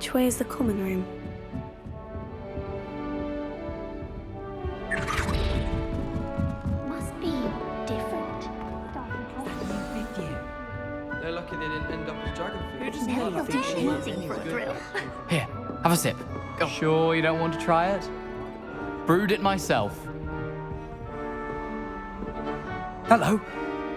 Which way is the common room? Must be different. They're lucky they didn't end up as dragon food. Who does Never Nelly think do she anything is? for a thrill. Here, have a sip. Sure you don't want to try it? Brewed it myself. Hello,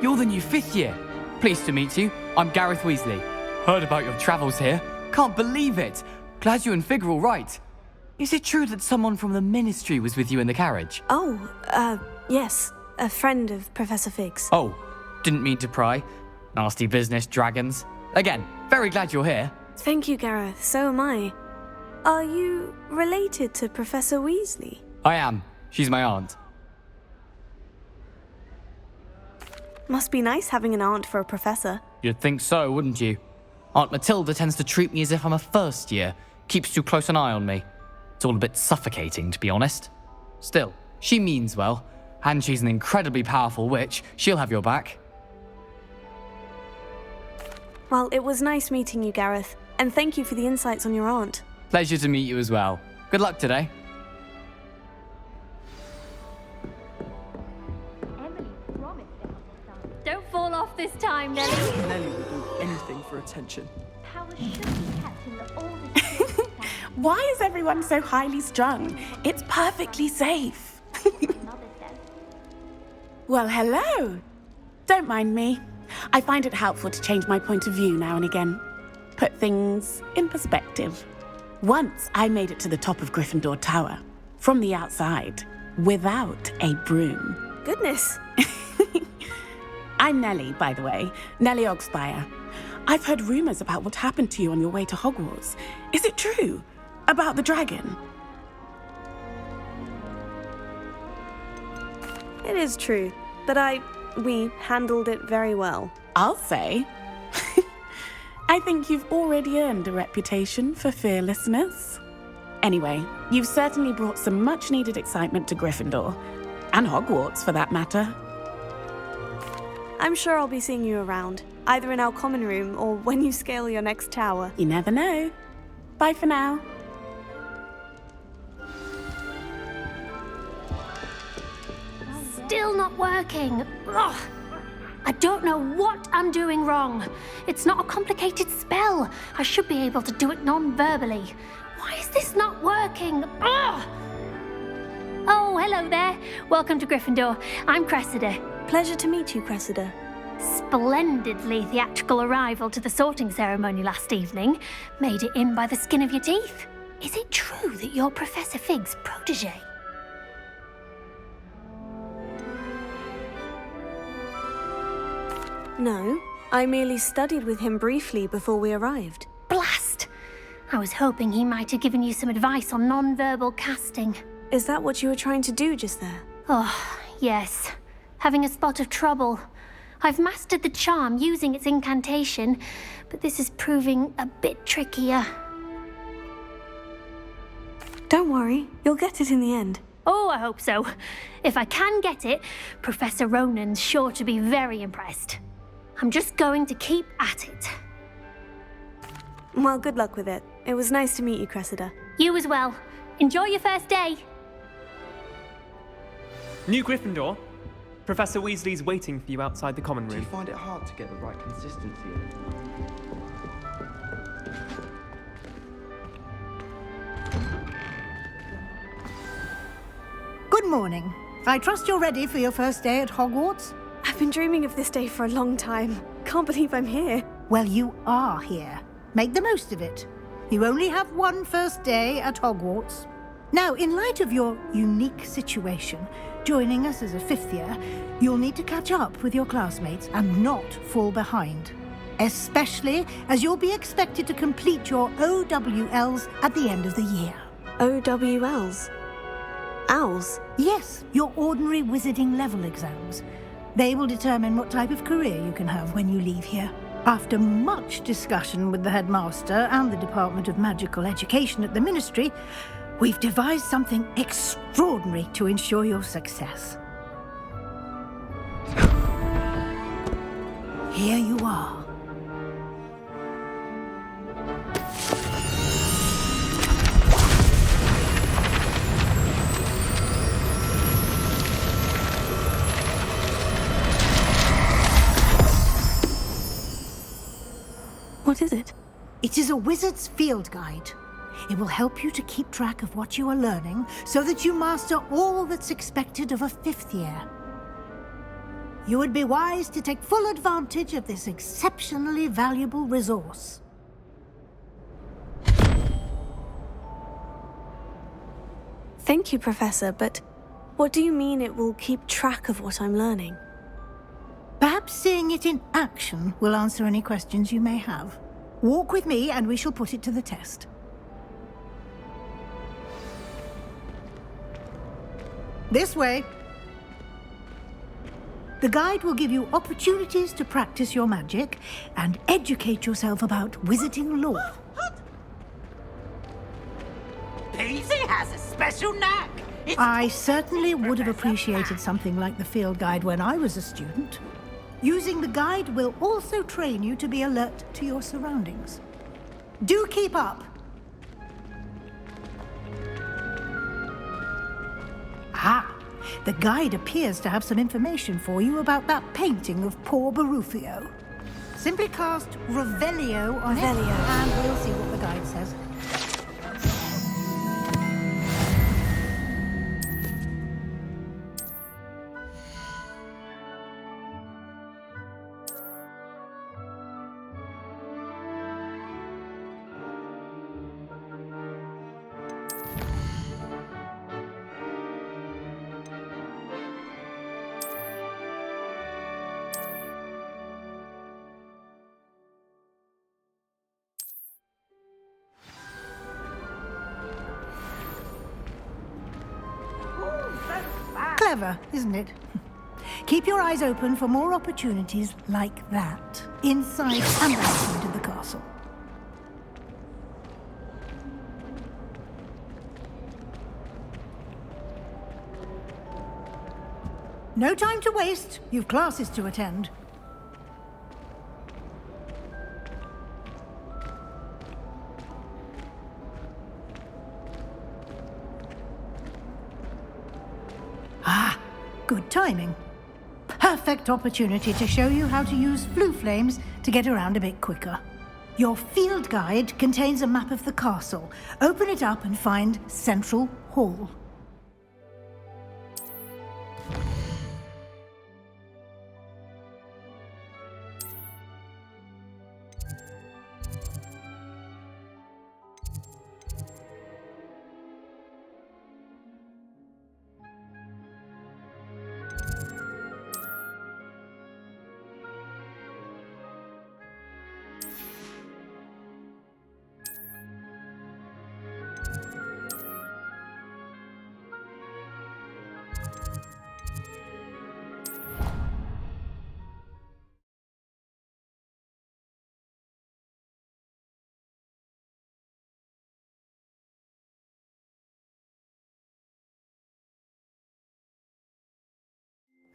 you're the new 5th year. Pleased to meet you. I'm Gareth Weasley. Heard about your travels here. Can't believe it. Glad you and Fig are all right. Is it true that someone from the Ministry was with you in the carriage? Oh, yes. A friend of Professor Fig's. Oh, didn't mean to pry. Nasty business, dragons. Again, very glad you're here. Thank you, Gareth. So am I. Are you related to Professor Weasley? I am. She's my aunt. Must be nice having an aunt for a professor. You'd think so, wouldn't you? Aunt Matilda tends to treat me as if I'm a first year. Keeps too close an eye on me. It's all a bit suffocating, to be honest. Still, she means well. And she's an incredibly powerful witch. She'll have your back. Well, it was nice meeting you, Gareth. And thank you for the insights on your aunt. Pleasure to meet you as well. Good luck today. Emily promised to help us out. Don't fall off this time, Nelly. Nelly would do anything for attention. Power should be kept in the oldest time. Why is everyone so highly strung? It's perfectly safe. Mother says. Well, hello. Don't mind me. I find it helpful to change my point of view now and again. Put things in perspective. Once I made it to the top of Gryffindor Tower, from the outside, without a broom. Goodness. I'm Nellie, by the way. Nellie Ogspire. I've heard rumours about what happened to you on your way to Hogwarts. Is it true? About the dragon? It is true. But we handled it very well. I'll say. I think you've already earned a reputation for fearlessness. Anyway, you've certainly brought some much-needed excitement to Gryffindor. And Hogwarts, for that matter. I'm sure I'll be seeing you around, either in our common room or when you scale your next tower. You never know. Bye for now. Still not working. Ugh. I don't know what I'm doing wrong. It's not a complicated spell. I should be able to do it non-verbally. Why is this not working? Ugh. Oh, hello there. Welcome to Gryffindor. I'm Cressida. Pleasure to meet you, Cressida. Splendidly theatrical arrival to the sorting ceremony last evening. Made it in by the skin of your teeth. Is it true that you're Professor Fig's protege? No, I merely studied with him briefly before we arrived. Blast! I was hoping he might have given you some advice on non-verbal casting. Is that what you were trying to do just there? Oh, yes. Having a spot of trouble. I've mastered the charm using its incantation, but this is proving a bit trickier. Don't worry, you'll get it in the end. Oh, I hope so. If I can get it, Professor Ronan's sure to be very impressed. I'm just going to keep at it. Well, good luck with it. It was nice to meet you, Cressida. You as well. Enjoy your first day. New Gryffindor. Professor Weasley's waiting for you outside the common Do you room. find it hard to get the right consistency in it? Good morning. I trust you're ready for your first day at Hogwarts? I've been dreaming of this day for a long time. Can't believe I'm here. Well, you are here. Make the most of it. You only have one first day at Hogwarts. Now, in light of your unique situation, joining us as a fifth year, you'll need to catch up with your classmates and not fall behind. Especially as you'll be expected to complete your OWLs at the end of the year. OWLs? Owls? Yes, your ordinary wizarding level exams. They will determine what type of career you can have when you leave here. After much discussion with the headmaster and the Department of Magical Education at the Ministry, we've devised something extraordinary to ensure your success. Here you are. What is it? It is a wizard's field guide. It will help you to keep track of what you are learning so that you master all that's expected of a 5th year. You would be wise to take full advantage of this exceptionally valuable resource. Thank you, Professor, but what do you mean it will keep track of what I'm learning? Perhaps seeing it in action will answer any questions you may have. Walk with me and we shall put it to the test. This way. The guide will give you opportunities to practice your magic and educate yourself about wizarding lore. Daisy has a special knack. I certainly would have appreciated something like the field guide when I was a student. Using the guide will also train you to be alert to your surroundings. Do keep up. Ah, the guide appears to have some information for you about that painting of poor Barufio. Simply cast Revelio on it, and we'll see what the guide says. Clever, isn't it? Keep your eyes open for more opportunities like that, inside and outside of the castle. No time to waste. You've classes to attend. Good timing. Perfect opportunity to show you how to use flue flames to get around a bit quicker. Your field guide contains a map of the castle. Open it up and find Central Hall.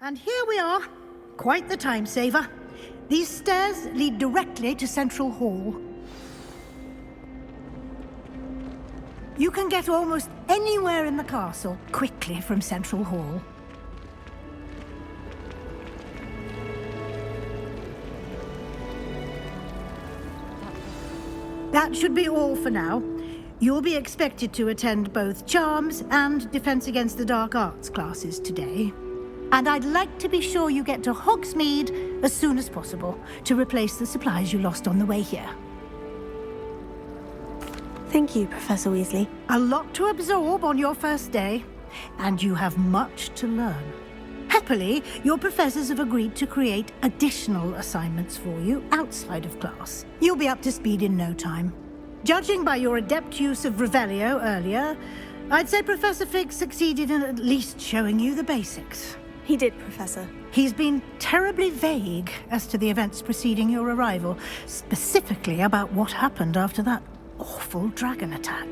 And here we are. Quite the time saver. These stairs lead directly to Central Hall. You can get almost anywhere in the castle quickly from Central Hall. That should be all for now. You'll be expected to attend both Charms and Defense Against the Dark Arts classes today. And I'd like to be sure you get to Hogsmeade as soon as possible to replace the supplies you lost on the way here. Thank you, Professor Weasley. A lot to absorb on your first day, and you have much to learn. Happily, your professors have agreed to create additional assignments for you outside of class. You'll be up to speed in no time. Judging by your adept use of Revelio earlier, I'd say Professor Fig succeeded in at least showing you the basics. He did, Professor. He's been terribly vague as to the events preceding your arrival, specifically about what happened after that awful dragon attack.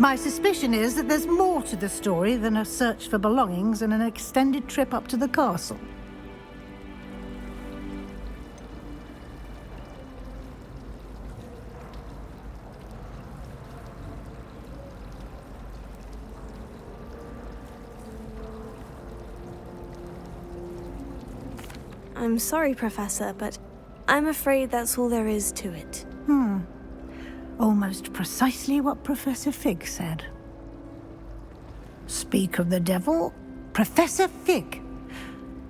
My suspicion is that there's more to the story than a search for belongings and an extended trip up to the castle. I'm sorry, Professor, but I'm afraid that's all there is to it. Almost precisely what Professor Fig said. Speak of the devil, Professor Fig.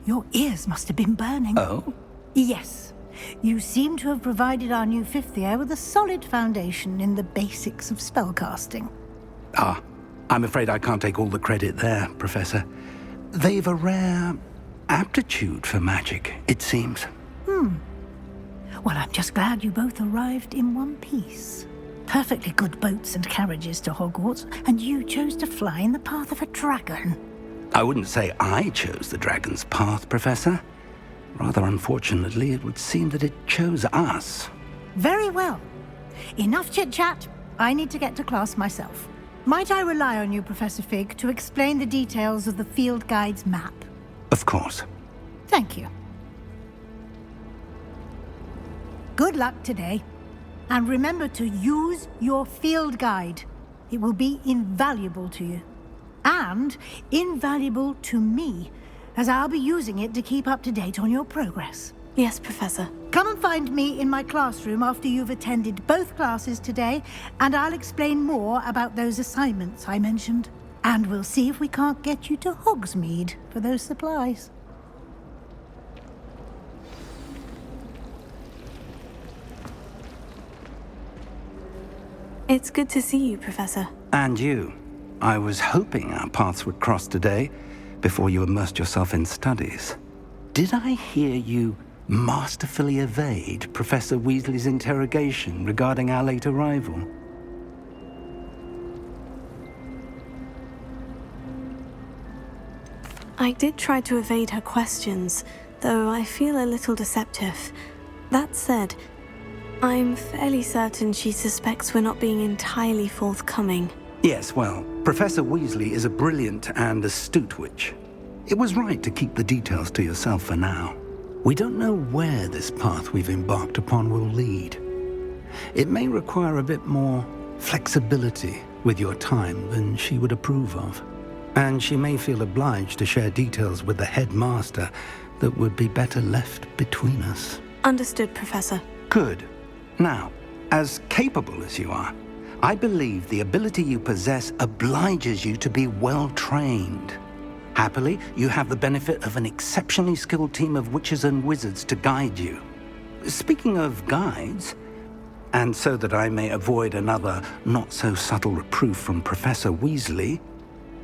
Your ears must have been burning. Oh? Yes. You seem to have provided our new fifth year with a solid foundation in the basics of spellcasting. Ah, I'm afraid I can't take all the credit there, Professor. They've a rare aptitude for magic, it seems. Well, I'm just glad you both arrived in one piece. Perfectly good boats and carriages to Hogwarts, and you chose to fly in the path of a dragon. I wouldn't say I chose the dragon's path, Professor. Rather unfortunately, it would seem that it chose us. Very well. Enough chit-chat. I need to get to class myself. Might I rely on you, Professor Fig, to explain the details of the field guide's map? Of course. Thank you. Good luck today. And remember to use your field guide. It will be invaluable to you. And invaluable to me, as I'll be using it to keep up to date on your progress. Yes, Professor. Come and find me in my classroom after you've attended both classes today, and I'll explain more about those assignments I mentioned. And we'll see if we can't get you to Hogsmeade for those supplies. It's good to see you, Professor. And you. I was hoping our paths would cross today, before you immersed yourself in studies. Did I hear you masterfully evade Professor Weasley's interrogation regarding our late arrival? I did try to evade her questions, though I feel a little deceptive. That said, I'm fairly certain she suspects we're not being entirely forthcoming. Yes, well, Professor Weasley is a brilliant and astute witch. It was right to keep the details to yourself for now. We don't know where this path we've embarked upon will lead. It may require a bit more flexibility with your time than she would approve of. And she may feel obliged to share details with the headmaster that would be better left between us. Understood, Professor. Good. Now, as capable as you are, I believe the ability you possess obliges you to be well-trained. Happily, you have the benefit of an exceptionally skilled team of witches and wizards to guide you. Speaking of guides, and so that I may avoid another not-so-subtle reproof from Professor Weasley,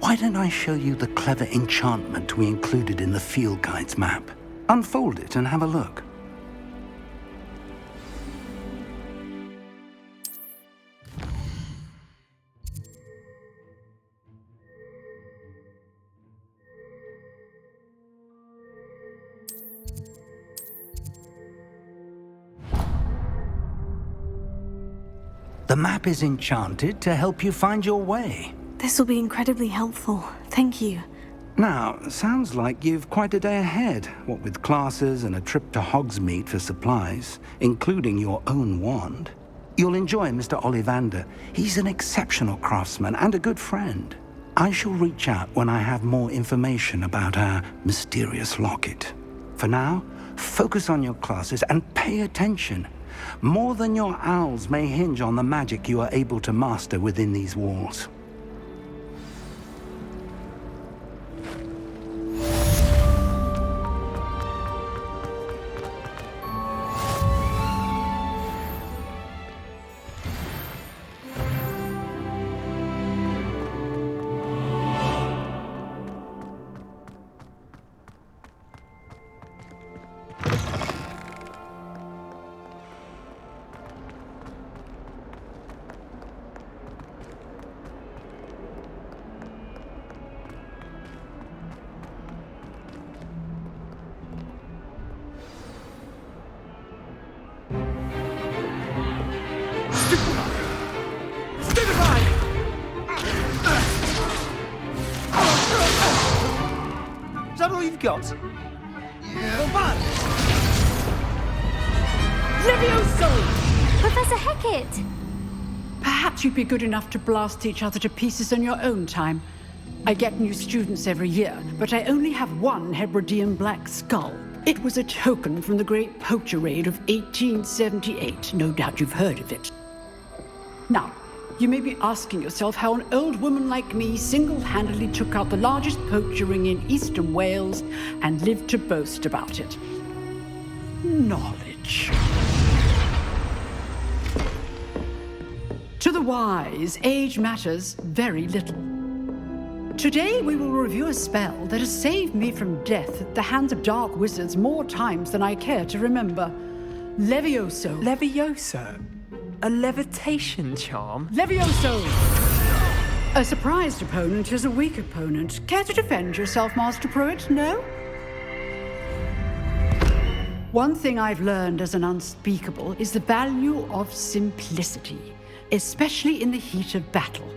why don't I show you the clever enchantment we included in the field guide's map? Unfold it and have a look. The map is enchanted to help you find your way. This will be incredibly helpful. Thank you. Now, sounds like you've quite a day ahead, what with classes and a trip to Hogsmeade for supplies, including your own wand. You'll enjoy Mr. Ollivander. He's an exceptional craftsman and a good friend. I shall reach out when I have more information about our mysterious locket. For now, focus on your classes and pay attention. More than your owls may hinge on the magic you are able to master within these walls. Is that all you've got? Professor Hecat! Perhaps you'd be good enough to blast each other to pieces in your own time. I get new students every year, but I only have one Hebridean black skull. It was a token from the Great Poacher Raid of 1878. No doubt you've heard of it. Now, you may be asking yourself how an old woman like me single-handedly took out the largest poacher ring in eastern Wales and lived to boast about it. Knowledge. To the wise, age matters very little. Today we will review a spell that has saved me from death at the hands of dark wizards more times than I care to remember. Levioso. Levioso? A levitation charm? Levioso! A surprised opponent is a weak opponent. Care to defend yourself, Master Pruitt? No? One thing I've learned as an unspeakable is the value of simplicity, especially in the heat of battle.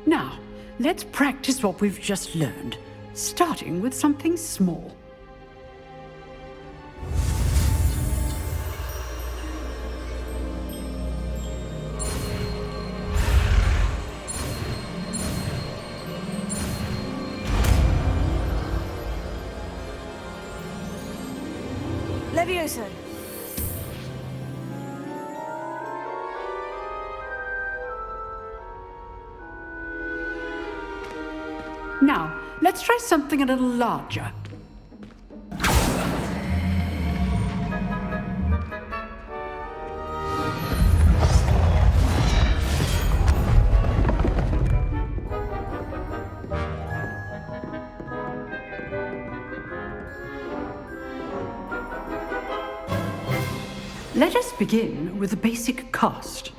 Now, let's practice what we've just learned, starting with something small. Levioso. Now, let's try something a little larger. Let us begin with the basic cast.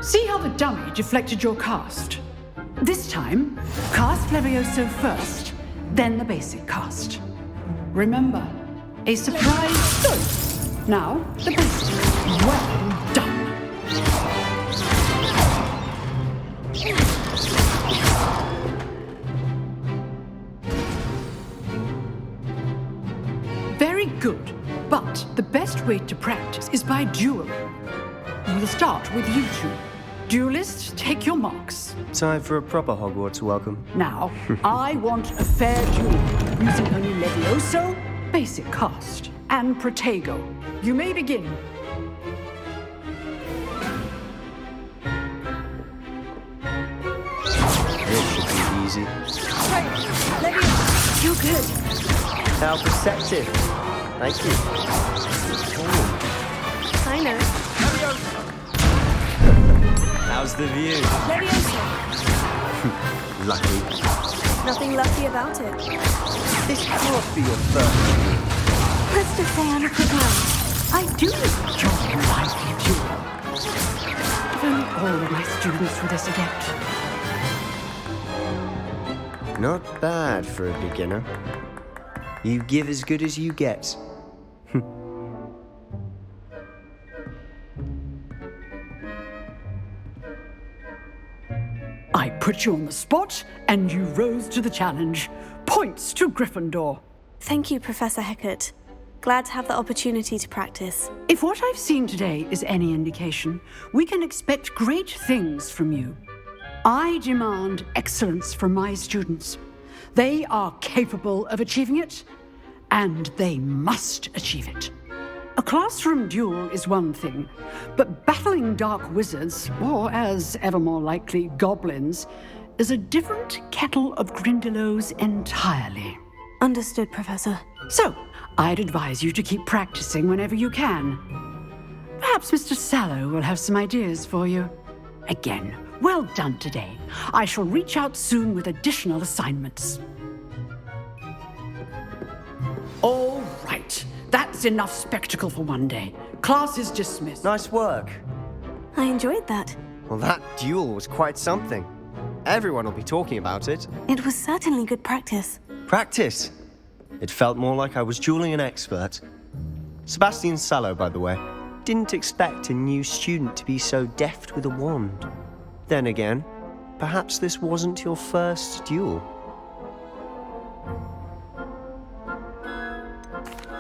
See how the dummy deflected your cast? This time, cast Levioso first, then the basic cast. Remember, a surprise good. Now, the basic. Well done. Very good, but the best way to practice is by dueling. We'll start with you two. Duelists, take your marks. Time for a proper Hogwarts welcome. Now, I want a fair duel, using only Levioso, basic cast, and Protego. You may begin. This should be easy. Right, Levioso, you're good. How perceptive. Thank you. I know. How's the view? Levioso. Lucky. Nothing lucky about it. This can't be your first. Let's just say I'm a good man. I do enjoy a lively duel. If only all of my students were this adept. Not bad for a beginner. You give as good as you get. I put you on the spot, and you rose to the challenge. Points to Gryffindor. Thank you, Professor Hecat. Glad to have the opportunity to practice. If what I've seen today is any indication, we can expect great things from you. I demand excellence from my students. They are capable of achieving it, and they must achieve it. A classroom duel is one thing, but battling dark wizards, or as ever more likely, goblins, is a different kettle of Grindylows entirely. Understood, Professor. So, I'd advise you to keep practicing whenever you can. Perhaps Mr. Sallow will have some ideas for you. Again, well done today. I shall reach out soon with additional assignments. All right. That's enough spectacle for one day. Class is dismissed. Nice work. I enjoyed that. Well, that duel was quite something. Everyone will be talking about it. It was certainly good practice. Practice. It felt more like I was dueling an expert. Sebastian Sallow, by the way, didn't expect a new student to be so deft with a wand. Then again, perhaps this wasn't your first duel.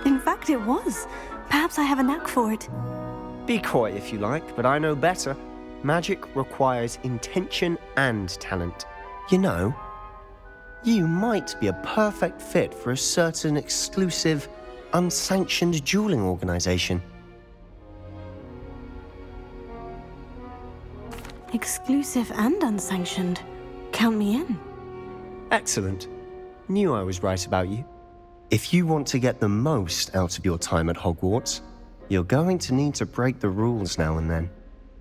In fact, it was. Perhaps I have a knack for it. Be coy if you like, but I know better. Magic requires intention and talent. You know, You might be a perfect fit for a certain exclusive, unsanctioned dueling organization. Exclusive and unsanctioned. Count me in. Excellent. Knew I was right about you. If you want to get the most out of your time at Hogwarts, you're going to need to break the rules now and then.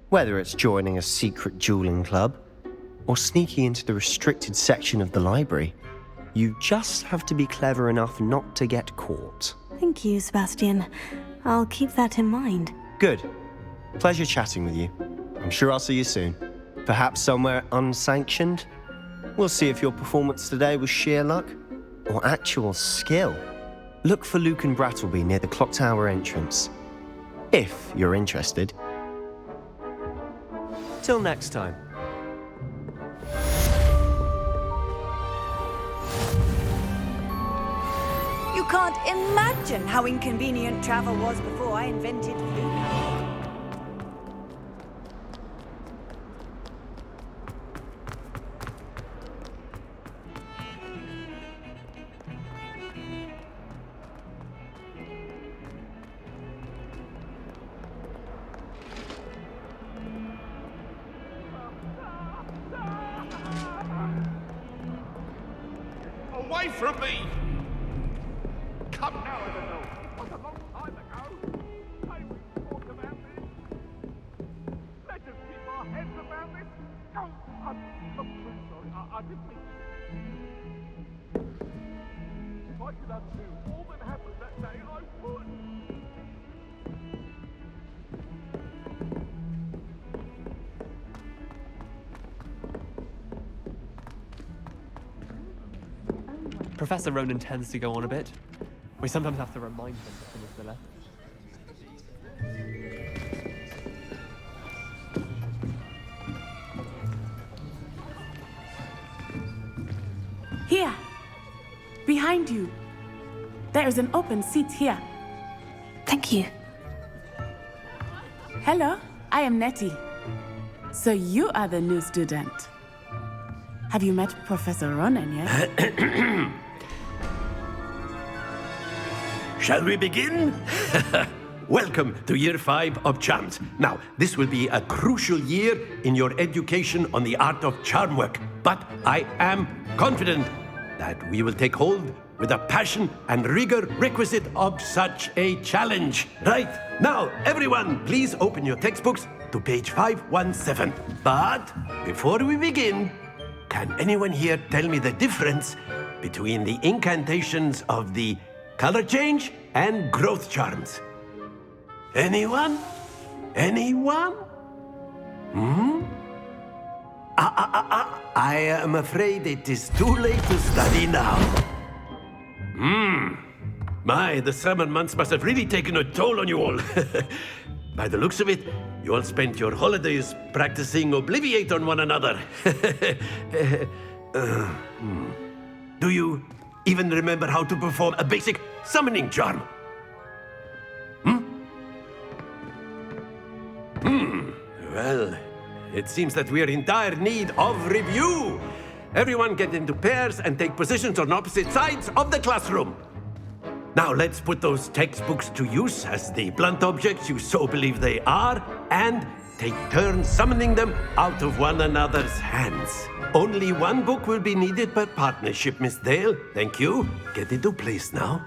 Whether it's joining a secret dueling club, or sneaking into the restricted section of the library, you just have to be clever enough not to get caught. Thank you, Sebastian. I'll keep that in mind. Good. Pleasure chatting with you. I'm sure I'll see you soon. Perhaps somewhere unsanctioned? We'll see if your performance today was sheer luck or actual skill. Look for Luke and Brattleby near the clock tower entrance, if you're interested. Till next time. You can't imagine how inconvenient travel was before I invented food. Away from me! Come now, Eleanor. It was a long time ago. May we talk about this? Let us keep our heads about this. Oh, I'm so sorry. I didn't mean to. If I could undo all that happened that day, I would. Professor Ronan tends to go on a bit. We sometimes have to remind him to finish the letter. Here. Behind you. There is an open seat here. Thank you. Hello, I am Nettie. So you are the new student. Have you met Professor Ronan yet? Shall we begin? Welcome to Year 5 of Charms. Now, this will be a crucial year in your education on the art of charm work, but I am confident that we will take hold with the passion and rigor requisite of such a challenge. Right, now, everyone, please open your textbooks to page 517. But before we begin, can anyone here tell me the difference between the incantations of the color change and growth charms? Anyone? Anyone? I am afraid it is too late to study now. My, the summer months must have really taken a toll on you all. By the looks of it, you all spent your holidays practicing Obliviate on one another. Do you even remember how to perform a basic summoning charm? Well, it seems that we are in dire need of review. Everyone get into pairs and take positions on opposite sides of the classroom. Now let's put those textbooks to use as the blunt objects you so believe they are, and take turns summoning them out of one another's hands. Only one book will be needed per partnership, Miss Dale. Thank you. Get into place now.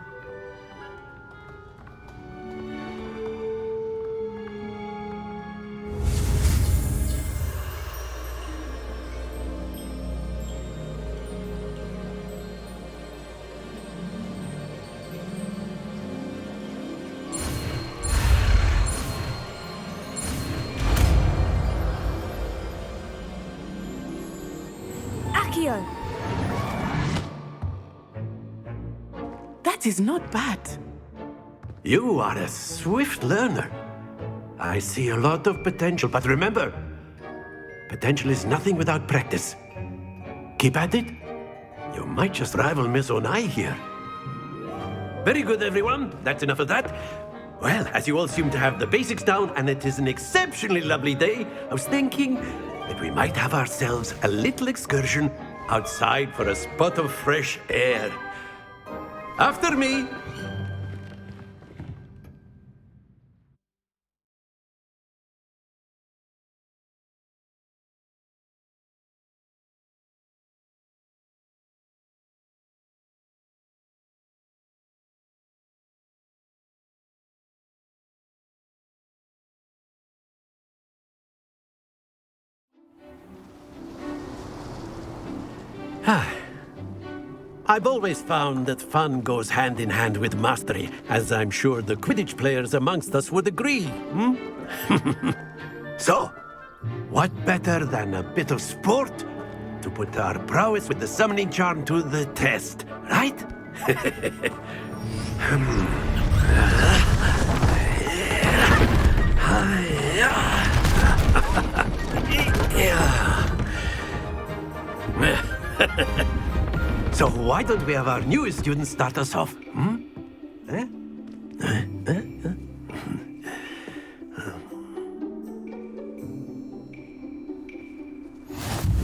That is not bad. You are a swift learner. I see a lot of potential, but remember, potential is nothing without practice. Keep at it. You might just rival Miss Onai here. Very good, everyone. That's enough of that. Well, as you all seem to have the basics down, and it is an exceptionally lovely day, I was thinking that we might have ourselves a little excursion outside for a spot of fresh air. After me! I've always found that fun goes hand in hand with mastery, as I'm sure the Quidditch players amongst us would agree, So, what better than a bit of sport to put our prowess with the summoning charm to the test, right? So why don't we have our newest student start us off?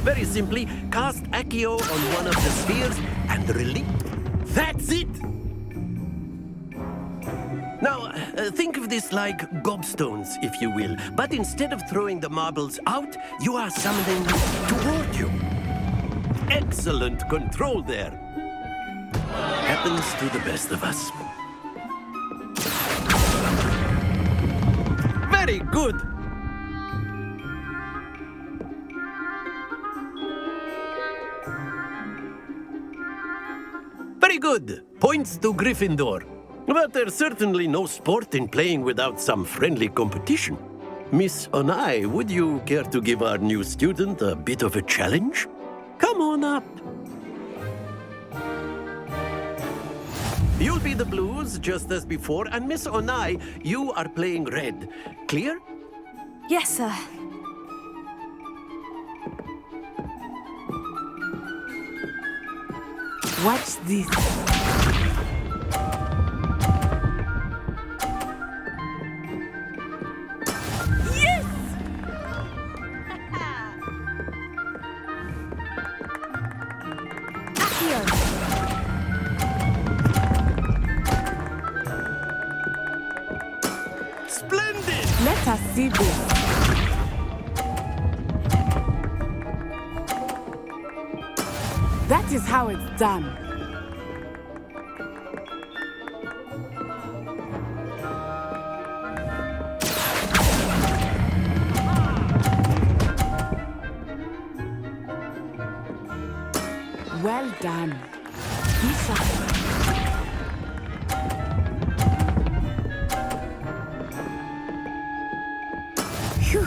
Very simply, cast Accio on one of the spheres and release. That's it! Now, think of this like gobstones, if you will. But instead of throwing the marbles out, you are summoning them toward you. Excellent control there. Happens to the best of us. Very good. Very good. Points to Gryffindor. But there's certainly no sport in playing without some friendly competition. Miss Onai, would you care to give our new student a bit of a challenge? Come on up. You'll be the blues, just as before, and Miss Onai, you are playing red. Clear? Yes, sir. Watch this. Yes! Accio! Splendid! Let us see this. That is how it's done. Well done. Phew.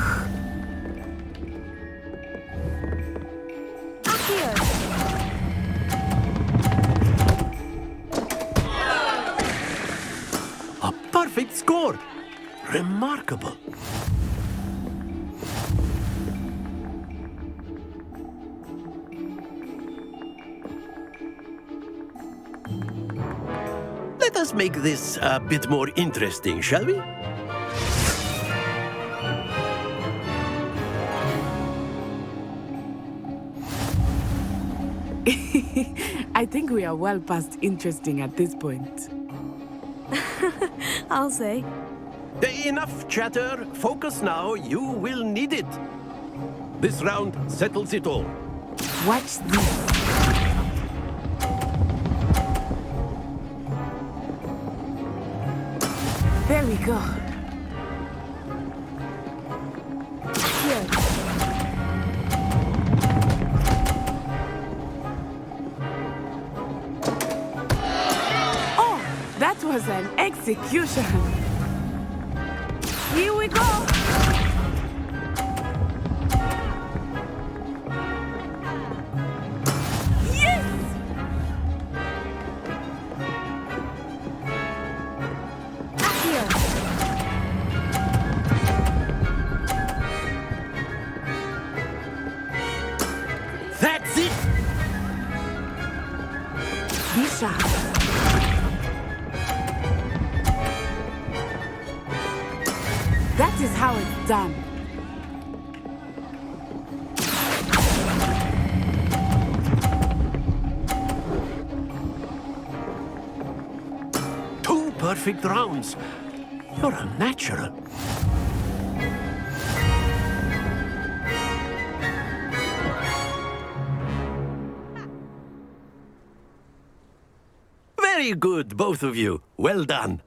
A perfect score. Remarkable. Let us make this a bit more interesting, shall we? I think we are well past interesting at this point. I'll say. Enough chatter. Focus now. You will need it. This round settles it all. Watch this. There we go. Here. Oh, that was an execution. Here we go. Yes! Here. That's it! Be sharp. That is how it's done. perfect rounds. You're a natural. Very good, both of you. Well done.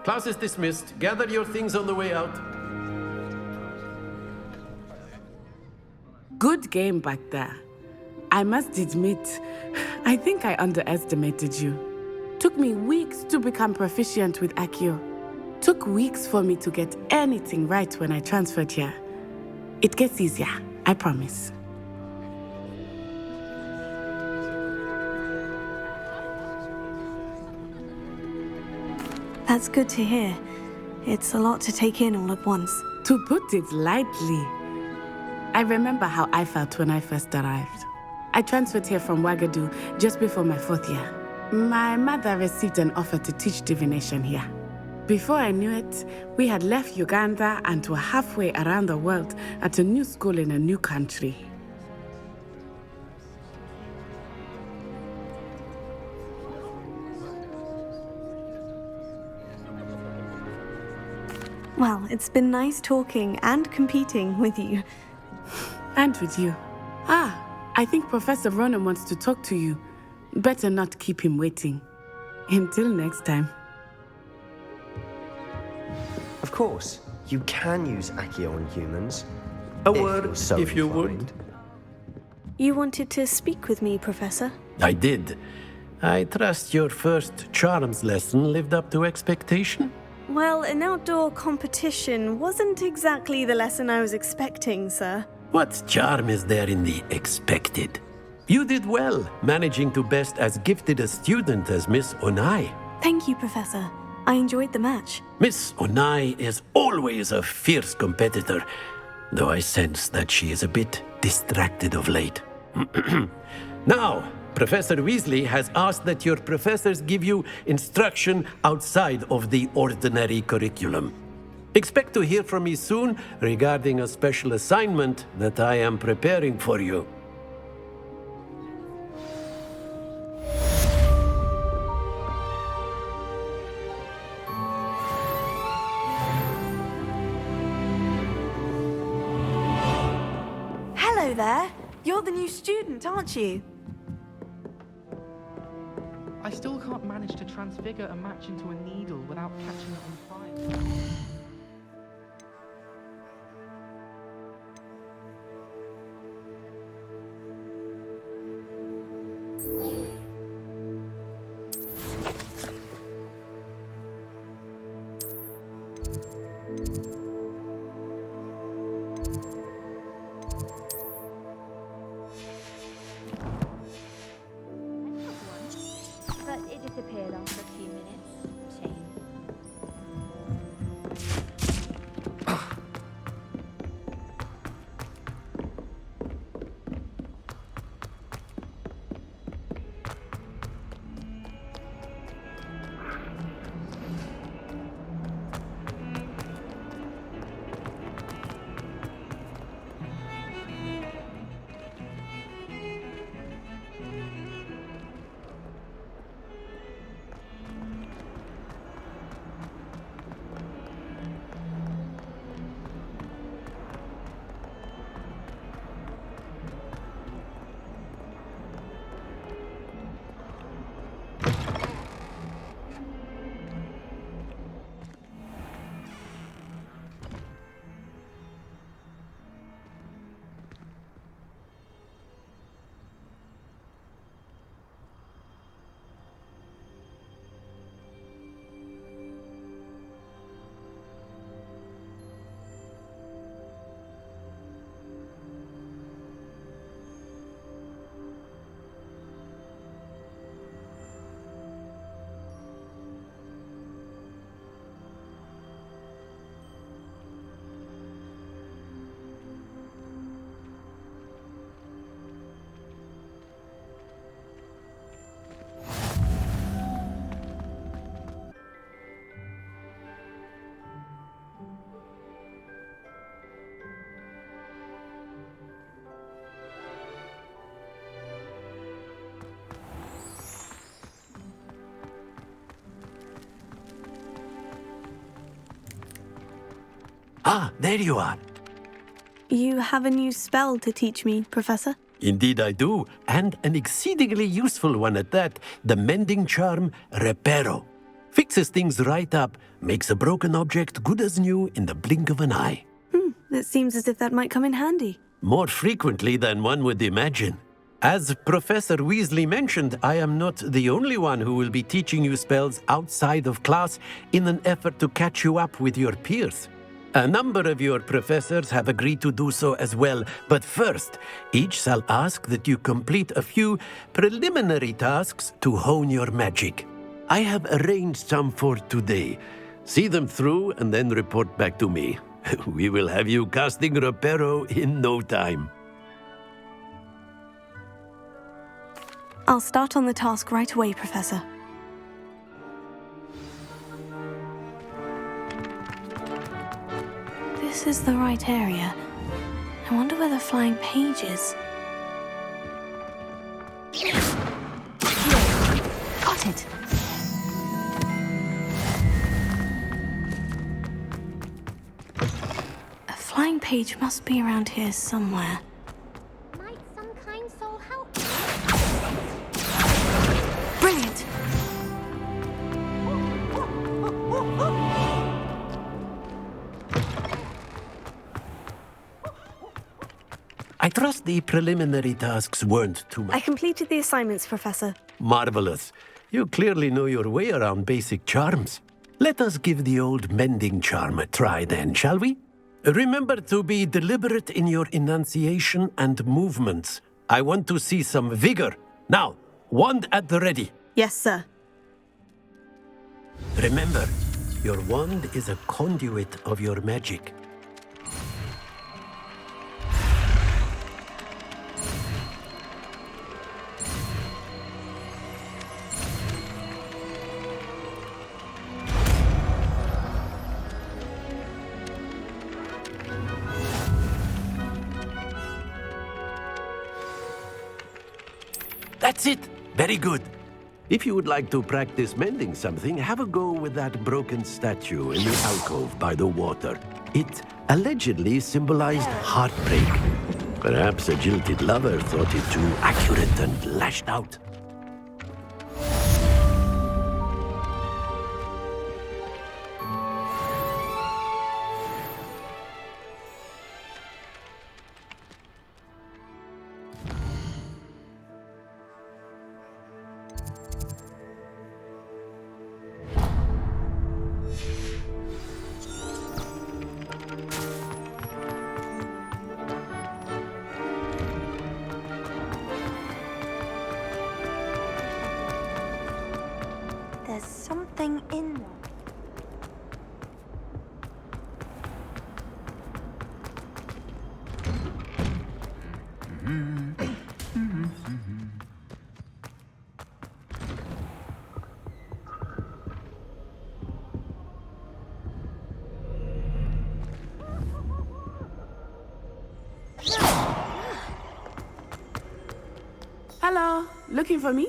Class is dismissed. Gather your things on the way out. Good game back there. I must admit, I think I underestimated you. Took me weeks to become proficient with Accio. Took weeks for me to get anything right when I transferred here. It gets easier, I promise. That's good to hear. It's a lot to take in all at once. To put it lightly, I remember how I felt when I first arrived. I transferred here from Ouagadougou just before my 4th year. My mother received an offer to teach divination here. Before I knew it, we had left Uganda and were halfway around the world at a new school in a new country. Well, it's been nice talking and competing with you. And with you. I think Professor Ronan wants to talk to you. Better not keep him waiting. Until next time. Of course, you can use Accio on humans. A word, if you would. You wanted to speak with me, Professor? I did. I trust your first charms lesson lived up to expectation? Well, an outdoor competition wasn't exactly the lesson I was expecting, sir. What charm is there in the expected? You did well, managing to best as gifted a student as Miss Onai. Thank you, Professor. I enjoyed the match. Miss Onai is always a fierce competitor, though I sense that she is a bit distracted of late. Now, Professor Weasley has asked that your professors give you instruction outside of the ordinary curriculum. Expect to hear from me soon regarding a special assignment that I am preparing for you. Hello there. You're the new student, aren't you? I still can't manage to transfigure a match into a needle without catching it on fire. But it disappeared after a few minutes. Shame. Ah, there you are. You have a new spell to teach me, Professor? Indeed I do, and an exceedingly useful one at that. The mending charm, Reparo. Fixes things right up, makes a broken object good as new in the blink of an eye. It seems as if that might come in handy. More frequently than one would imagine. As Professor Weasley mentioned, I am not the only one who will be teaching you spells outside of class in an effort to catch you up with your peers. A number of your professors have agreed to do so as well, but first, each shall ask that you complete a few preliminary tasks to hone your magic. I have arranged some for today. See them through and then report back to me. We will have you casting Reparo in no time. I'll start on the task right away, Professor. This is the right area. I wonder where the flying page is. Got it. A flying page must be around here somewhere. Might some kind soul help? Brilliant! I trust the preliminary tasks weren't too much. I completed the assignments, Professor. Marvelous. You clearly know your way around basic charms. Let us give the old mending charm a try then, shall we? Remember to be deliberate in your enunciation and movements. I want to see some vigor. Now, wand at the ready. Yes, sir. Remember, your wand is a conduit of your magic. That's it. Very good. If you would like to practice mending something, have a go with that broken statue in the alcove by the water. It allegedly symbolized heartbreak. Perhaps a jilted lover thought it too accurate and lashed out. There's something in there. Hello, looking for me?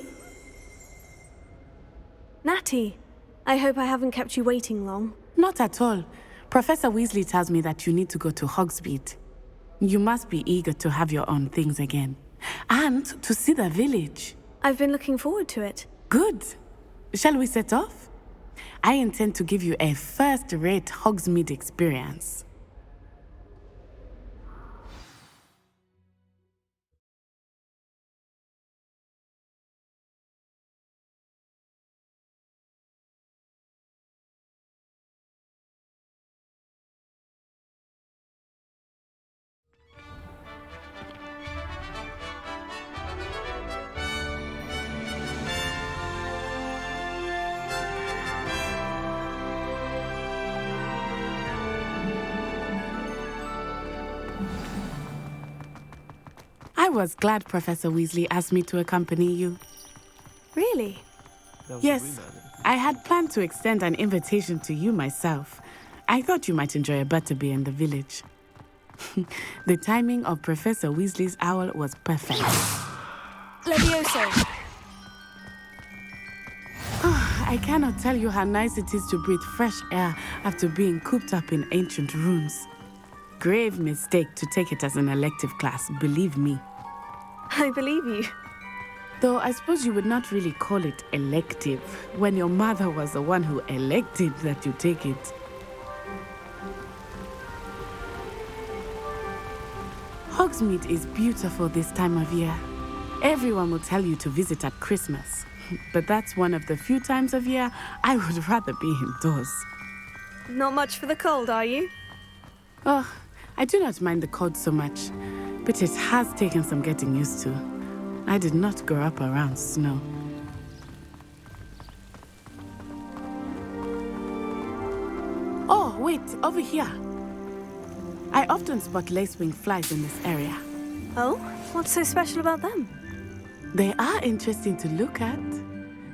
Natty, I hope I haven't kept you waiting long. Not at all. Professor Weasley tells me that you need to go to Hogsmeade. You must be eager to have your own things again. And to see the village. I've been looking forward to it. Good. Shall we set off? I intend to give you a first-rate Hogsmeade experience. I was glad Professor Weasley asked me to accompany you. Really? Yes, I had planned to extend an invitation to you myself. I thought you might enjoy a butterbeer in the village. The timing of Professor Weasley's owl was perfect. Levioso. I cannot tell you how nice it is to breathe fresh air after being cooped up in ancient ruins. Grave mistake to take it as an elective class, believe me. I believe you. Though I suppose you would not really call it elective when your mother was the one who elected that you take it. Hogsmeade is beautiful this time of year. Everyone will tell you to visit at Christmas, but that's one of the few times of year I would rather be indoors. Not much for the cold, are you? Oh, I do not mind the cold so much, but it has taken some getting used to. I did not grow up around snow. Oh, wait, over here. I often spot lacewing flies in this area. Oh? What's so special about them? They are interesting to look at,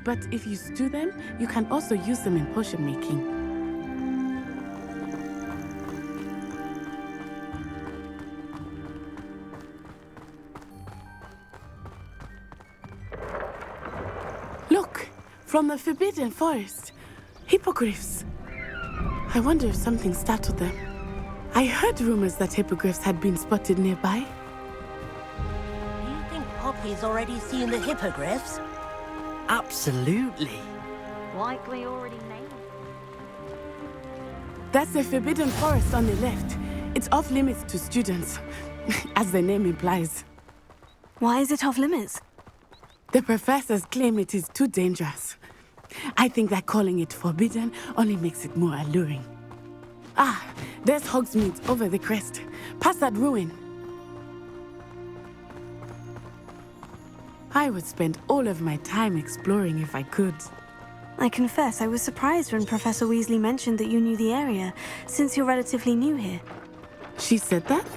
but if you stew them, you can also use them in potion making. Look, from the Forbidden Forest, hippogriffs. I wonder if something startled them. I heard rumors that hippogriffs had been spotted nearby. Do you think Poppy's already seen the hippogriffs? Absolutely. Likely already named. That's the Forbidden Forest on the left. It's off limits to students, as the name implies. Why is it off limits? The professors claim it is too dangerous. I think that calling it forbidden only makes it more alluring. Ah, there's Hogsmeade over the crest, past that ruin. I would spend all of my time exploring if I could. I confess I was surprised when Professor Weasley mentioned that you knew the area, since you're relatively new here. She said that?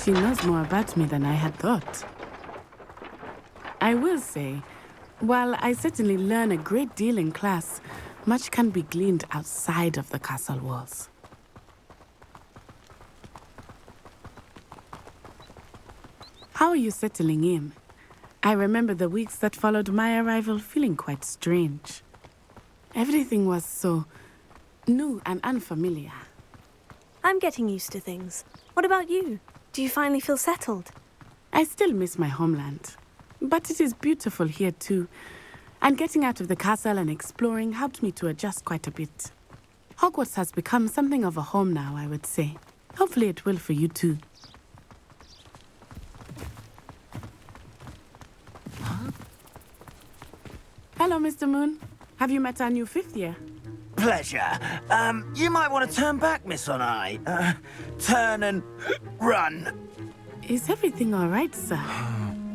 She knows more about me than I had thought. I will say, while I certainly learn a great deal in class, much can be gleaned outside of the castle walls. How are you settling in? I remember the weeks that followed my arrival feeling quite strange. Everything was so new and unfamiliar. I'm getting used to things. What about you? Do you finally feel settled? I still miss my homeland, but it is beautiful here too. And getting out of the castle and exploring helped me to adjust quite a bit. Hogwarts has become something of a home now, I would say. Hopefully it will for you too. Huh? Hello, Mr. Moon. Have you met our new fifth year? Pleasure. You might want to turn back, Miss Onai. Turn and run. Is everything all right, sir?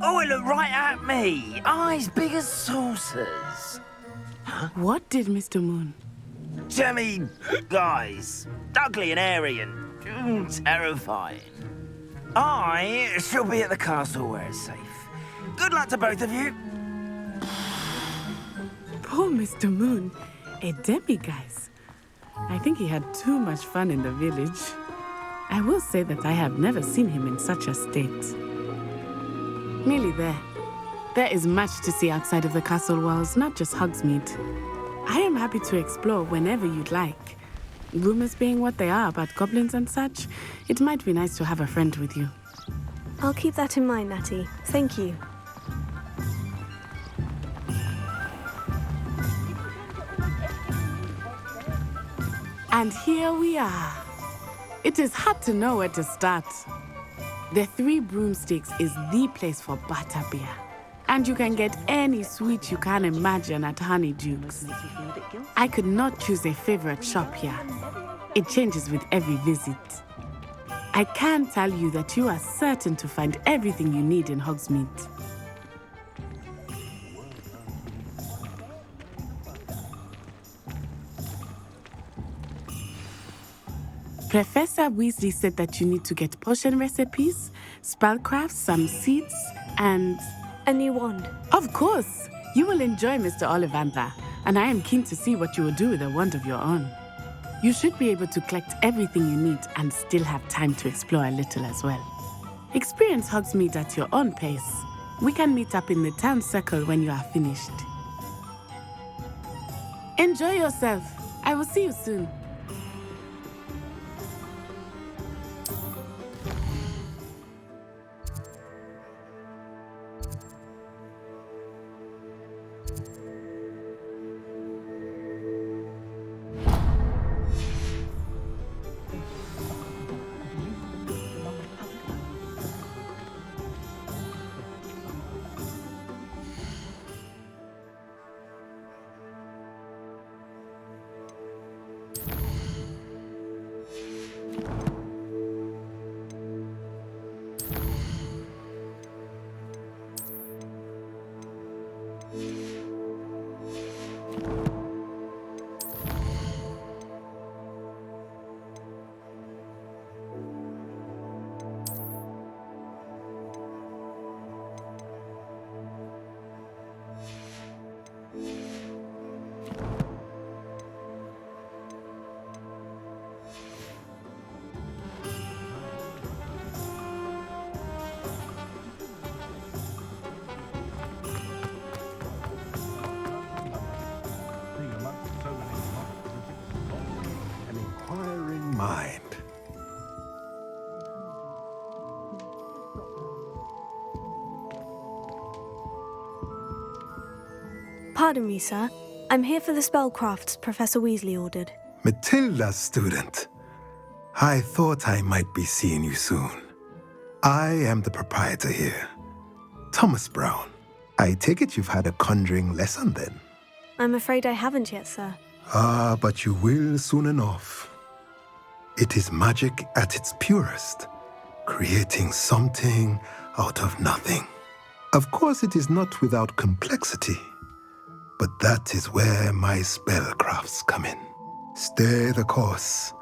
Oh, it looked right at me. Eyes big as saucers. Huh? What did Mr. Moon? Jemmy, guys. Ugly and airy and terrifying. I shall be at the castle where it's safe. Good luck to both of you. Poor Mr. Moon. A demiguise. I think he had too much fun in the village. I will say that I have never seen him in such a state. Nearly there. There is much to see outside of the castle walls, not just Hogsmeade. I am happy to explore whenever you'd like. Rumors being what they are about goblins and such, it might be nice to have a friend with you. I'll keep that in mind, Natty. Thank you. And here we are. It is hard to know where to start. The Three Broomsticks is the place for butterbeer. And you can get any sweet you can imagine at Honeydukes. I could not choose a favorite shop here. It changes with every visit. I can tell you that you are certain to find everything you need in Hogsmeade. Professor Weasley said that you need to get potion recipes, spellcrafts, some seeds, and... a new wand. Of course! You will enjoy Mr. Ollivander, and I am keen to see what you will do with a wand of your own. You should be able to collect everything you need and still have time to explore a little as well. Experience Hogsmeade at your own pace. We can meet up in the town circle when you are finished. Enjoy yourself. I will see you soon. Mind. Pardon me, sir. I'm here for the spellcrafts Professor Weasley ordered. Matilda's student. I thought I might be seeing you soon. I am the proprietor here, Thomas Brown. I take it you've had a conjuring lesson then? I'm afraid I haven't yet, sir. Ah, but you will soon enough. It is magic at its purest, creating something out of nothing. Of course, it is not without complexity, but that is where my spellcrafts come in. Stay the course,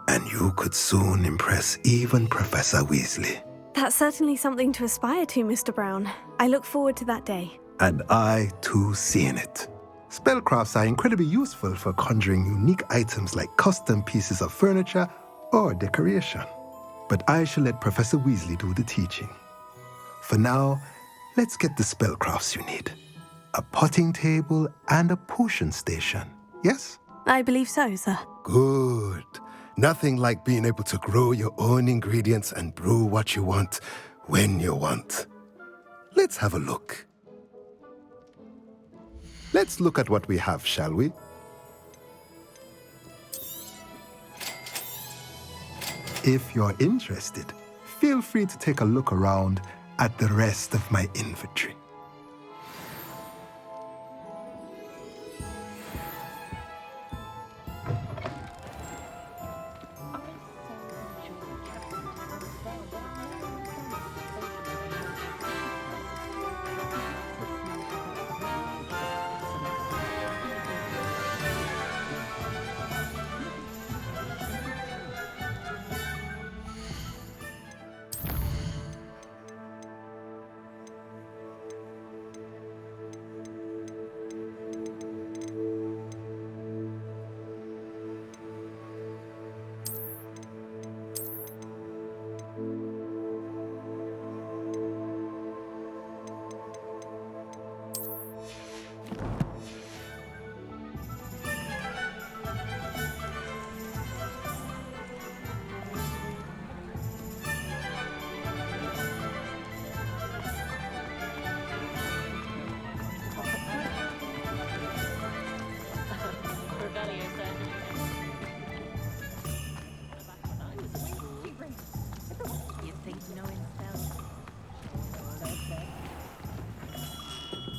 and you could soon impress even Professor Weasley. That's certainly something to aspire to, Mr. Brown. I look forward to that day. And I, too, seeing it. Spellcrafts are incredibly useful for conjuring unique items like custom pieces of furniture or decoration. But I shall let Professor Weasley do the teaching. For now, let's get the spellcrafts you need. A potting table and a potion station, yes? I believe so, sir. Good. Nothing like being able to grow your own ingredients and brew what you want when you want. Let's have a look. Let's look at what we have, shall we? If you're interested, feel free to take a look around at the rest of my inventory.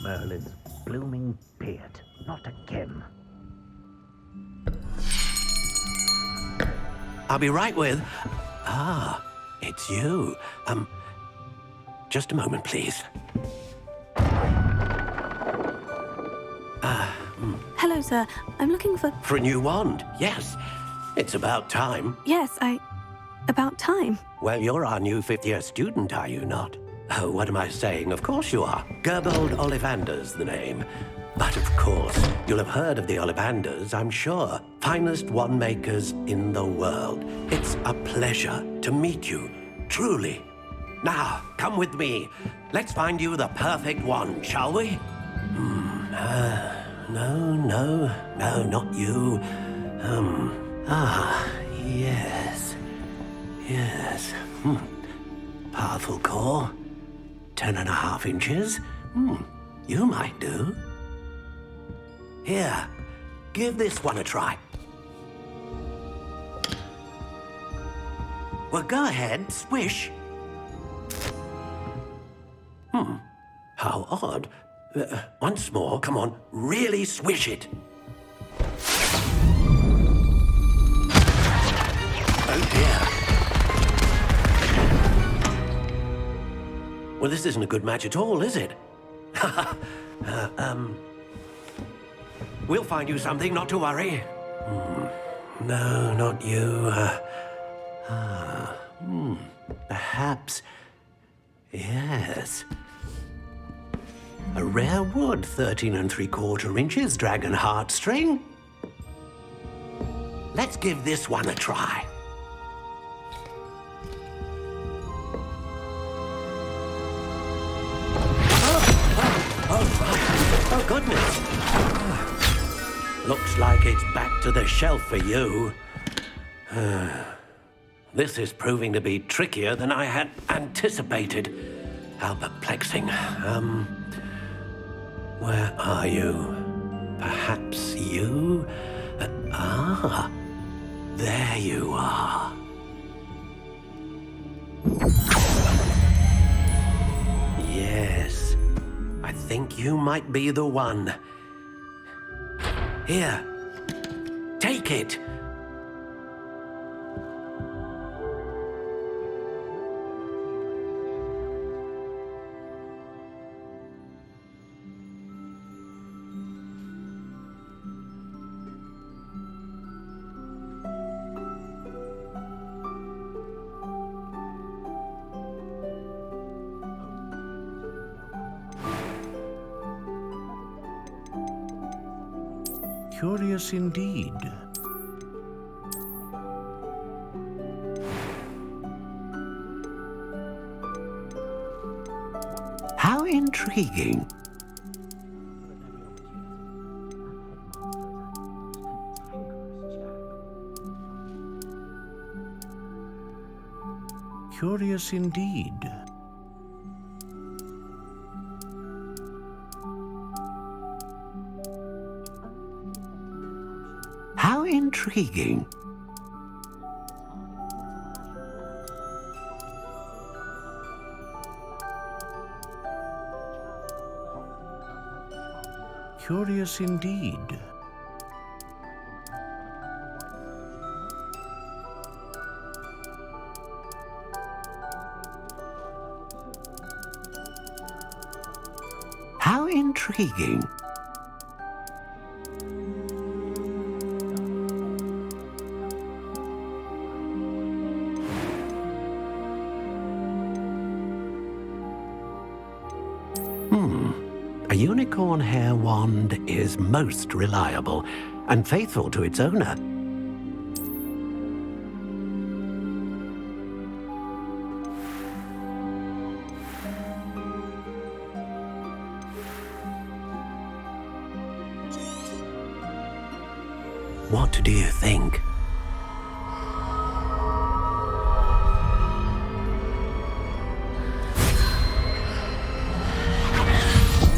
Merlin's blooming beard. Not again. I'll be right with... Ah, it's you. Just a moment, please. Hello, sir. I'm looking for... For a new wand, yes. It's about time. Yes, about time. Well, you're our new fifth-year student, are you not? Oh, what am I saying? Of course you are. Gerbold Ollivander's the name. But of course, you'll have heard of the Ollivanders, I'm sure. Finest wand makers in the world. It's a pleasure to meet you, truly. Now, come with me. Let's find you the perfect wand, shall we? No, not you. Yes. Powerful core. 10.5 inches. You might do. Here, give this one a try. Well, go ahead, swish. How odd. Once more, come on, really swish it. Oh dear. Well, this isn't a good match at all, is it? We'll find you something, not to worry. No, not you. Perhaps... Yes. A rare wood, 13 3/4 inches, dragon heartstring. Let's give this one a try. Oh, goodness. Looks like it's back to the shelf for you. This is proving to be trickier than I had anticipated. How perplexing. Where are you? Perhaps you? There you are. Yes, I think you might be the one. Here, take it. Curious indeed. How intriguing. Curious indeed. How intriguing. Curious indeed. How intriguing. A unicorn hair wand is most reliable and faithful to its owner. What do you think?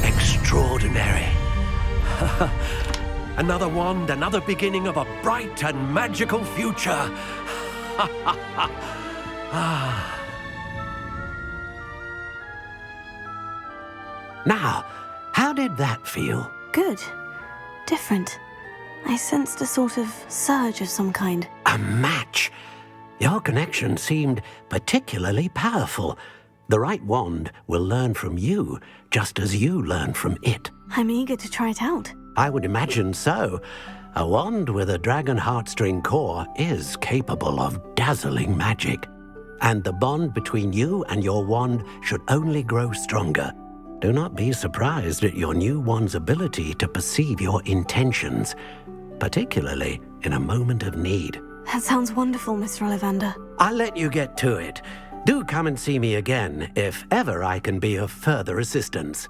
Extraordinary. Another wand, another beginning of a bright and magical future. Now, How did that feel? Good. Different. I sensed a sort of surge of some kind. A match? Your connection seemed particularly powerful. The right wand will learn from you, just as you learn from it. I'm eager to try it out. I would imagine so. A wand with a dragon heartstring core is capable of dazzling magic. And the bond between you and your wand should only grow stronger. Do not be surprised at your new wand's ability to perceive your intentions, particularly in a moment of need. That sounds wonderful, Mr. Ollivander. I'll let you get to it. Do come and see me again if ever I can be of further assistance.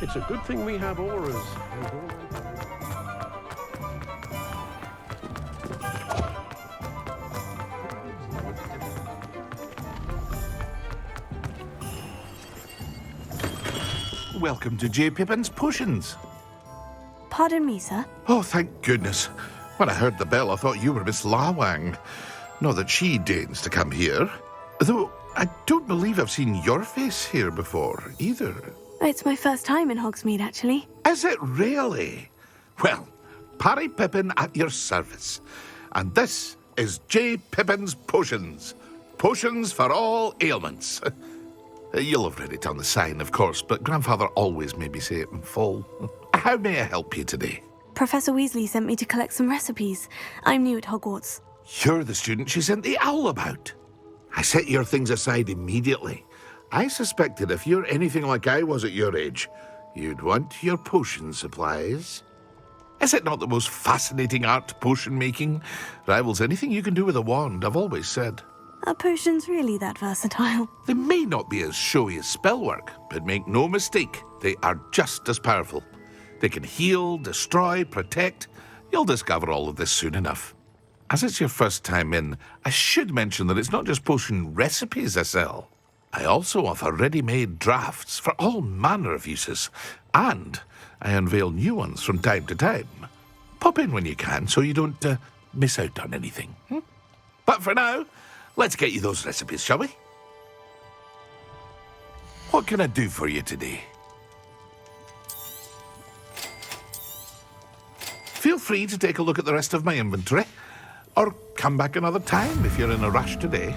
It's a good thing we have auras. Welcome to J. Pippin's Potions. Pardon me, sir. Oh, thank goodness. When I heard the bell, I thought you were Miss Lawang. Not that she deigns to come here. Though I don't believe I've seen your face here before, either. It's my first time in Hogsmeade, actually. Is it really? Well, Parry Pippin at your service. And this is J. Pippin's Potions. Potions for all ailments. You'll have read it on the sign, of course, but Grandfather always made me say it in full. How may I help you today? Professor Weasley sent me to collect some recipes. I'm new at Hogwarts. You're the student she sent the owl about. I set your things aside immediately. I suspected if you're anything like I was at your age, you'd want your potion supplies. Is it not the most fascinating art, potion making? Rivals anything you can do with a wand, I've always said. Are potions really that versatile? They may not be as showy as spellwork, but make no mistake, they are just as powerful. They can heal, destroy, protect. You'll discover all of this soon enough. As it's your first time in, I should mention that it's not just potion recipes I sell. I also offer ready-made drafts for all manner of uses, and I unveil new ones from time to time. Pop in when you can so you don't miss out on anything. But for now, let's get you those recipes, shall we? What can I do for you today? Feel free to take a look at the rest of my inventory, or come back another time if you're in a rush today.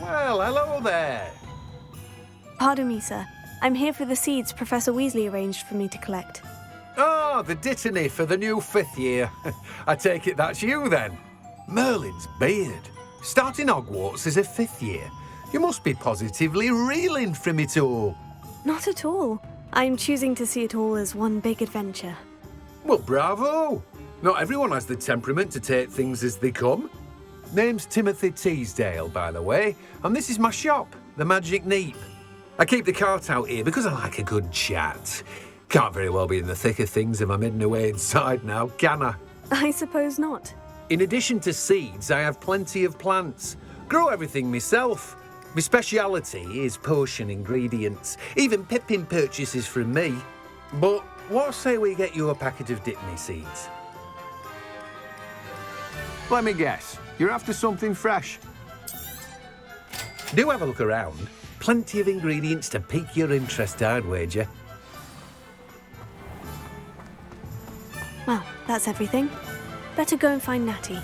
Well, hello there. Pardon me, sir. I'm here for the seeds Professor Weasley arranged for me to collect. Oh, the dittany for the new 5th year. I take it that's you, then. Merlin's beard. Starting Hogwarts as a 5th year. You must be positively reeling from it all. Not at all. I'm choosing to see it all as one big adventure. Well, bravo. Not everyone has the temperament to take things as they come. Name's Timothy Teasdale, by the way, and this is my shop, the Magic Neep. I keep the cart out here because I like a good chat. Can't very well be in the thick of things if I'm hidden away inside now, can I? I suppose not. In addition to seeds, I have plenty of plants. Grow everything myself. My speciality is potion ingredients. Even Pippin purchases from me. But what say we get you a packet of Dittany seeds? Let me guess. You're after something fresh. Do have a look around. Plenty of ingredients to pique your interest, I'd wager. Well, that's everything. Better go and find Natty.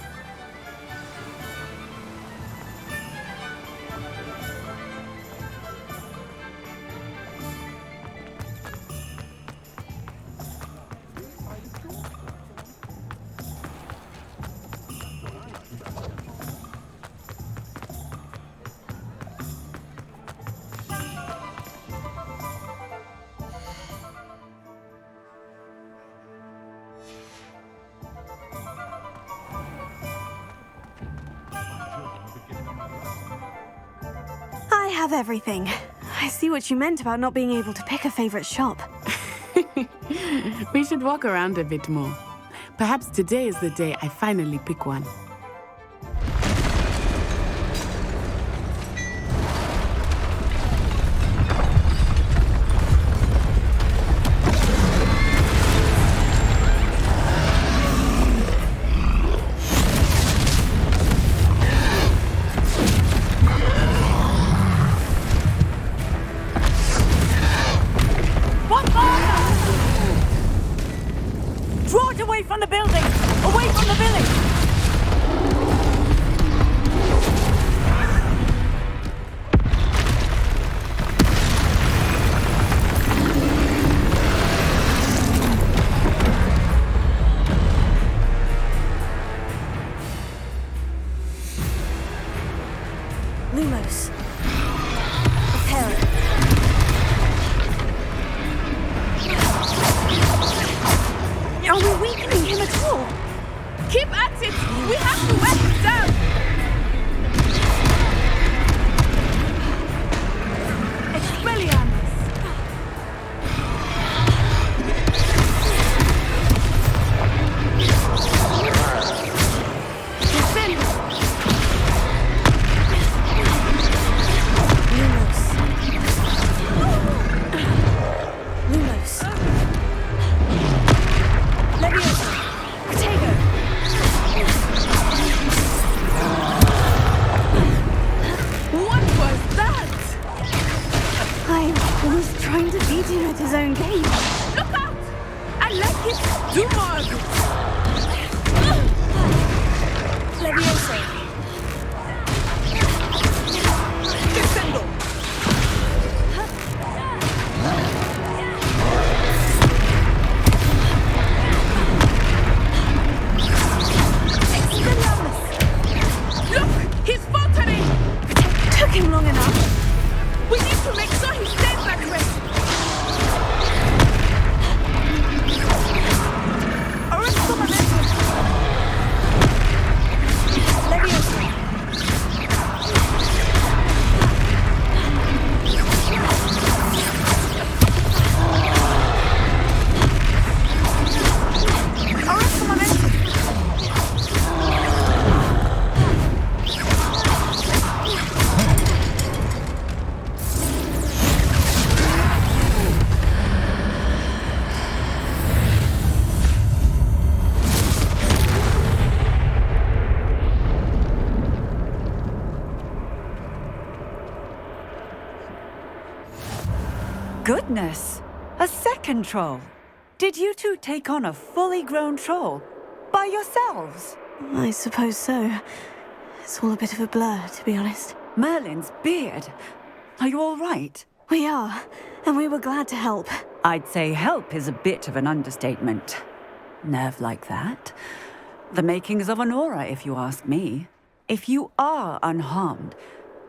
have everything. I see what you meant about not being able to pick a favorite shop. We should walk around a bit more. Perhaps today is the day I finally pick one. Draw it away from the building! Away from the village! Lumos. Repair it. Are we weakening him at all? Keep at it! We have to wear him down! Expelliarmus! Descend! Lumos. Leviosa. Protego. What was that? I was trying to beat him at his own game. Look out! I like it! Do more! Leviosa. Descendo! Look! He's faltering! Took him long enough. We need to make sure he stays that way! Arrest momentum! Leviosa. Arrest momentum! Goodness! A second troll! Did you two take on a fully grown troll? By yourselves? I suppose so. It's all a bit of a blur, to be honest. Merlin's beard! Are you all right? We are, and we were glad to help. I'd say help is a bit of an understatement. Nerve like that? The makings of an aura, if you ask me. If you are unharmed,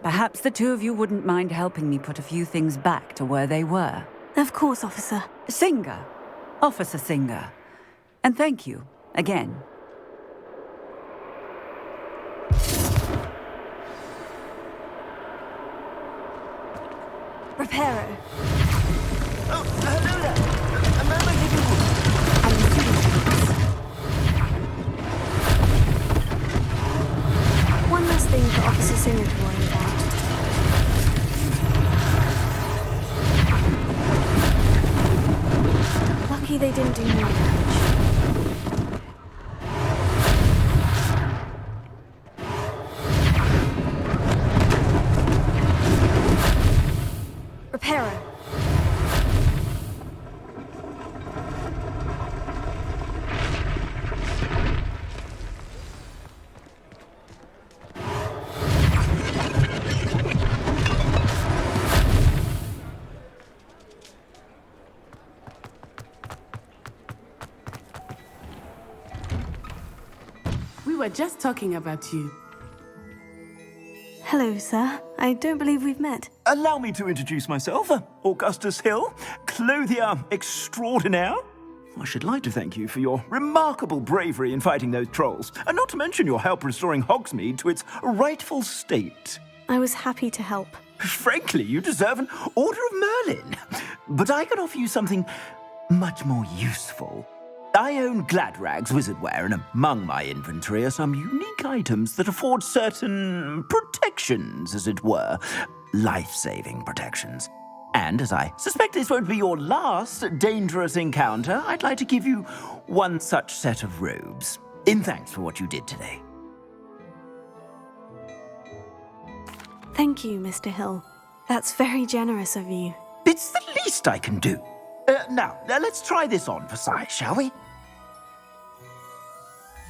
perhaps the two of you wouldn't mind helping me put a few things back to where they were. Of course, officer. Singer. Officer Singer. And thank you, again. Reparo. Oh, hello there. Remember Higginwood? One last thing for Officer Singer to worry about. Lucky they didn't do more damage. Reparo. We were just talking about you. Hello, sir. I don't believe we've met. Allow me to introduce myself. Augustus Hill, clothier extraordinaire. I should like to thank you for your remarkable bravery in fighting those trolls, and not to mention your help restoring Hogsmeade to its rightful state. I was happy to help. Frankly, you deserve an Order of Merlin. But I can offer you something much more useful. I own Gladrag's wizardware, and among my inventory are some unique items that afford certain protections, as it were. Life-saving protections. And as I suspect this won't be your last dangerous encounter, I'd like to give you one such set of robes, in thanks for what you did today. Thank you, Mr. Hill. That's very generous of you. It's the least I can do. Now, let's try this on for size, shall we?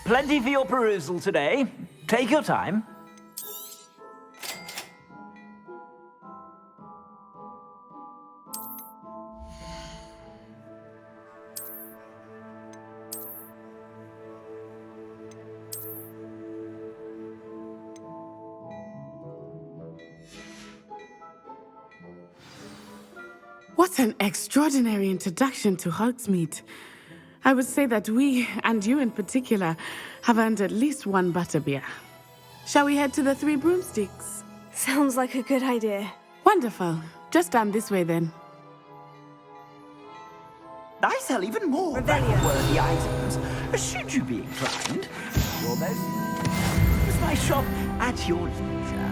Plenty for your perusal today. Take your time. What an extraordinary introduction to Hogsmeade. I would say that we, and you in particular, have earned at least one butterbeer. Shall we head to the Three Broomsticks? Sounds like a good idea. Wonderful. Just down this way then. I sell even more worthy items, should you be inclined. Your most... It's my shop at your leisure.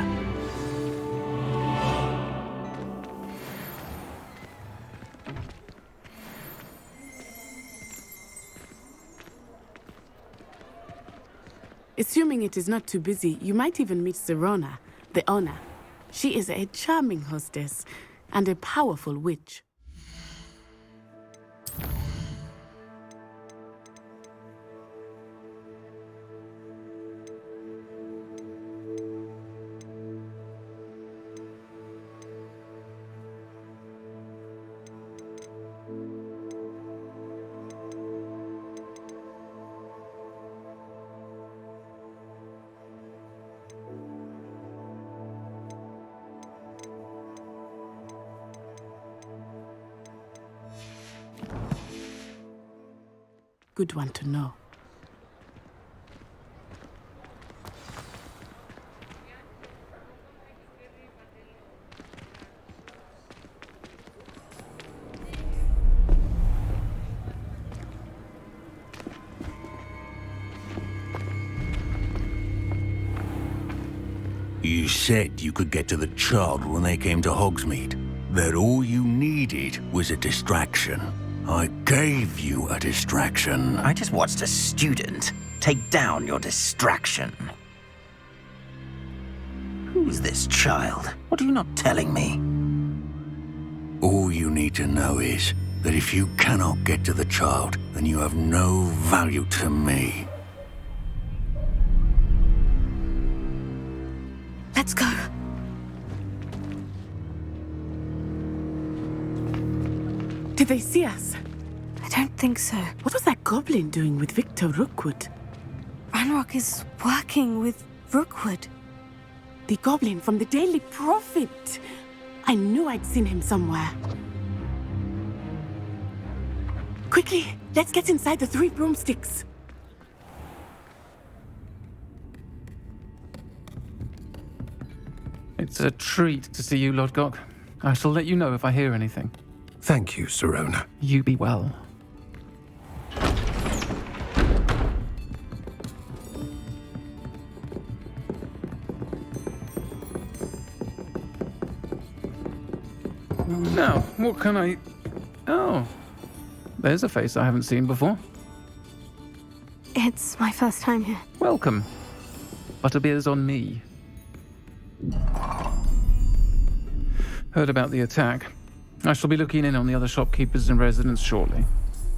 Assuming it is not too busy, you might even meet Sirona, the owner. She is a charming hostess and a powerful witch. Good one to know. You said you could get to the child when they came to Hogsmeade. That all you needed was a distraction. I gave you a distraction. I just watched a student take down your distraction. Who's this child? What are you not telling me? All you need to know is that if you cannot get to the child, then you have no value to me. Let's go. Did they see us? I don't think so. What was that goblin doing with Victor Rookwood? Ranrock is working with Rookwood. The goblin from the Daily Prophet. I knew I'd seen him somewhere. Quickly, let's get inside the Three Broomsticks. It's a treat to see you, Lodgok. I shall let you know if I hear anything. Thank you, Sirona. You be well. Now, what can I... Oh, there's a face I haven't seen before. It's my first time here. Welcome. Butterbeer's on me. Heard about the attack. I shall be looking in on the other shopkeepers and residents shortly.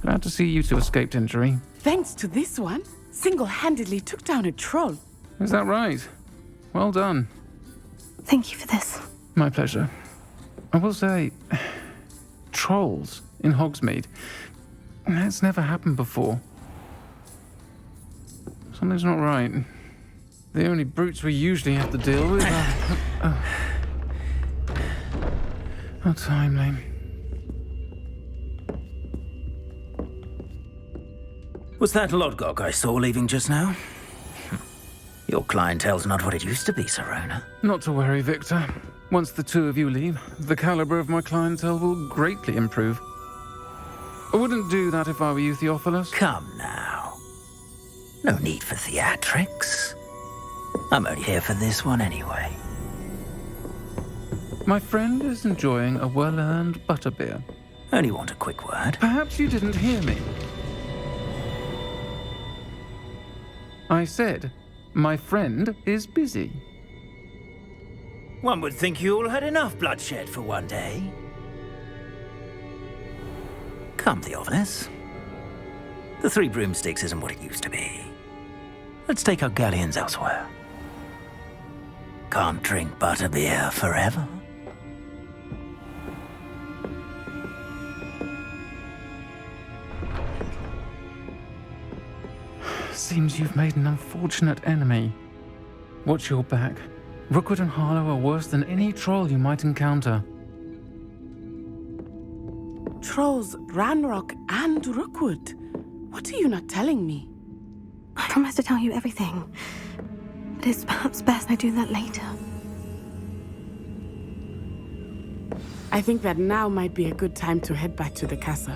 Glad to see you two escaped injury. Thanks to this one, single-handedly took down a troll. Is that right? Well done. Thank you for this. My pleasure. I will say, trolls in Hogsmeade. That's never happened before. Something's not right. The only brutes we usually have to deal with are... How timely. Was that Lodgok I saw leaving just now? Your clientele's not what it used to be, Sirona. Not to worry, Victor. Once the two of you leave, the caliber of my clientele will greatly improve. I wouldn't do that if I were you, Theophilus. Come now. No need for theatrics. I'm only here for this one anyway. My friend is enjoying a well-earned butterbeer. Only want a quick word. Perhaps you didn't hear me. I said, my friend is busy. One would think you all had enough bloodshed for one day. Come, Theophilus. The Three Broomsticks isn't what it used to be. Let's take our galleons elsewhere. Can't drink butterbeer forever. Seems you've made an unfortunate enemy. Watch your back. Rookwood and Harlow are worse than any troll you might encounter. Trolls, Ranrock, and Rookwood. What are you not telling me? I promised to tell you everything. But it's perhaps best I do that later. I think that now might be a good time to head back to the castle.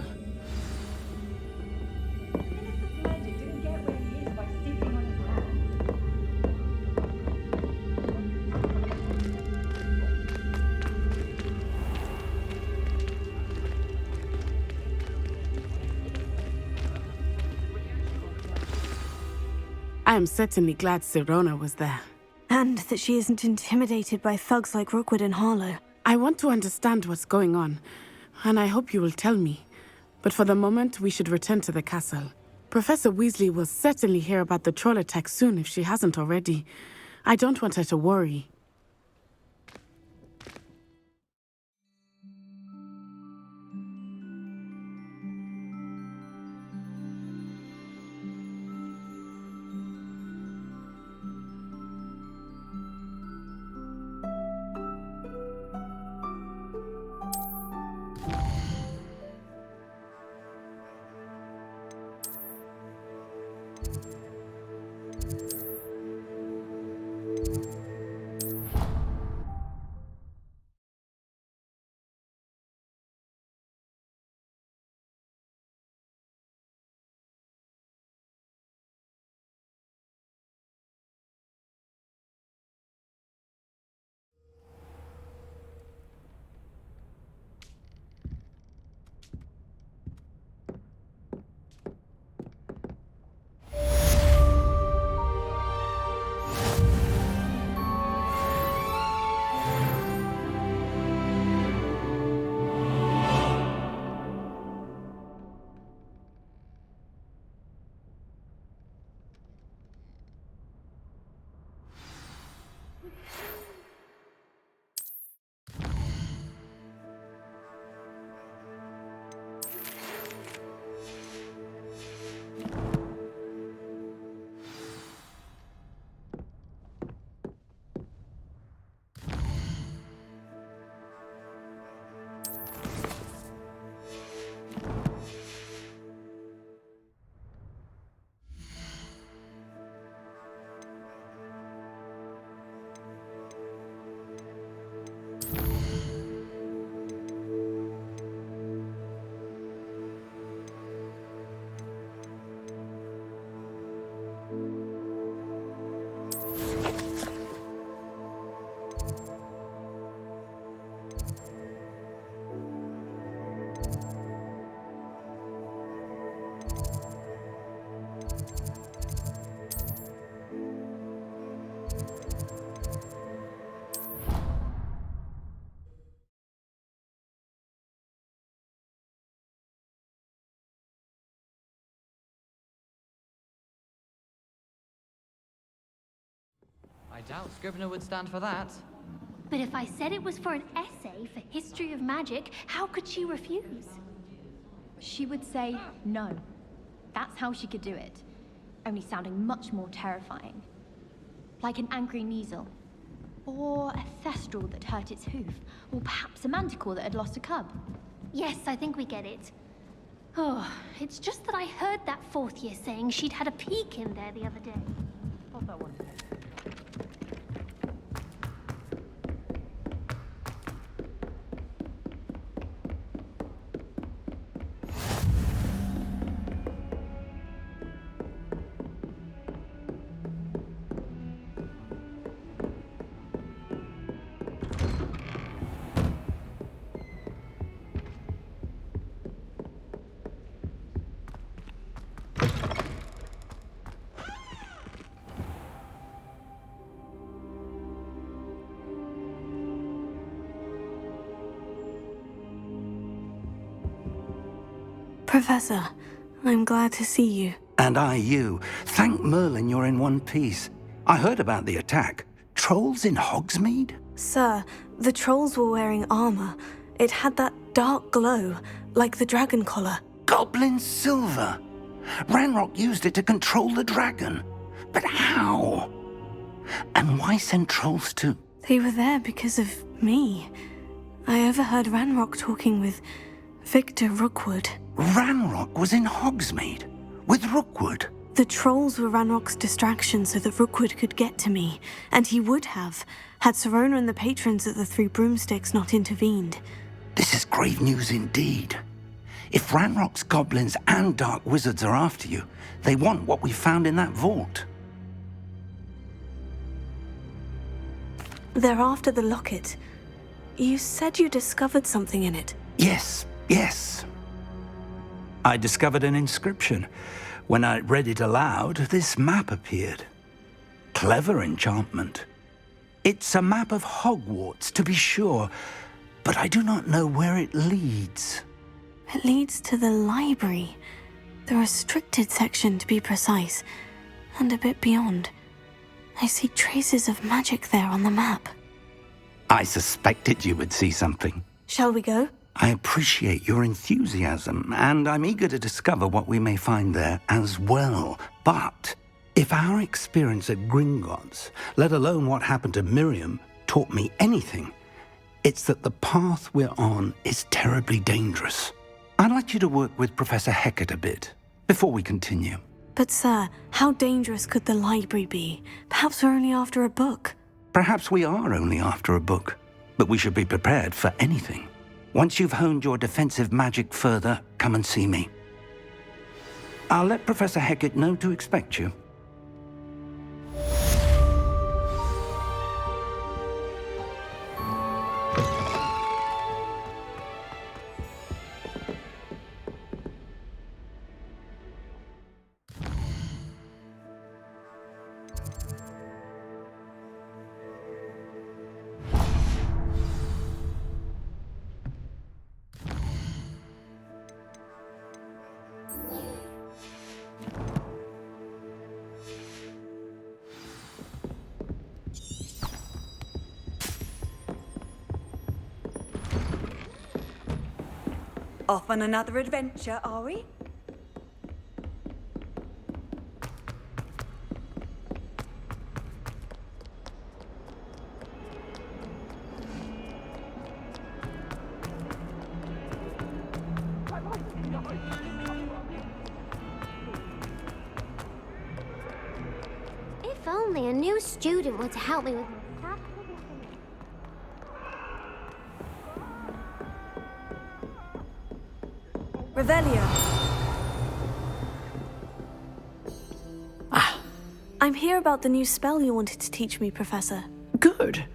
I am certainly glad Sirona was there. And that she isn't intimidated by thugs like Rookwood and Harlow. I want to understand what's going on, and I hope you will tell me. But for the moment, we should return to the castle. Professor Weasley will certainly hear about the troll attack soon if she hasn't already. I don't want her to worry. I doubt Scrivener would stand for that. But if I said it was for an essay for history of magic, how could she refuse? She would say no. That's how she could do it. Only sounding much more terrifying. Like an angry Kneasel. Or a Thestral that hurt its hoof. Or perhaps a Manticore that had lost a cub. Yes, I think we get it. Oh, it's just that I heard that fourth year saying she'd had a peek in there the other day. Professor, I'm glad to see you. And I you. Thank Merlin you're in one piece. I heard about the attack. Trolls in Hogsmeade? Sir, the trolls were wearing armor. It had that dark glow, like the dragon collar. Goblin silver! Ranrock used it to control the dragon. But how? And why send trolls too? They were there because of me. I overheard Ranrock talking with Victor Rookwood. Ranrock was in Hogsmeade? With Rookwood? The trolls were Ranrock's distraction so that Rookwood could get to me, and he would have, had Serona and the patrons at the Three Broomsticks not intervened. This is grave news indeed. If Ranrock's goblins and dark wizards are after you, they want what we found in that vault. They're after the locket. You said you discovered something in it. Yes. I discovered an inscription. When I read it aloud, this map appeared. Clever enchantment. It's a map of Hogwarts, to be sure, but I do not know where it leads. It leads to the library. The restricted section, to be precise, and a bit beyond. I see traces of magic there on the map. I suspected you would see something. Shall we go? I appreciate your enthusiasm, and I'm eager to discover what we may find there as well. But if our experience at Gringotts, let alone what happened to Miriam, taught me anything, it's that the path we're on is terribly dangerous. I'd like you to work with Professor Hecat a bit, before we continue. But sir, how dangerous could the library be? Perhaps we're only after a book. Perhaps we are only after a book, but we should be prepared for anything. Once you've honed your defensive magic further, come and see me. I'll let Professor Hecat know to expect you. Off on another adventure, are we? If only a new student were to help me with my class. Revelio. I'm here about the new spell you wanted to teach me, Professor. Good.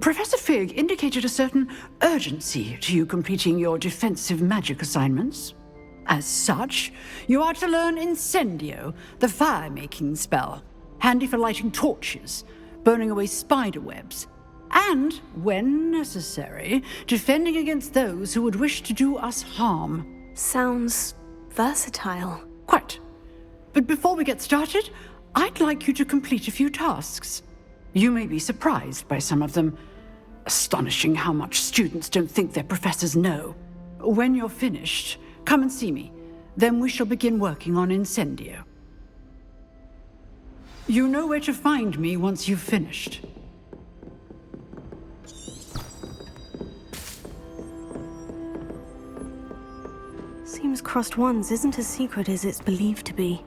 Professor Fig indicated a certain urgency to you completing your defensive magic assignments. As such, you are to learn Incendio, the fire-making spell, handy for lighting torches, burning away spider webs, and, when necessary, defending against those who would wish to do us harm. Sounds versatile. Quite. But before we get started, I'd like you to complete a few tasks. You may be surprised by some of them. Astonishing how much students don't think their professors know. When you're finished, come and see me. Then we shall begin working on Incendio. You know where to find me once you've finished. Seems crossed ones isn't as secret as it's believed to be.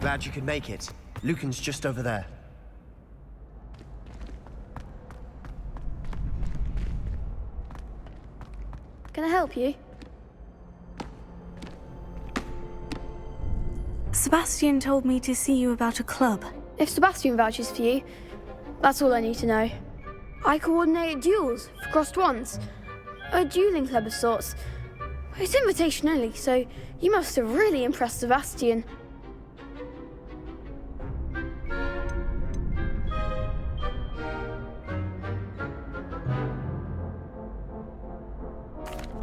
Glad you could make it. Lucan's just over there. Can I help you? Sebastian told me to see you about a club. If Sebastian vouches for you, that's all I need to know. I coordinate duels for crossed ones. A dueling club of sorts. It's invitation only, so you must have really impressed Sebastian.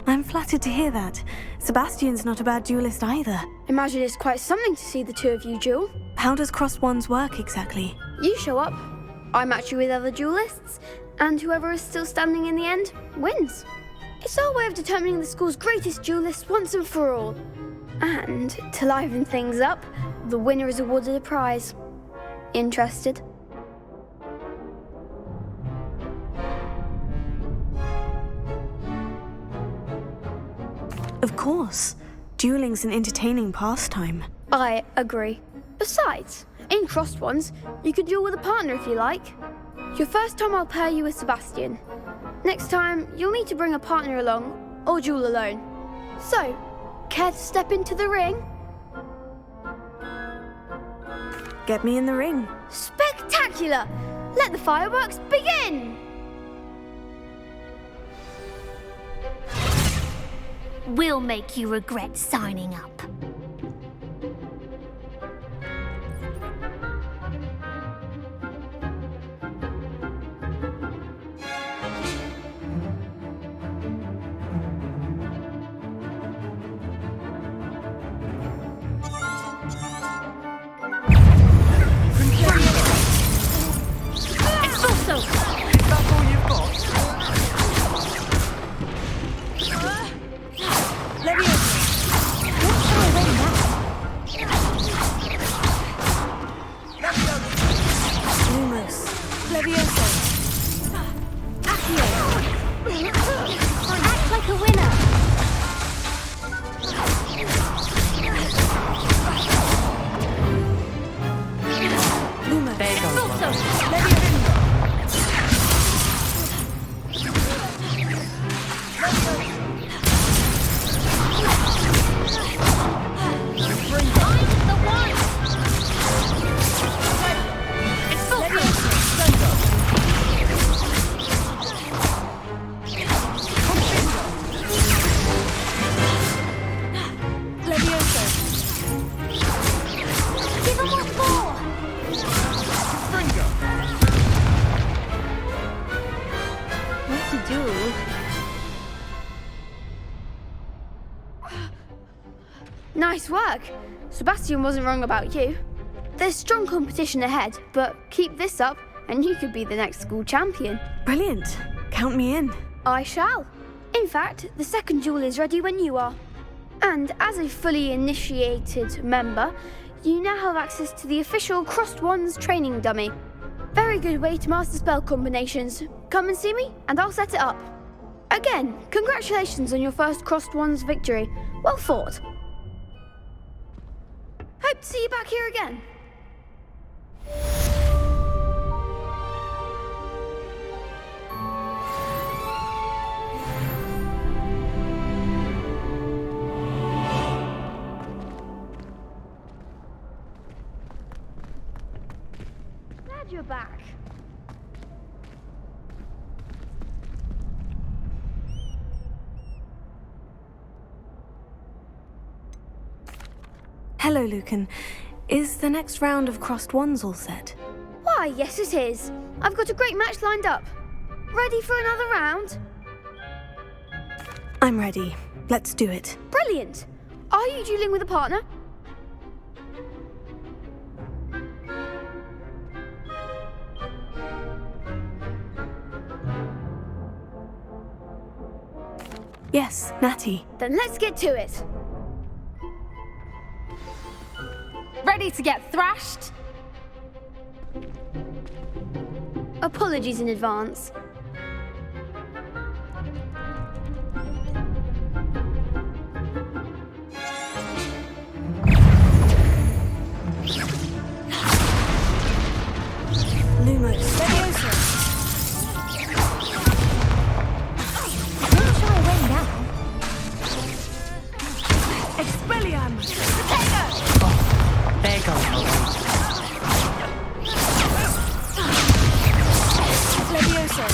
I'm flattered to hear that. Sebastian's not a bad duelist either. Imagine it's quite something to see the two of you duel. How does crossed wands work exactly? You show up, I match you with other duelists, and whoever is still standing in the end wins. It's our way of determining the school's greatest duelist once and for all. And to liven things up, the winner is awarded a prize. Interested? Of course. Dueling's an entertaining pastime. I agree. Besides, in crossed ones, you could duel with a partner if you like. Your first time I'll pair you with Sebastian. Next time, you'll need to bring a partner along, or duel alone. So, care to step into the ring? Get me in the ring. Spectacular! Let the fireworks begin! We'll make you regret signing up. Nice work. Sebastian wasn't wrong about you. There's strong competition ahead, but keep this up and you could be the next school champion. Brilliant. Count me in. I shall. In fact, the second duel is ready when you are. And as a fully initiated member, you now have access to the official Crossed Wands training dummy. Very good way to master spell combinations. Come and see me and I'll set it up. Again, congratulations on your first Crossed Wands victory. Well fought. Hope to see you back here again. Glad you're back. Hello, Lucan. Is the next round of Crossed Wands all set? Why, yes it is. I've got a great match lined up. Ready for another round? I'm ready. Let's do it. Brilliant. Are you dueling with a partner? Yes, Natty. Then let's get to it. Ready to get thrashed? Apologies in advance. There goes my Levioso.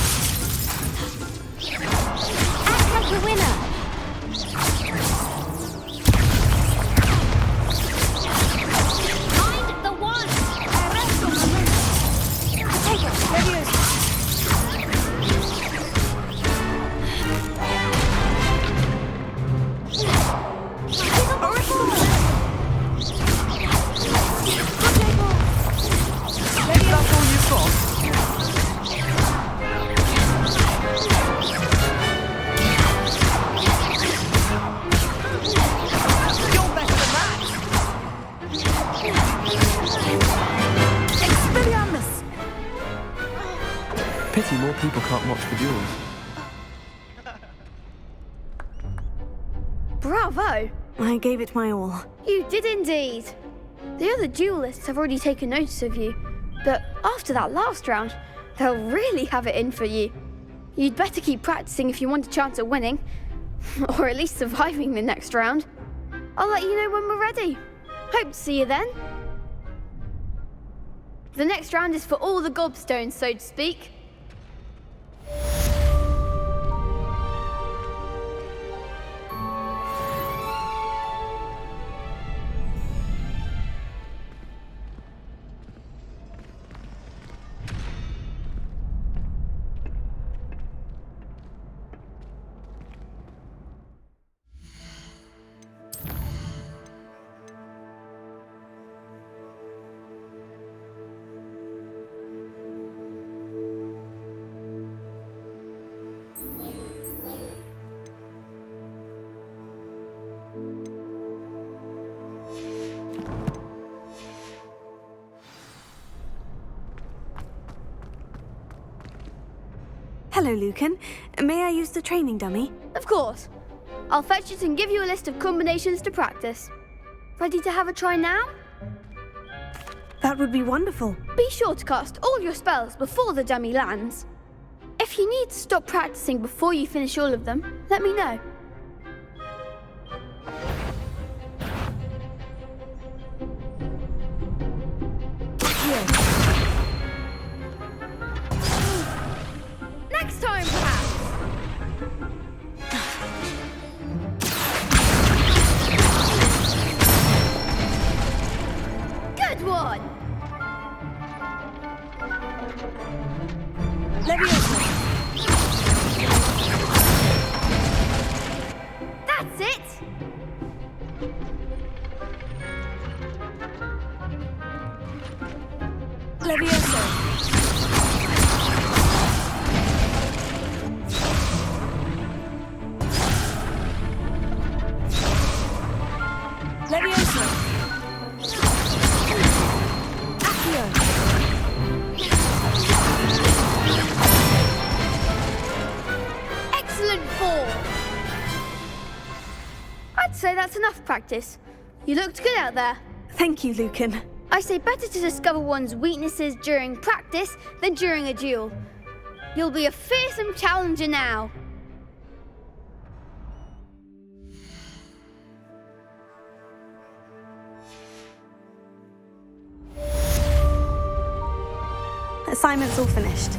Act like the winner. Mind the one. Take it, Levioso. That's all you've got? You're better than that. Expelliarmus. Pity more people can't watch the duels. Bravo! I gave it my all. You did indeed. The other duelists have already taken notice of you, but after that last round, they'll really have it in for you. You'd better keep practicing if you want a chance at winning, or at least surviving the next round. I'll let you know when we're ready. Hope to see you then. The next round is for all the gobstones, so to speak. Hello, Lucan. May I use the training dummy? Of course. I'll fetch it and give you a list of combinations to practice. Ready to have a try now? That would be wonderful. Be sure to cast all your spells before the dummy lands. If you need to stop practicing before you finish all of them, let me know. Next time, perhaps. Good one. Levioso. That's it. Levioso. Levioso. Accio. Excellent form. I'd say that's enough practice. You looked good out there. Thank you, Lucan. I say better to discover one's weaknesses during practice than during a duel. You'll be a fearsome challenger now. Assignment's all finished.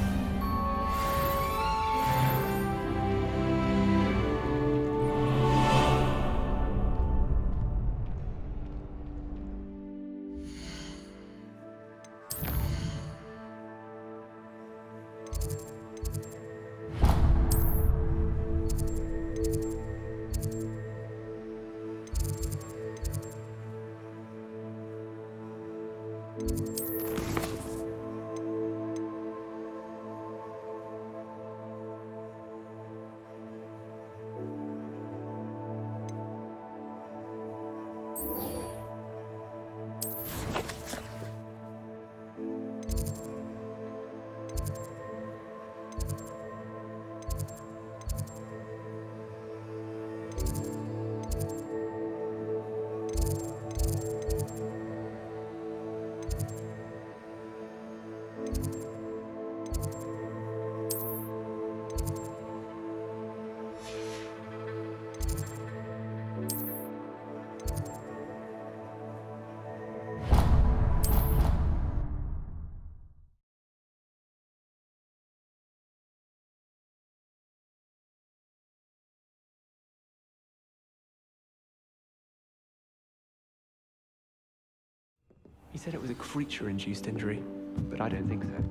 He said it was a creature-induced injury, but I don't think so.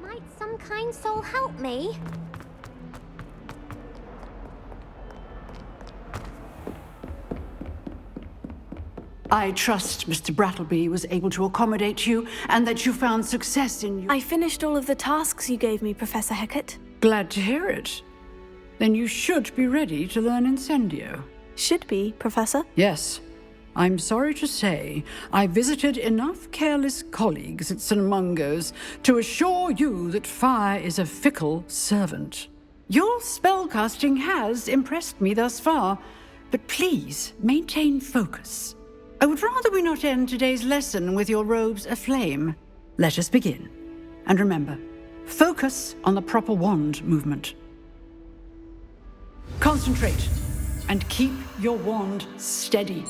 Might some kind soul help me? I trust Mr. Brattleby was able to accommodate you and that you found success in your... I finished all of the tasks you gave me, Professor Hecat. Glad to hear it. Then you should be ready to learn Incendio. Should be, Professor? Yes. I'm sorry to say, I visited enough careless colleagues at St. Mungo's to assure you that fire is a fickle servant. Your spellcasting has impressed me thus far, but please maintain focus. I would rather we not end today's lesson with your robes aflame. Let us begin. And remember, focus on the proper wand movement. Concentrate and keep your wand steady.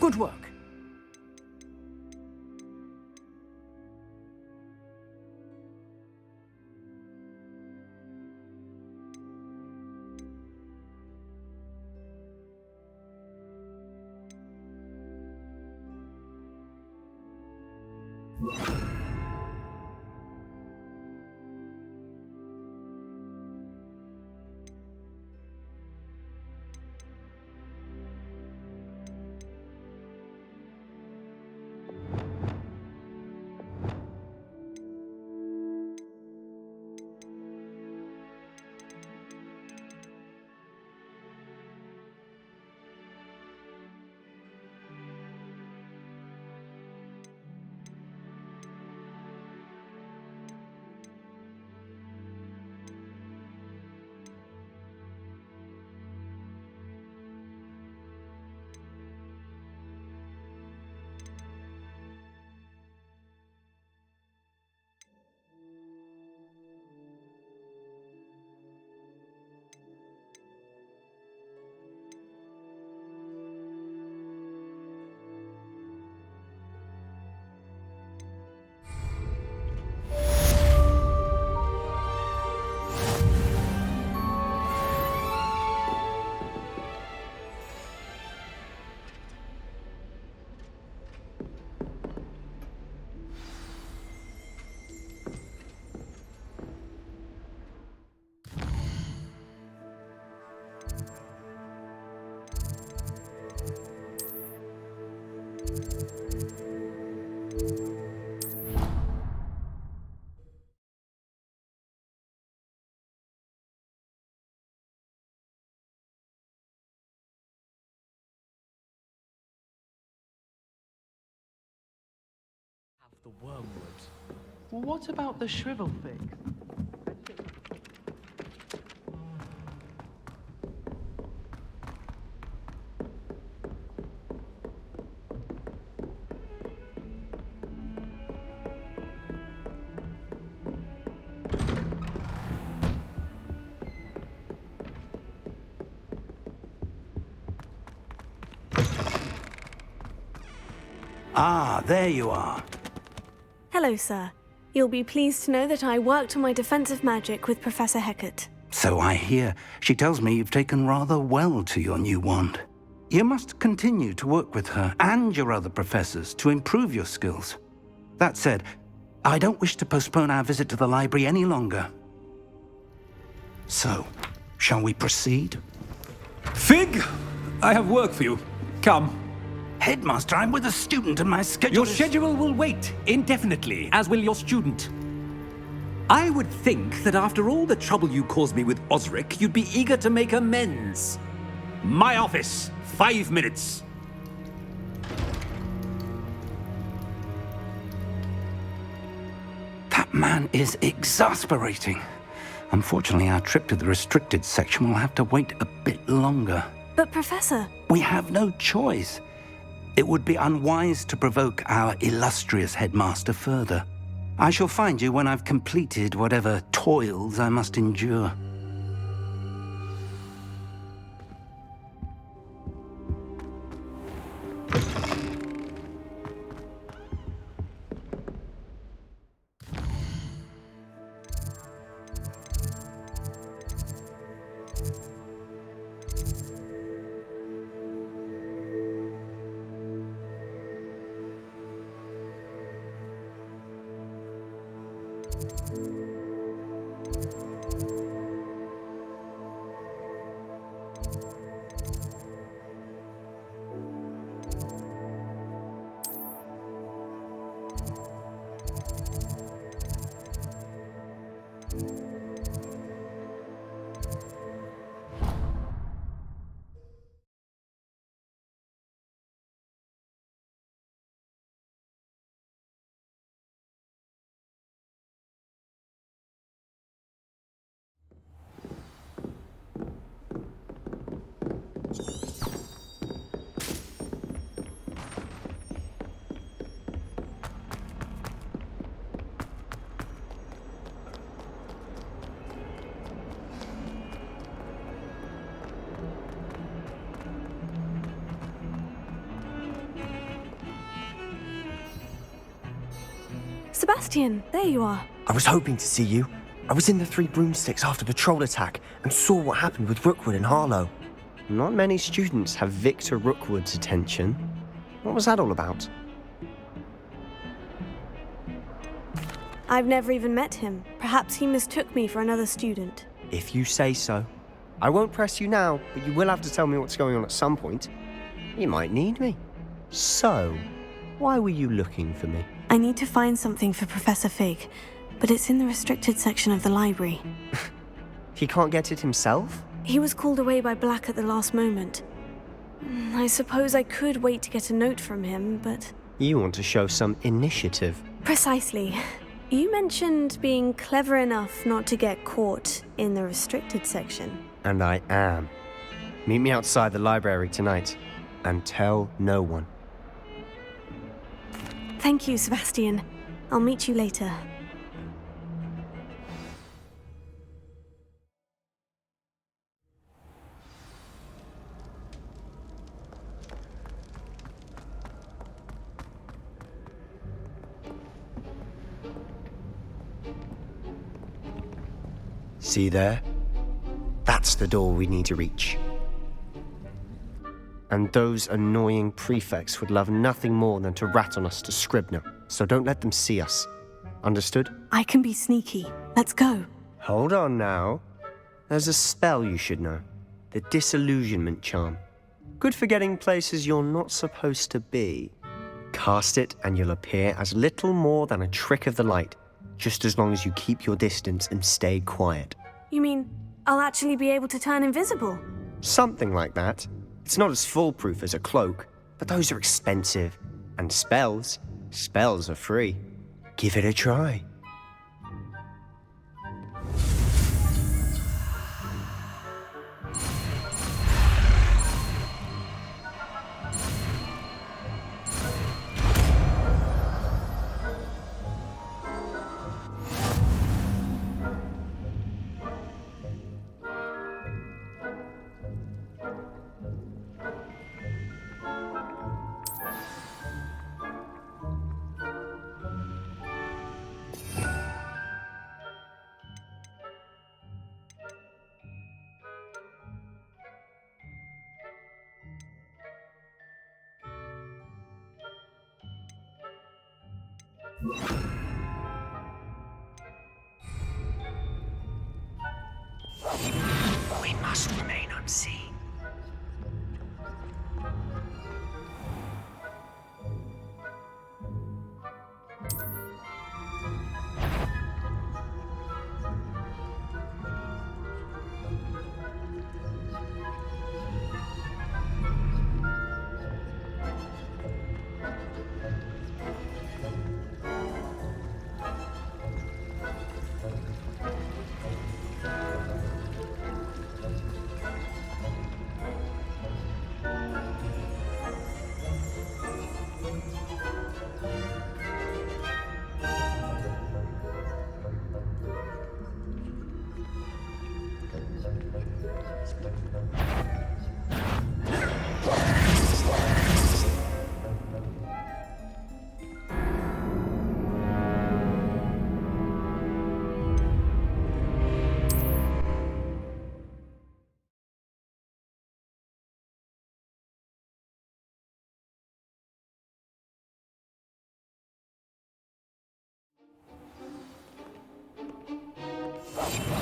Good work. The wormwood. Well, what about the shrivel fig? Ah, there you are. Hello, sir. You'll be pleased to know that I worked on my defensive magic with Professor Hecat. So I hear. She tells me you've taken rather well to your new wand. You must continue to work with her and your other professors to improve your skills. That said, I don't wish to postpone our visit to the library any longer. So, shall we proceed? Fig, I have work for you. Come. Headmaster, I'm with a student and my schedule Your schedule will wait indefinitely, as will your student. I would think that after all the trouble you caused me with Osric, you'd be eager to make amends. My office, 5 minutes. man is exasperating. Unfortunately, our trip to the restricted section will have to wait a bit longer. But Professor... We have no choice. It would be unwise to provoke our illustrious headmaster further. I shall find you when I've completed whatever toils I must endure. Sebastian, there you are. I was hoping to see you. I was in the Three Broomsticks after the troll attack and saw what happened with Rookwood and Harlow. Not many students have Victor Rookwood's attention. What was that all about? I've never even met him. Perhaps he mistook me for another student. If you say so. I won't press you now, but you will have to tell me what's going on at some point. You might need me. So, why were you looking for me? I need to find something for Professor Fig, but it's in the restricted section of the library. He can't get it himself? He was called away by Black at the last moment. I suppose I could wait to get a note from him, but... You want to show some initiative. Precisely. You mentioned being clever enough not to get caught in the restricted section. And I am. Meet me outside the library tonight, and tell no one. Thank you, Sebastian. I'll meet you later. See there? That's the door we need to reach. And those annoying prefects would love nothing more than to rat on us to Scribner, so don't let them see us. Understood? I can be sneaky. Let's go. Hold on now. There's a spell you should know. The Disillusionment Charm. Good for getting places you're not supposed to be. Cast it and you'll appear as little more than a trick of the light, just as long as you keep your distance and stay quiet. You mean I'll actually be able to turn invisible? Something like that. It's not as foolproof as a cloak, but those are expensive. And spells are free. Give it a try. We must remain unseen.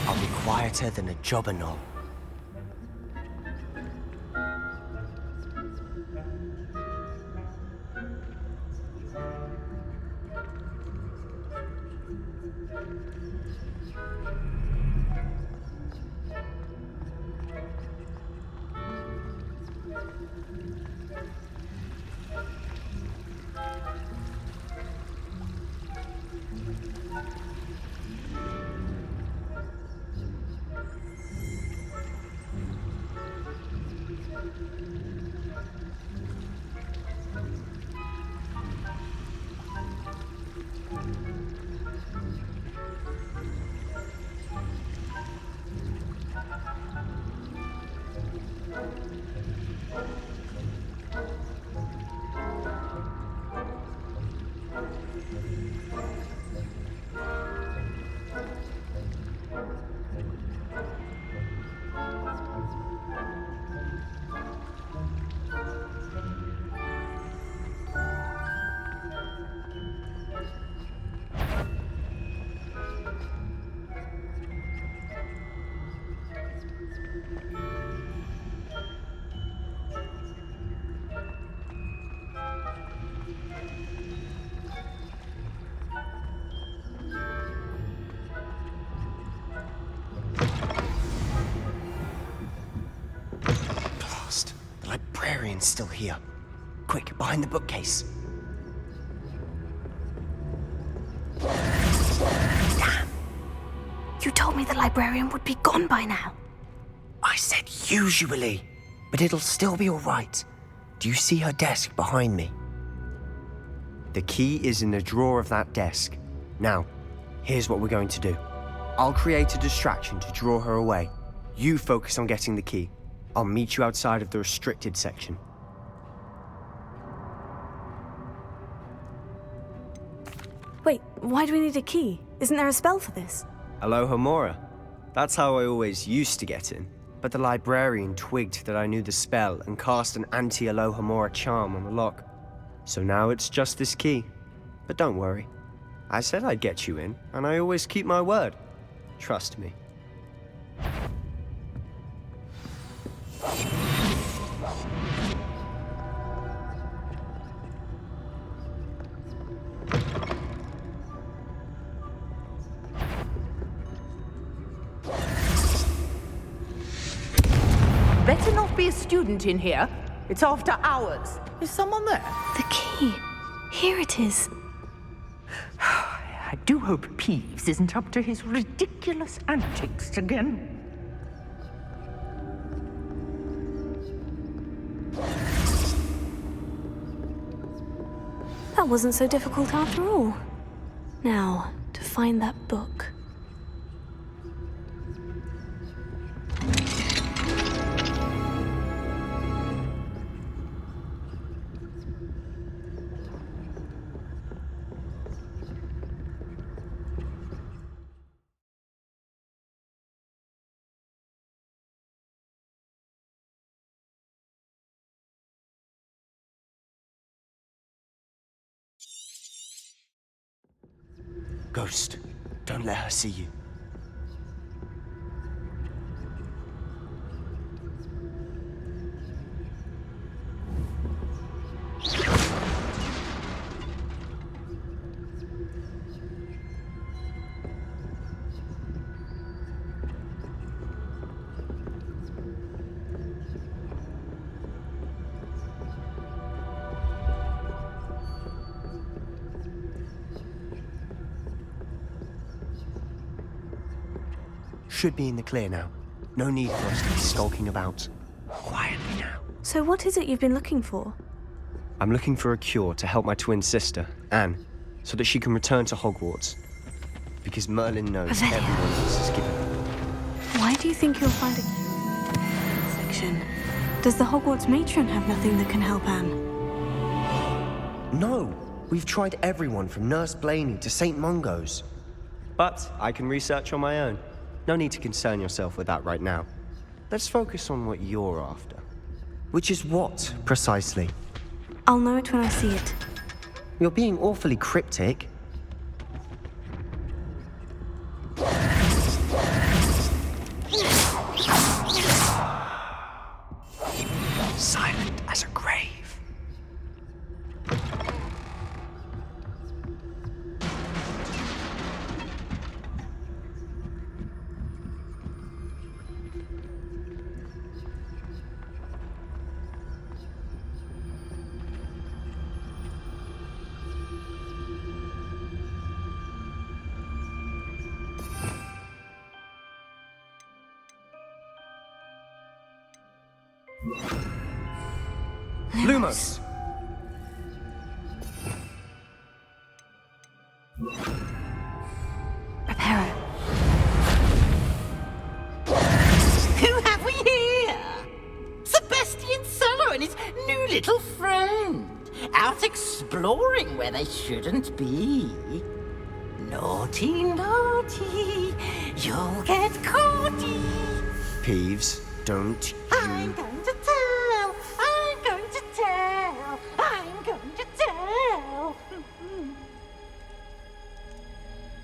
I'll be quieter than a jobberknoll. Librarian's still here. Quick, behind the bookcase. Damn. You told me the librarian would be gone by now. I said usually, but it'll still be all right. Do you see her desk behind me? The key is in the drawer of that desk. Now, here's what we're going to do. I'll create a distraction to draw her away. You focus on getting the key. I'll meet you outside of the restricted section. Wait, why do we need a key? Isn't there a spell for this? Alohomora. That's how I always used to get in. But the librarian twigged that I knew the spell and cast an anti-Alohomora charm on the lock. So now it's just this key. But don't worry. I said I'd get you in, and I always keep my word. Trust me. Better not be a student in here. It's after hours. Is someone there? The key. Here it is. I do hope Peeves isn't up to his ridiculous antics again. That wasn't so difficult after all. Now, to find that book. Ghost, don't let her see you. Should be in the clear now. No need for us to be skulking about. Quietly now. So what is it you've been looking for? I'm looking for a cure to help my twin sister, Anne, so that she can return to Hogwarts. Because Merlin knows everyone else is given. Why do you think you'll find a cure in this section? Does the Hogwarts matron have nothing that can help Anne? No! We've tried everyone from Nurse Blaney to St. Mungo's. But I can research on my own. No need to concern yourself with that right now. Let's focus on what you're after. Which is what, precisely? I'll know it when I see it. You're being awfully cryptic. Lumos! Reparo. Who have we here? Sebastian Sallow and his new little friend. Out exploring where they shouldn't be. Naughty, naughty. You'll get caughty. Peeves, don't I'm going to tell. I'm going to tell. I'm going to tell.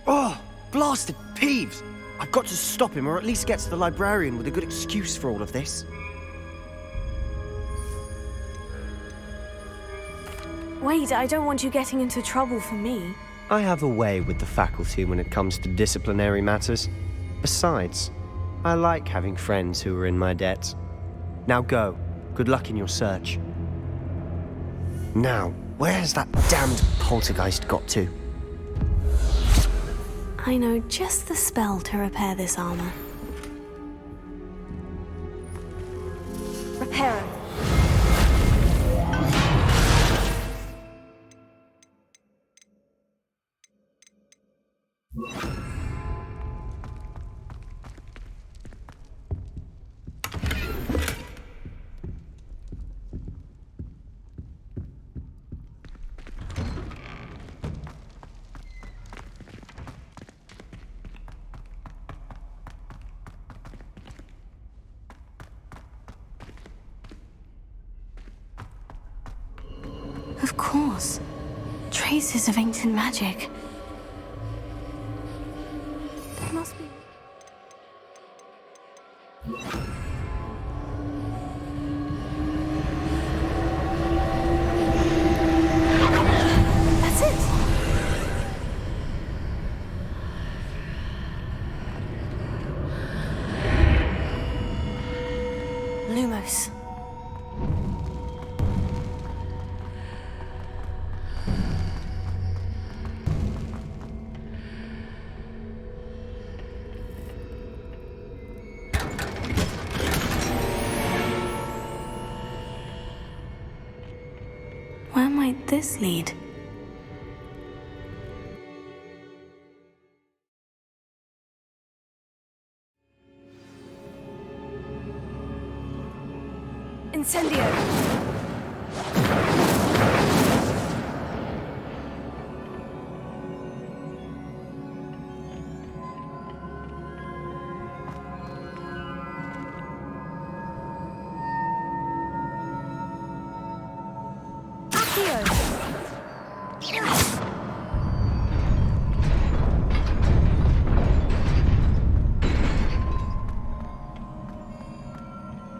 Oh, blasted Peeves! I've got to stop him, or at least get to the librarian with a good excuse for all of this. Wait, I don't want you getting into trouble for me. I have a way with the faculty when it comes to disciplinary matters. Besides, I like having friends who are in my debt. Now go. Good luck in your search. Now, where's that damned poltergeist got to? I know just the spell to repair this armor. Reparo. Of course. Traces of ancient magic. There must be... That's it! Lumos. Where might this lead? Incendio!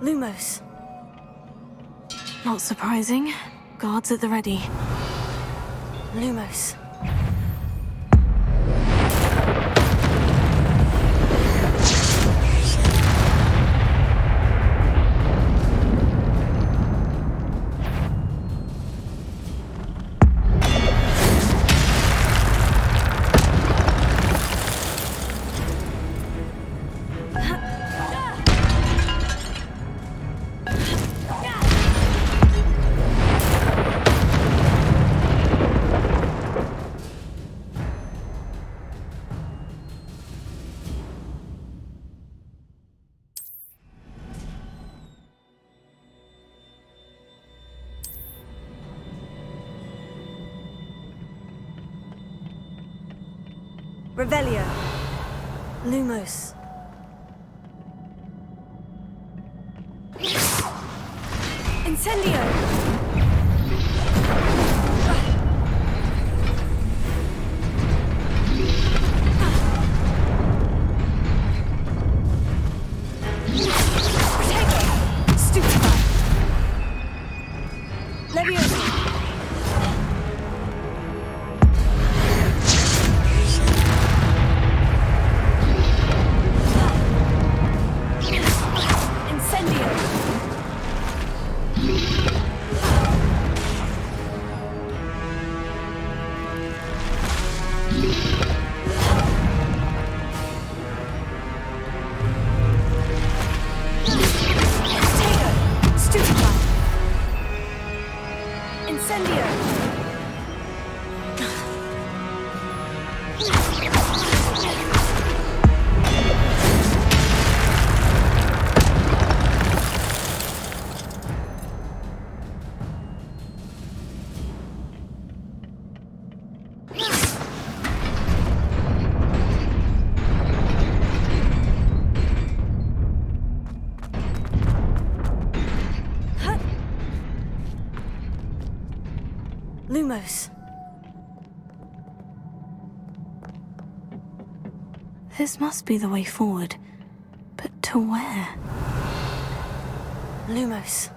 Lumos. Not surprising. Guards at the ready. Lumos. Revelio. Lumos. Incendio! Stupefy! Leviosa! Stupefy! Lumos. This must be the way forward. But to where? Lumos.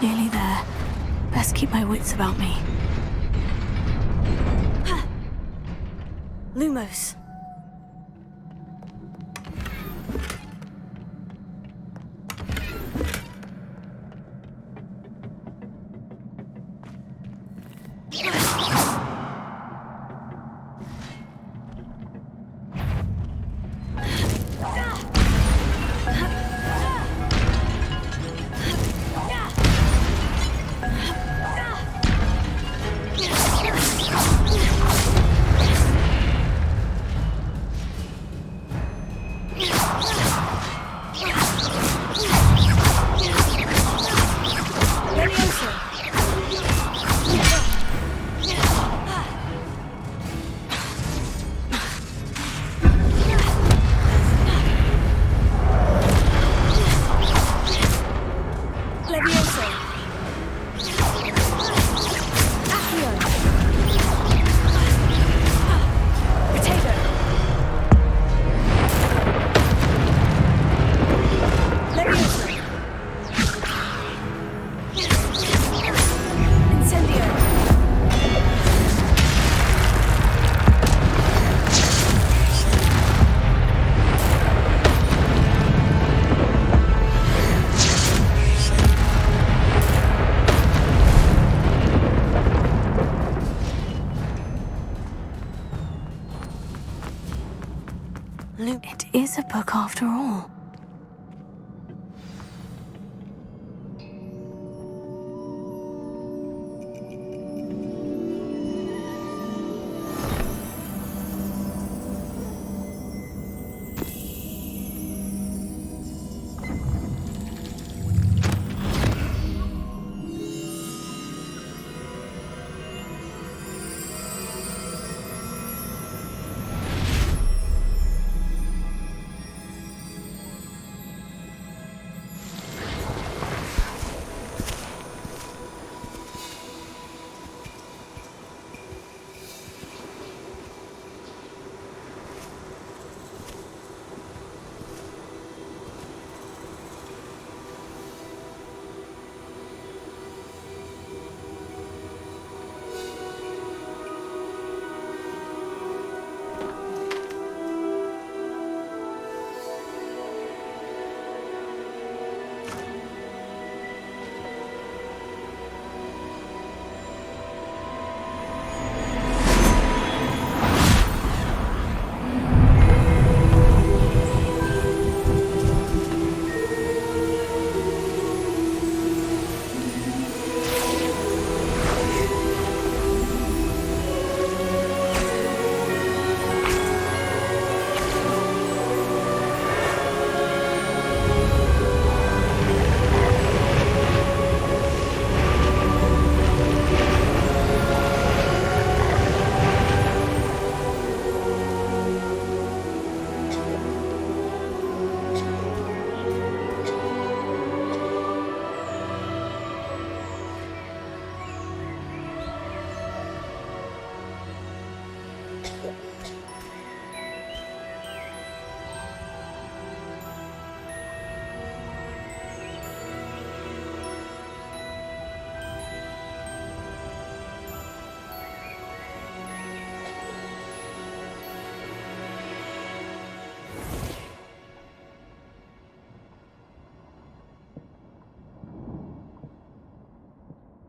Nearly there. Best keep my wits about me. Lumos. It is a book after all.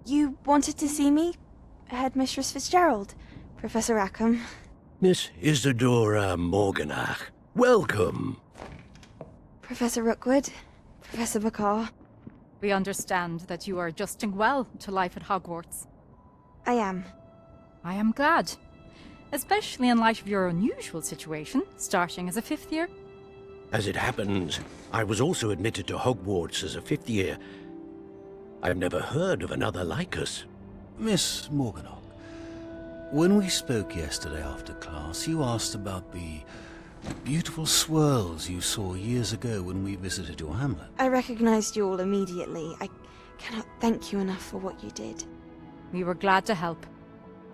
You wanted to see me? Headmistress Fitzgerald, Professor Rackham. Miss Isadora Morganach, welcome. Professor Rookwood, Professor Bakar. We understand that you are adjusting well to life at Hogwarts. I am. I am glad. Especially in light of your unusual situation, starting as a 5th year. As it happens, I was also admitted to Hogwarts as a 5th year. I've never heard of another like us. Miss Morganach, when we spoke yesterday after class, you asked about the beautiful swirls you saw years ago when we visited your hamlet. I recognized you all immediately. I cannot thank you enough for what you did. We were glad to help.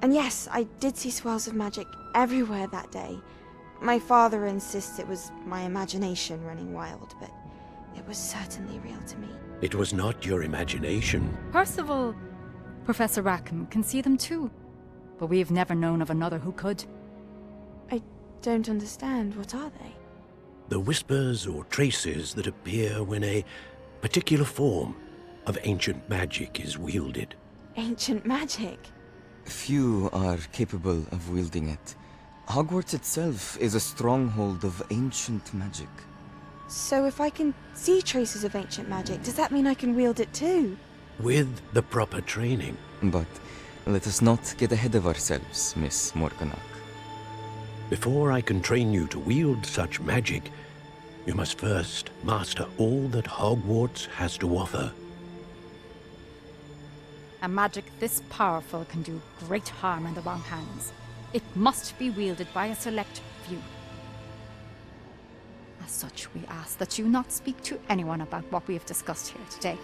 And yes, I did see swirls of magic everywhere that day. My father insists it was my imagination running wild, but it was certainly real to me. It was not your imagination. Percival, Professor Rackham can see them too. But we have never known of another who could. I don't understand. What are they? The whispers or traces that appear when a particular form of ancient magic is wielded. Ancient magic? Few are capable of wielding it. Hogwarts itself is a stronghold of ancient magic. So if I can see traces of ancient magic, does that mean I can wield it too? With the proper training. But let us not get ahead of ourselves, Miss Morganach. Before I can train you to wield such magic, you must first master all that Hogwarts has to offer. A magic this powerful can do great harm in the wrong hands. It must be wielded by a select few. As such, we ask that you not speak to anyone about what we have discussed here today.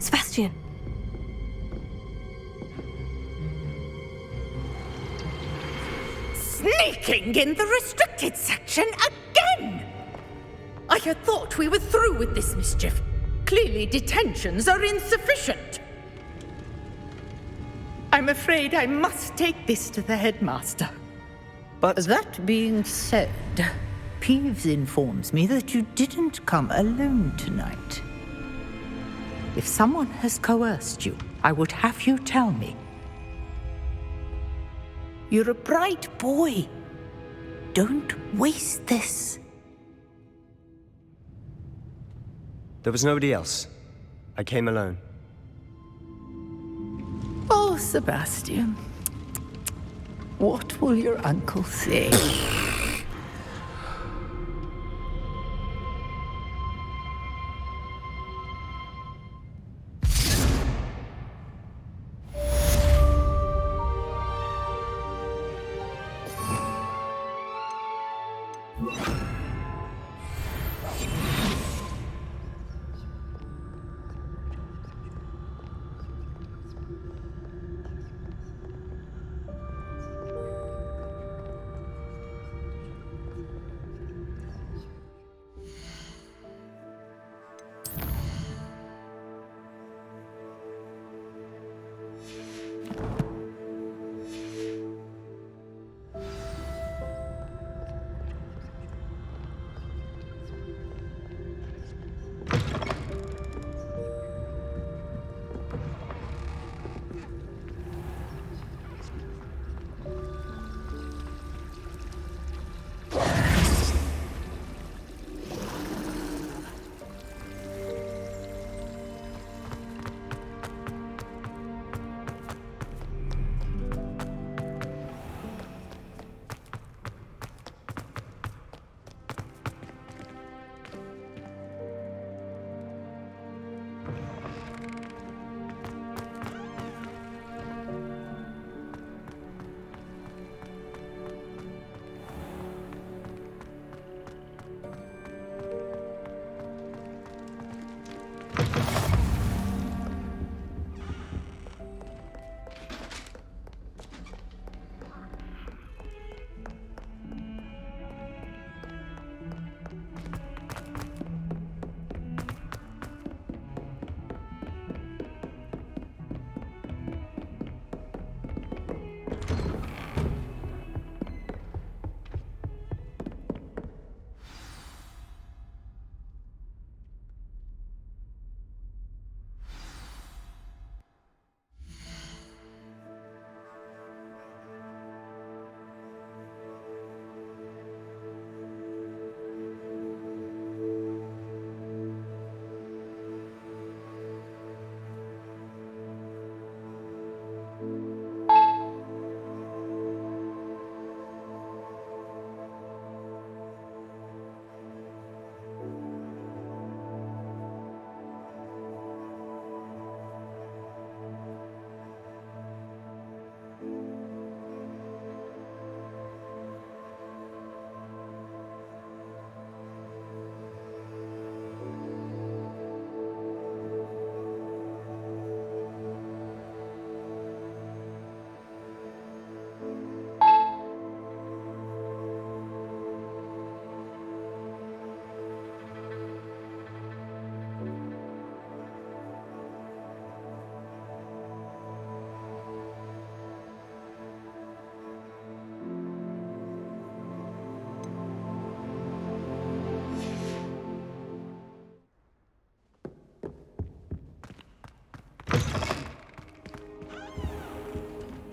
Sebastian. Sneaking in the restricted section again! I had thought we were through with this mischief. Clearly detentions are insufficient. I'm afraid I must take this to the headmaster. But that being said, Peeves informs me that you didn't come alone tonight. If someone has coerced you, I would have you tell me. You're a bright boy. Don't waste this. There was nobody else. I came alone. Oh, Sebastian. What will your uncle say?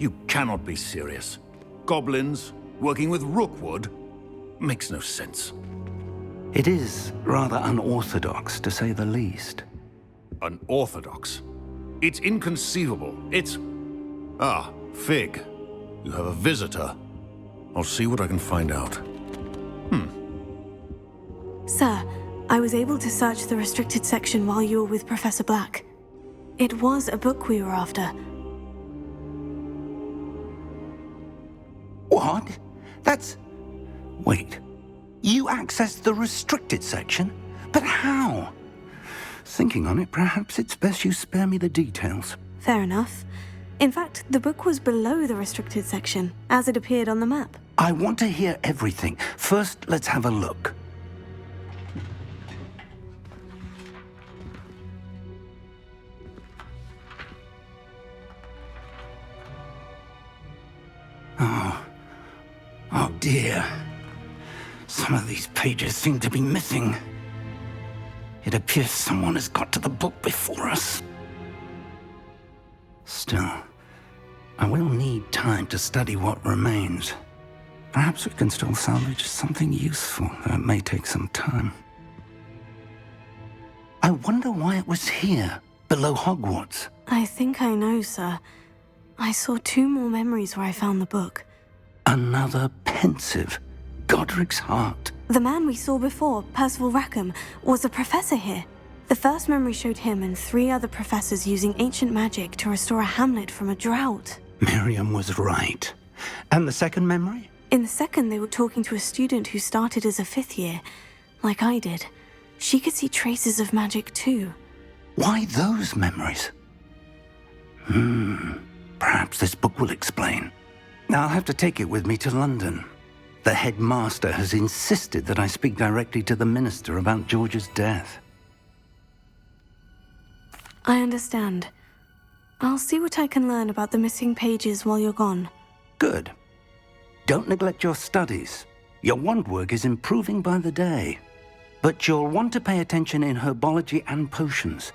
You cannot be serious. Goblins working with Rookwood makes no sense. It is rather unorthodox, to say the least. Unorthodox? It's inconceivable. It's... Ah, Fig. You have a visitor. I'll see what I can find out. Sir, I was able to search the restricted section while you were with Professor Black. It was a book we were after. What? That's... Wait. You accessed the restricted section? But how? Thinking on it, perhaps it's best you spare me the details. Fair enough. In fact, the book was below the restricted section, as it appeared on the map. I want to hear everything. First, let's have a look. Oh dear. Some of these pages seem to be missing. It appears someone has got to the book before us. Still, I will need time to study what remains. Perhaps we can still salvage something useful, though it may take some time. I wonder why it was here, below Hogwarts. I think I know, sir. I saw 2 more memories where I found the book. Another pensive. Godric's heart. The man we saw before, Percival Rackham, was a professor here. The first memory showed him and 3 other professors using ancient magic to restore a hamlet from a drought. Miriam was right. And the second memory? In the second, they were talking to a student who started as a 5th year, like I did. She could see traces of magic too. Why those memories? Perhaps this book will explain. I'll have to take it with me to London. The headmaster has insisted that I speak directly to the minister about George's death. I understand. I'll see what I can learn about the missing pages while you're gone. Good. Don't neglect your studies. Your wand work is improving by the day. But you'll want to pay attention in herbology and potions.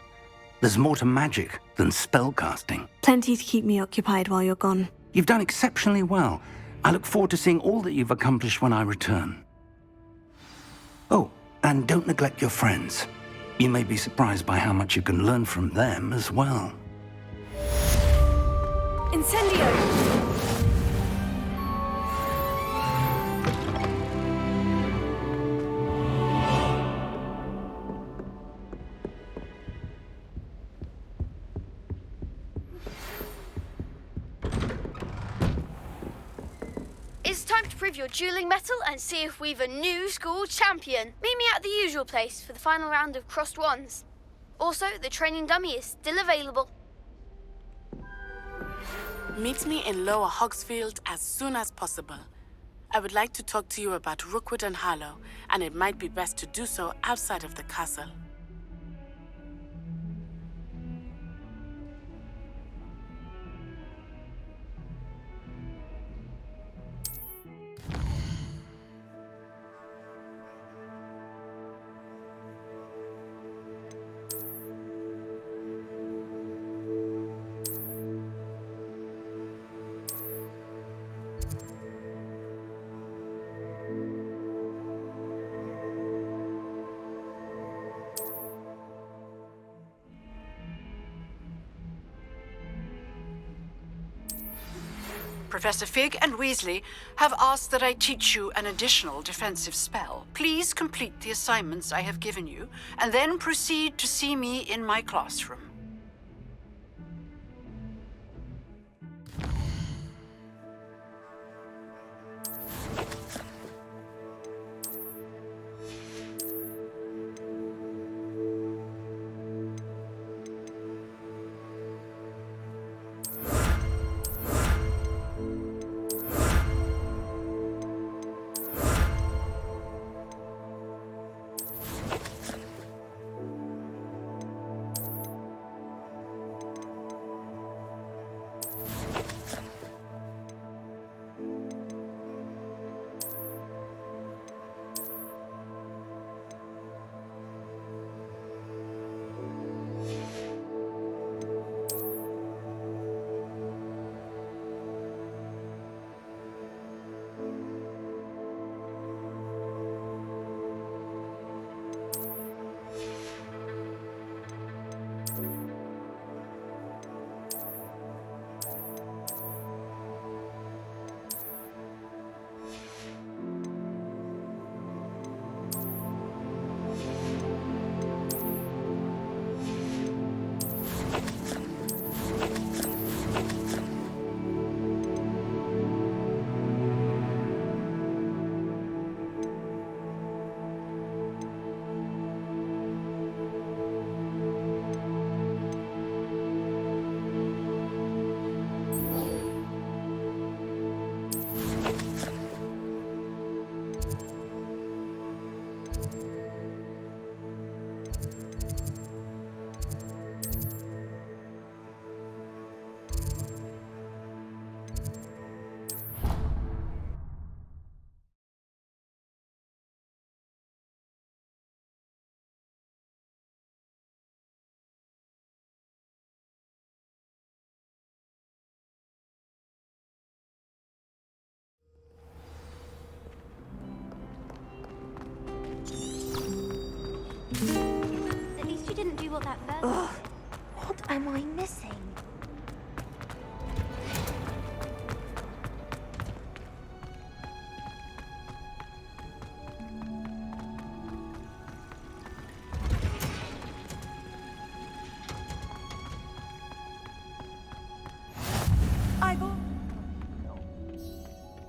There's more to magic than spellcasting. Plenty to keep me occupied while you're gone. You've done exceptionally well. I look forward to seeing all that you've accomplished when I return. Oh, and don't neglect your friends. You may be surprised by how much you can learn from them as well. Incendio! It's time to prove your dueling mettle and see if we've a new school champion. Meet me at the usual place for the final round of crossed wands. Also, the training dummy is still available. Meet me in Lower Hogsfield as soon as possible. I would like to talk to you about Rookwood and Harlow, and it might be best to do so outside of the castle. Professor Fig and Weasley have asked that I teach you an additional defensive spell. Please complete the assignments I have given you, and then proceed to see me in my classroom. am I missing?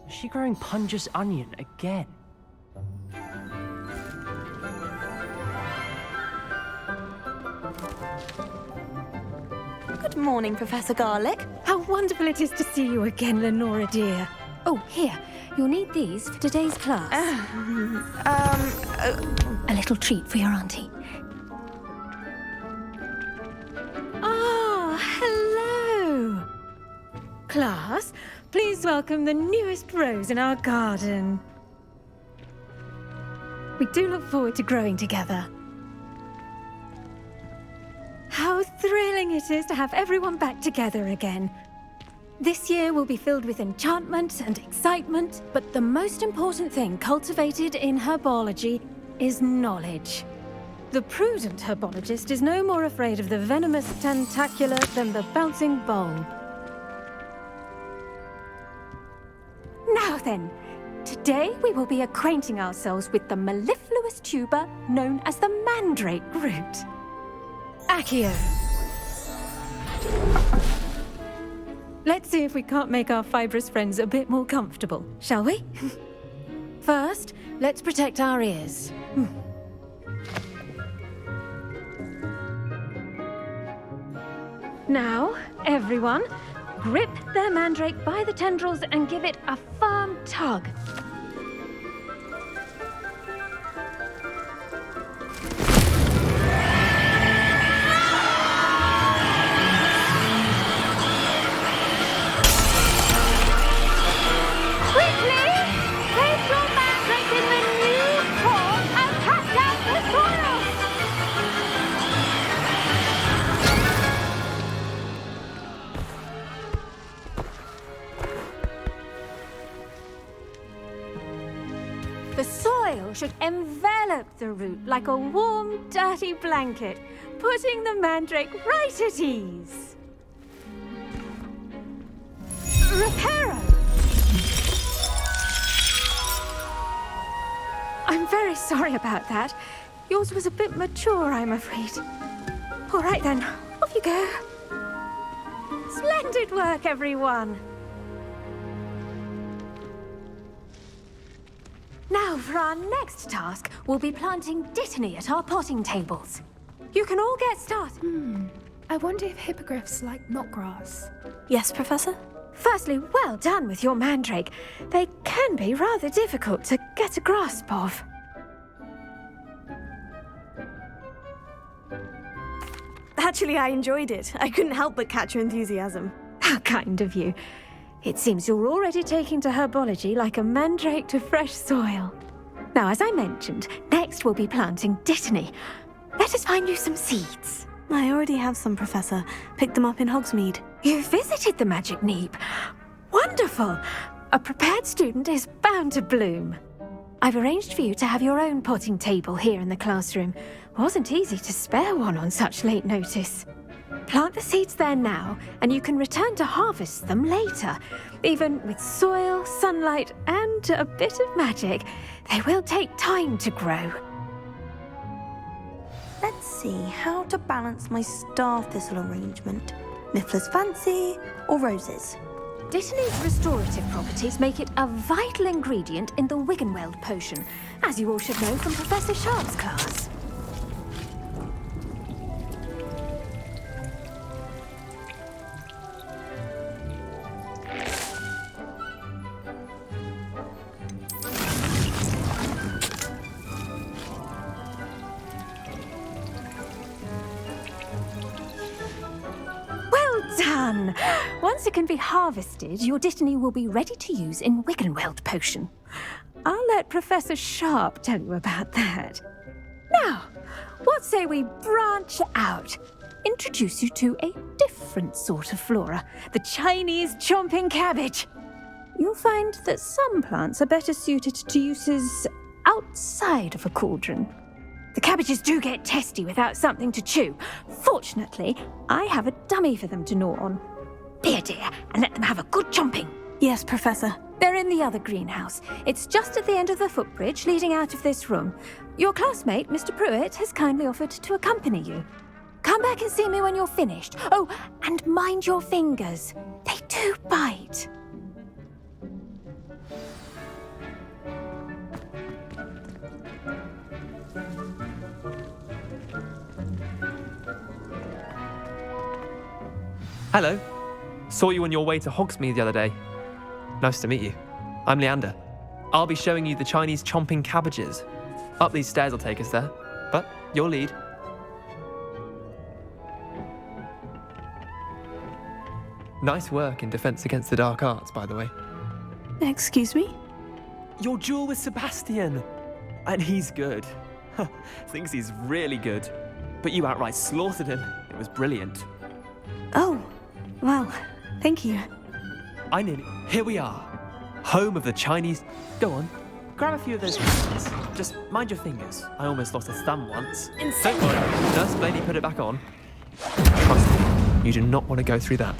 Is she growing Punja's onion again? Good morning, Professor Garlick. How wonderful it is to see you again, Lenora dear. Oh, here. You'll need these for today's class. A little treat for your auntie. Ah, hello. Class, please welcome the newest rose in our garden. We do look forward to growing together. How thrilling it is to have everyone back together again. This year will be filled with enchantment and excitement, but the most important thing cultivated in herbology is knowledge. The prudent herbologist is no more afraid of the venomous tentacula than the bouncing bulb. Now then, today we will be acquainting ourselves with the mellifluous tuber known as the mandrake root. Accio. Let's see if we can't make our fibrous friends a bit more comfortable, shall we? First, let's protect our ears. Now, everyone, grip their mandrake by the tendrils and give it a firm tug. The soil should envelop the root like a warm, dirty blanket, putting the mandrake right at ease. Reparo! I'm very sorry about that. Yours was a bit mature, I'm afraid. All right then, off you go. Splendid work, everyone. Now, for our next task, we'll be planting dittany at our potting tables. You can all get started. I wonder if hippogriffs like knotgrass. Yes, Professor? Firstly, well done with your mandrake. They can be rather difficult to get a grasp of. Actually, I enjoyed it. I couldn't help but catch your enthusiasm. How kind of you. It seems you're already taking to herbology like a mandrake to fresh soil. Now, as I mentioned, next we'll be planting dittany. Let us find you some seeds. I already have some, Professor. Picked them up in Hogsmeade. You visited the Magic Neep. Wonderful! A prepared student is bound to bloom. I've arranged for you to have your own potting table here in the classroom. Wasn't easy to spare one on such late notice. Plant the seeds there now, and you can return to harvest them later. Even with soil, sunlight, and a bit of magic, they will take time to grow. Let's see how to balance my star thistle arrangement. Niffler's fancy or roses? Dittany's restorative properties make it a vital ingredient in the Wiggenweld potion, as you all should know from Professor Sharp's class. Done! Once it can be harvested, your dittany will be ready to use in Wiggenweld potion. I'll let Professor Sharp tell you about that. Now, what say we branch out? Introduce you to a different sort of flora, the Chinese chomping cabbage. You'll find that some plants are better suited to uses outside of a cauldron. The cabbages do get testy without something to chew. Fortunately, I have a dummy for them to gnaw on. Here, dear, and let them have a good chomping. Yes, Professor. They're in the other greenhouse. It's just at the end of the footbridge leading out of this room. Your classmate, Mr. Pruitt, has kindly offered to accompany you. Come back and see me when you're finished. Oh, and mind your fingers. They do bite. Hello. Saw you on your way to Hogsmeade the other day. Nice to meet you. I'm Leander. I'll be showing you the Chinese chomping cabbages. Up these stairs will take us there, but your lead. Nice work in Defense Against the Dark Arts, by the way. Excuse me? Your duel with Sebastian. And he's good. Thinks he's really good. But you outright slaughtered him. It was brilliant. Oh, well, thank you. Here we are. Home of the Chinese... Go on, grab a few of those pieces. Just mind your fingers. I almost lost a thumb once. Don't worry, Nurse Blaney put it back on. Trust me, you do not want to go through that.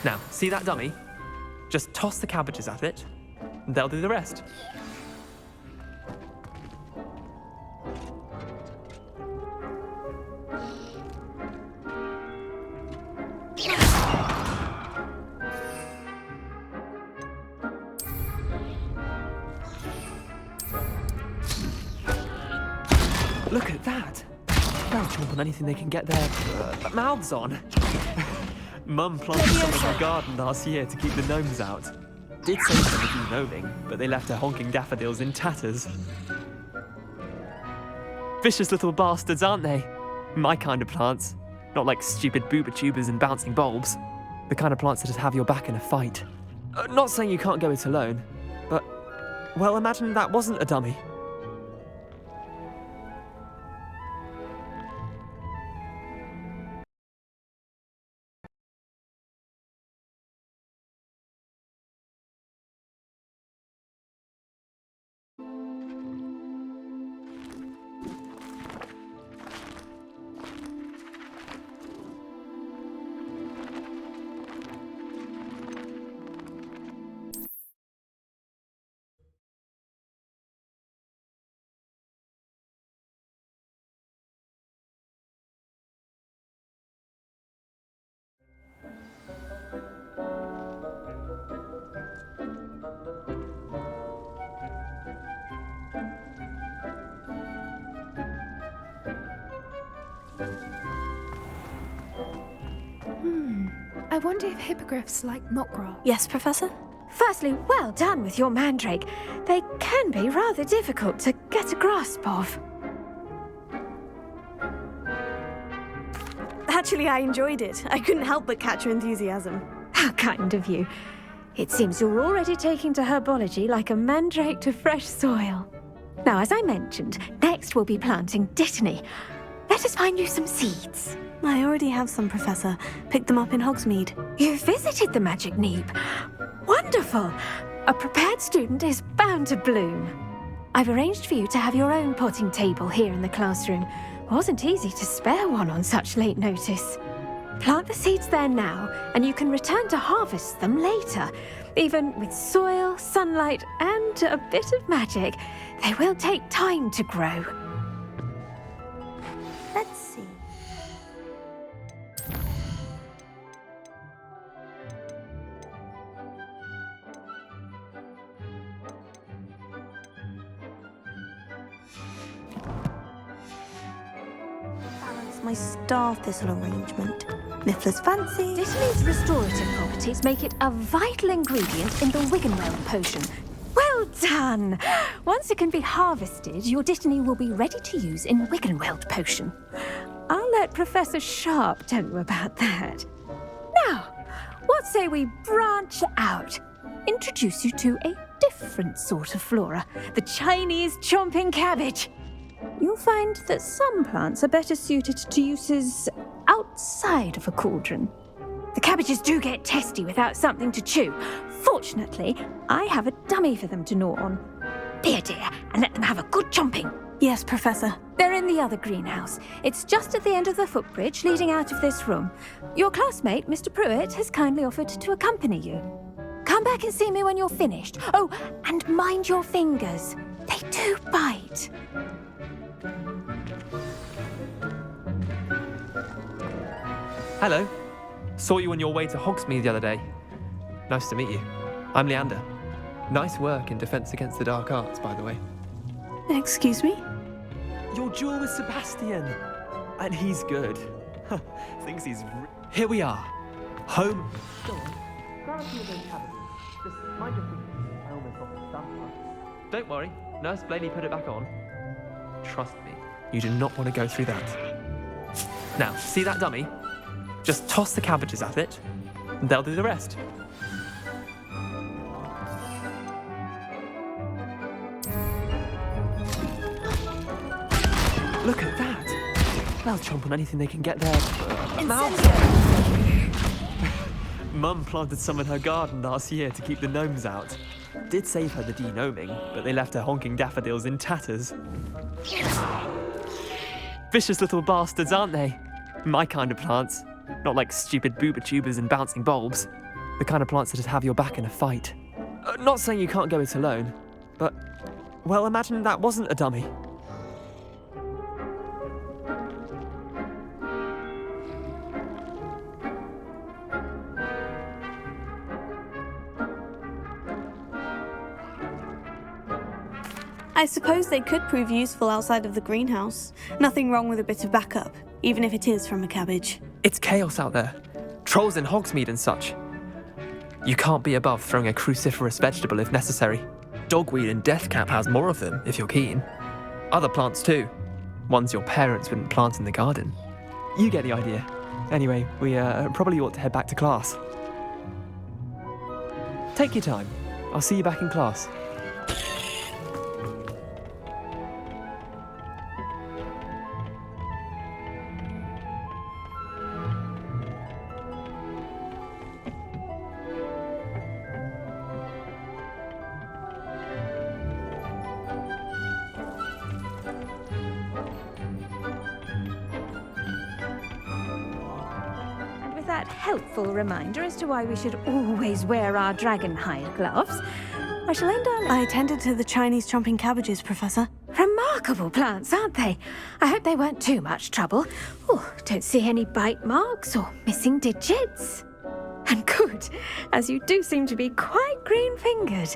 Now, see that dummy? Just toss the cabbages at it, and they'll do the rest. Look at that! They'll chomp on anything they can get their mouths on. Mum planted some in her garden last year to keep the gnomes out. Did save them a few gnoming, but they left her honking daffodils in tatters. Vicious little bastards, aren't they? My kind of plants. Not like stupid booba tubers and bouncing bulbs. The kind of plants that just have your back in a fight. Not saying you can't go it alone, but... well, imagine that wasn't a dummy. I wonder if hippogriffs like knotgrass. Yes, Professor? Firstly, well done with your mandrake. They can be rather difficult to get a grasp of. Actually, I enjoyed it. I couldn't help but catch your enthusiasm. How kind of you. It seems you're already taking to herbology like a mandrake to fresh soil. Now, as I mentioned, next we'll be planting dittany. Let us find you some seeds. I already have some, Professor. Picked them up in Hogsmeade. You visited the Magic Neep. Wonderful! A prepared student is bound to bloom. I've arranged for you to have your own potting table here in the classroom. Wasn't easy to spare one on such late notice. Plant the seeds there now, and you can return to harvest them later. Even with soil, sunlight, and a bit of magic, they will take time to grow. Let's see. Balance my star thistle arrangement. Niffler's fancy. Dittany's restorative properties make it a vital ingredient in the Wiggenweld potion. Well done! Once it can be harvested, your dittany will be ready to use in Wiggenweld potion. I'll let Professor Sharp tell you about that. Now, what say we branch out? Introduce you to a different sort of flora, the Chinese chomping cabbage. you'll find that some plants are better suited to uses outside of a cauldron. The cabbages do get testy without something to chew. Fortunately, I have a dummy for them to gnaw on. Be a dear and let them have a good chomping. Yes, Professor. They're in the other greenhouse. It's just at the end of the footbridge leading out of this room. Your classmate, Mr. Pruitt, has kindly offered to accompany you. Come back and see me when you're finished. Oh, and mind your fingers. They do bite. Hello. Saw you on your way to Hogsmeade the other day. Nice to meet you. I'm Leander. Nice work in Defense Against the Dark Arts, by the way. Excuse me? Your duel with Sebastian. And he's good. Thinks he's... Here we are. Home... Go on. Grab a few of those cabbages. Just mind your fingers. I almost lost the stamp. Don't worry. Nurse Blaney put it back on. Trust me. You do not want to go through that. Now, see that dummy? Just toss the cabbages at it, and they'll do the rest. Look at that! They'll chomp on anything they can get their mouths on. Mum planted some in her garden last year to keep the gnomes out. Did save her the de-gnoming, but they left her honking daffodils in tatters. Vicious little bastards, aren't they? My kind of plants. Not like stupid booba tubers and bouncing bulbs. The kind of plants that just have your back in a fight. Not saying you can't go it alone, but, well, imagine that wasn't a dummy. I suppose they could prove useful outside of the greenhouse. Nothing wrong with a bit of backup, even if it is from a cabbage. It's chaos out there. Trolls in Hogsmeade and such. You can't be above throwing a cruciferous vegetable if necessary. Dogweed and deathcap has more of them, if you're keen. Other plants too. Ones your parents wouldn't plant in the garden. You get the idea. Anyway, we probably ought to head back to class. Take your time. I'll see you back in class. That helpful reminder as to why we should always wear our dragon hide gloves, I shall end our... I attended to the Chinese chomping cabbages, Professor. Remarkable plants, aren't they? I hope they weren't too much trouble. Oh, don't see any bite marks or missing digits. And good, as you do seem to be quite green-fingered.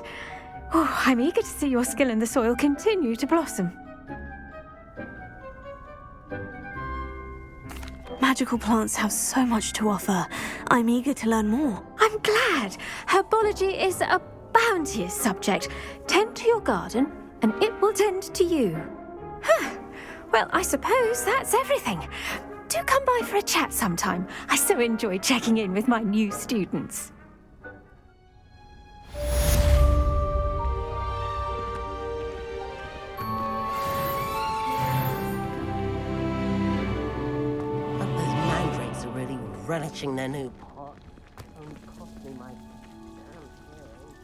Oh, I'm eager to see your skill in the soil continue to blossom. Magical plants have so much to offer. I'm eager to learn more. I'm glad. Herbology is a bounteous subject. Tend to your garden, and it will tend to you. Well, I suppose that's everything. Do come by for a chat sometime. I so enjoy checking in with my new students. Relishing their new pot. Only cost me my damn hearing.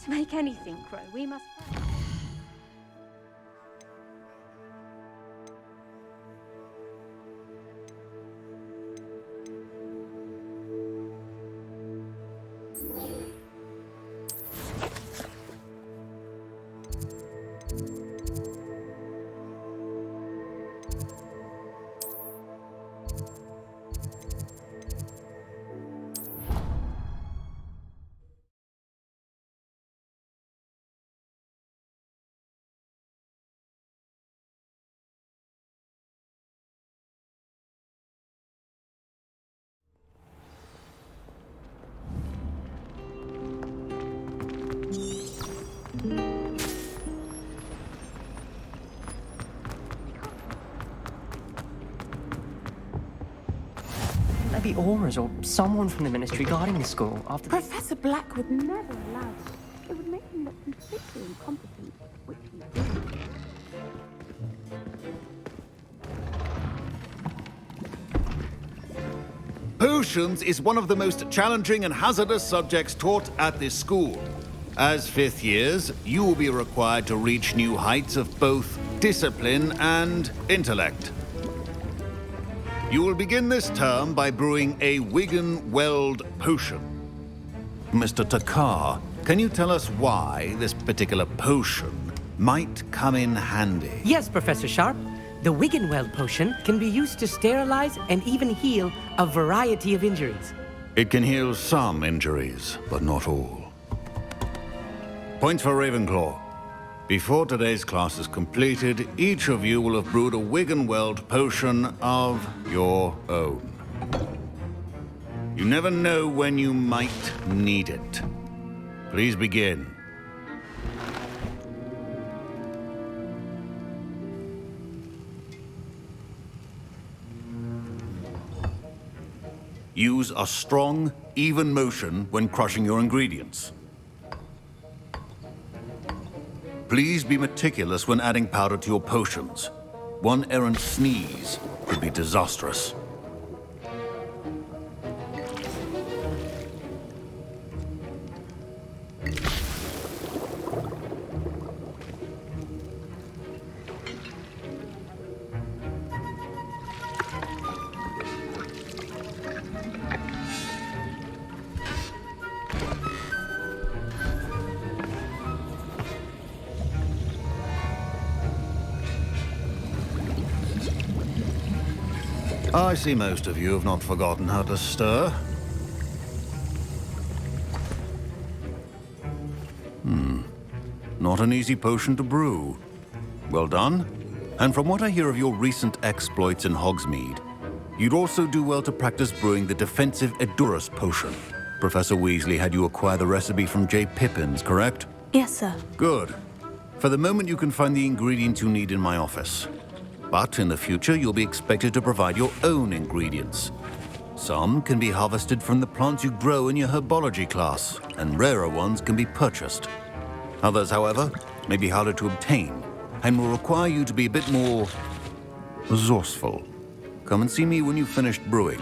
To make anything grow, we must... Maybe Auras or someone from the ministry guarding the school after... Professor Black would never allow this. It would make him look completely incompetent, which he did. Potions is one of the most challenging and hazardous subjects taught at this school. As fifth years, you will be required to reach new heights of both discipline and intellect. You will begin this term by brewing a Wiggenweld potion. Mr. Takar, can you tell us why this particular potion might come in handy? Yes, Professor Sharp. The Wiggenweld potion can be used to sterilize and even heal a variety of injuries. It can heal some injuries, but not all. Points for Ravenclaw. Before today's class is completed, each of you will have brewed a Wiggenweld potion of your own. You never know when you might need it. Please begin. Use a strong, even motion when crushing your ingredients. Please be meticulous when adding powder to your potions. One errant sneeze could be disastrous. I see most of you have not forgotten how to stir. Not an easy potion to brew. Well done. And from what I hear of your recent exploits in Hogsmeade, you'd also do well to practice brewing the defensive Edurus potion. Professor Weasley had you acquire the recipe from J. Pippins, correct? Yes, sir. Good. For the moment, you can find the ingredients you need in my office. But in the future, you'll be expected to provide your own ingredients. Some can be harvested from the plants you grow in your herbology class, and rarer ones can be purchased. Others, however, may be harder to obtain, and will require you to be a bit more resourceful. Come and see me when you've finished brewing,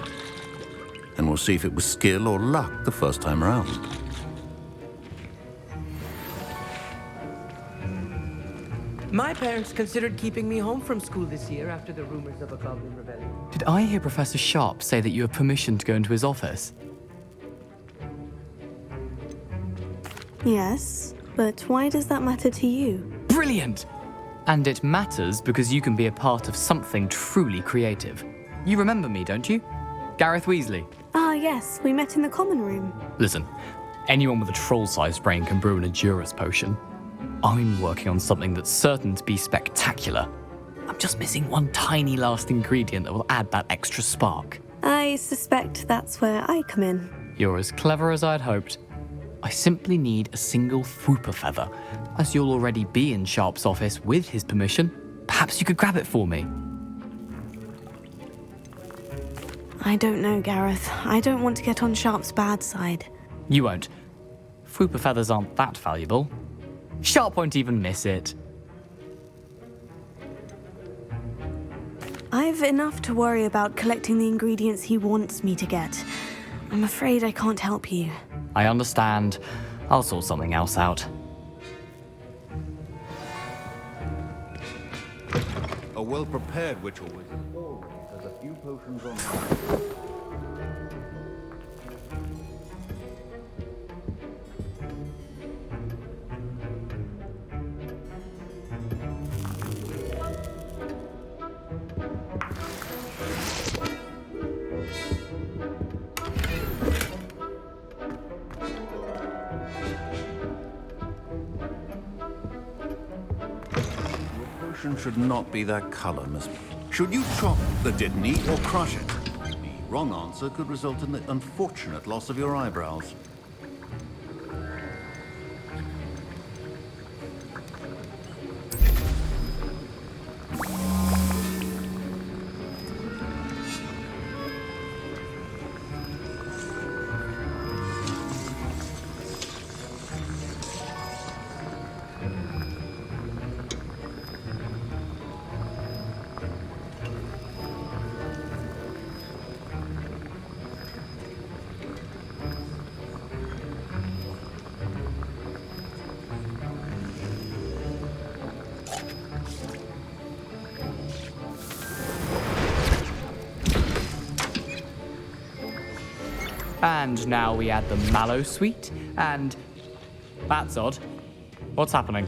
and we'll see if it was skill or luck the first time around. My parents considered keeping me home from school this year after the rumors of a goblin rebellion. Did I hear Professor Sharp say that you have permission to go into his office? Yes, but why does that matter to you? Brilliant! And it matters because you can be a part of something truly creative. You remember me, don't you? Gareth Weasley. Ah, yes, we met in the common room. Listen, anyone with a troll-sized brain can brew an Edurus potion. I'm working on something that's certain to be spectacular. I'm just missing one tiny last ingredient that will add that extra spark. I suspect that's where I come in. You're as clever as I'd hoped. I simply need a single Fwooper feather. As you'll already be in Sharp's office with his permission, perhaps you could grab it for me. I don't know, Gareth. I don't want to get on Sharp's bad side. You won't. Fwooper feathers aren't that valuable. Sharp won't even miss it. I've enough to worry about collecting the ingredients he wants me to get. I'm afraid I can't help you. I understand. I'll sort something else out. A well-prepared witch or wizard always has a few potions on hand. Should not be that color, Miss. Should you chop the Dittany or crush it? The wrong answer could result in the unfortunate loss of your eyebrows. And now we add the mallow sweet, and... That's odd. What's happening?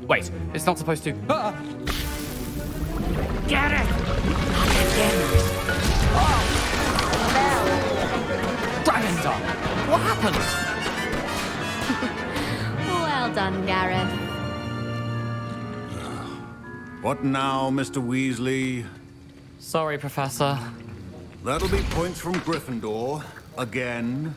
Wait, it's not supposed to... Ah! Get it! Dragon's up! What happened? Well done, Gareth. What now, Mr. Weasley? Sorry, Professor. That'll be points from Gryffindor. Again.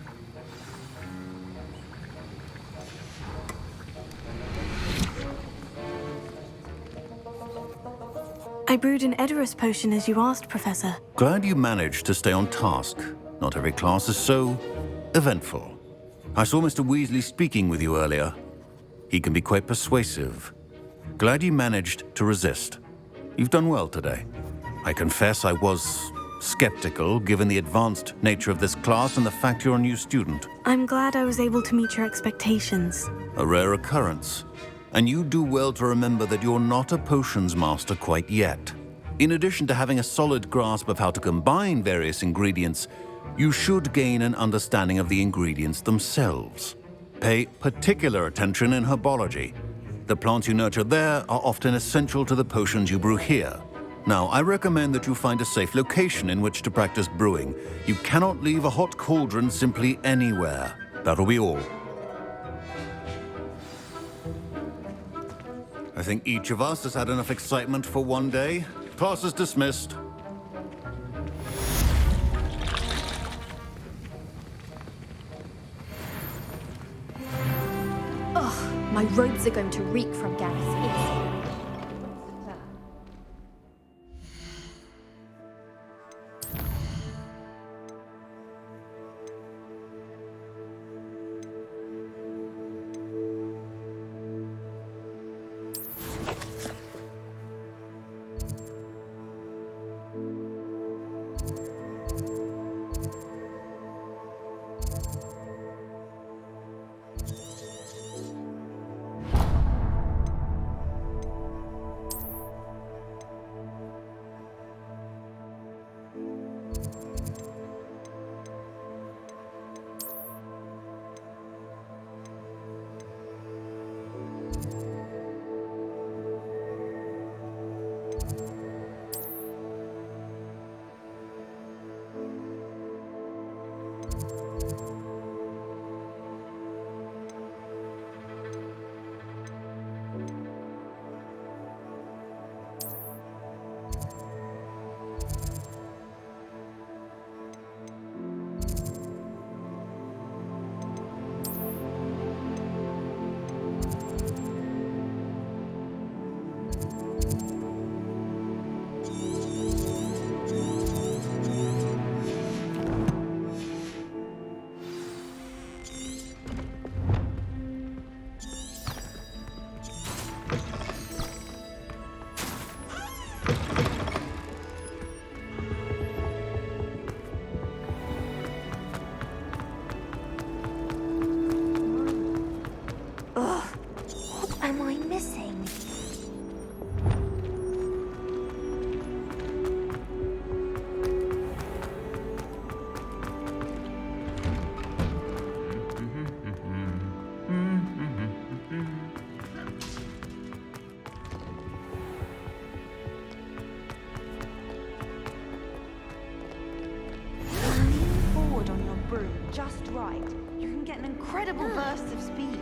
I brewed an Edorus potion as you asked, Professor. Glad you managed to stay on task. Not every class is so eventful. I saw Mr. Weasley speaking with you earlier. He can be quite persuasive. Glad you managed to resist. You've done well today. I confess I was skeptical, given the advanced nature of this class and the fact you're a new student. I'm glad I was able to meet your expectations. A rare occurrence. And you do well to remember that you're not a potions master quite yet. In addition to having a solid grasp of how to combine various ingredients, you should gain an understanding of the ingredients themselves. Pay particular attention in herbology. The plants you nurture there are often essential to the potions you brew here. Now, I recommend that you find a safe location in which to practice brewing. You cannot leave a hot cauldron simply anywhere. That'll be all. I think each of us has had enough excitement for one day. Class is dismissed. Ugh, my robes are going to reek from Gareth's ears. Just right. You can get an incredible burst of speed.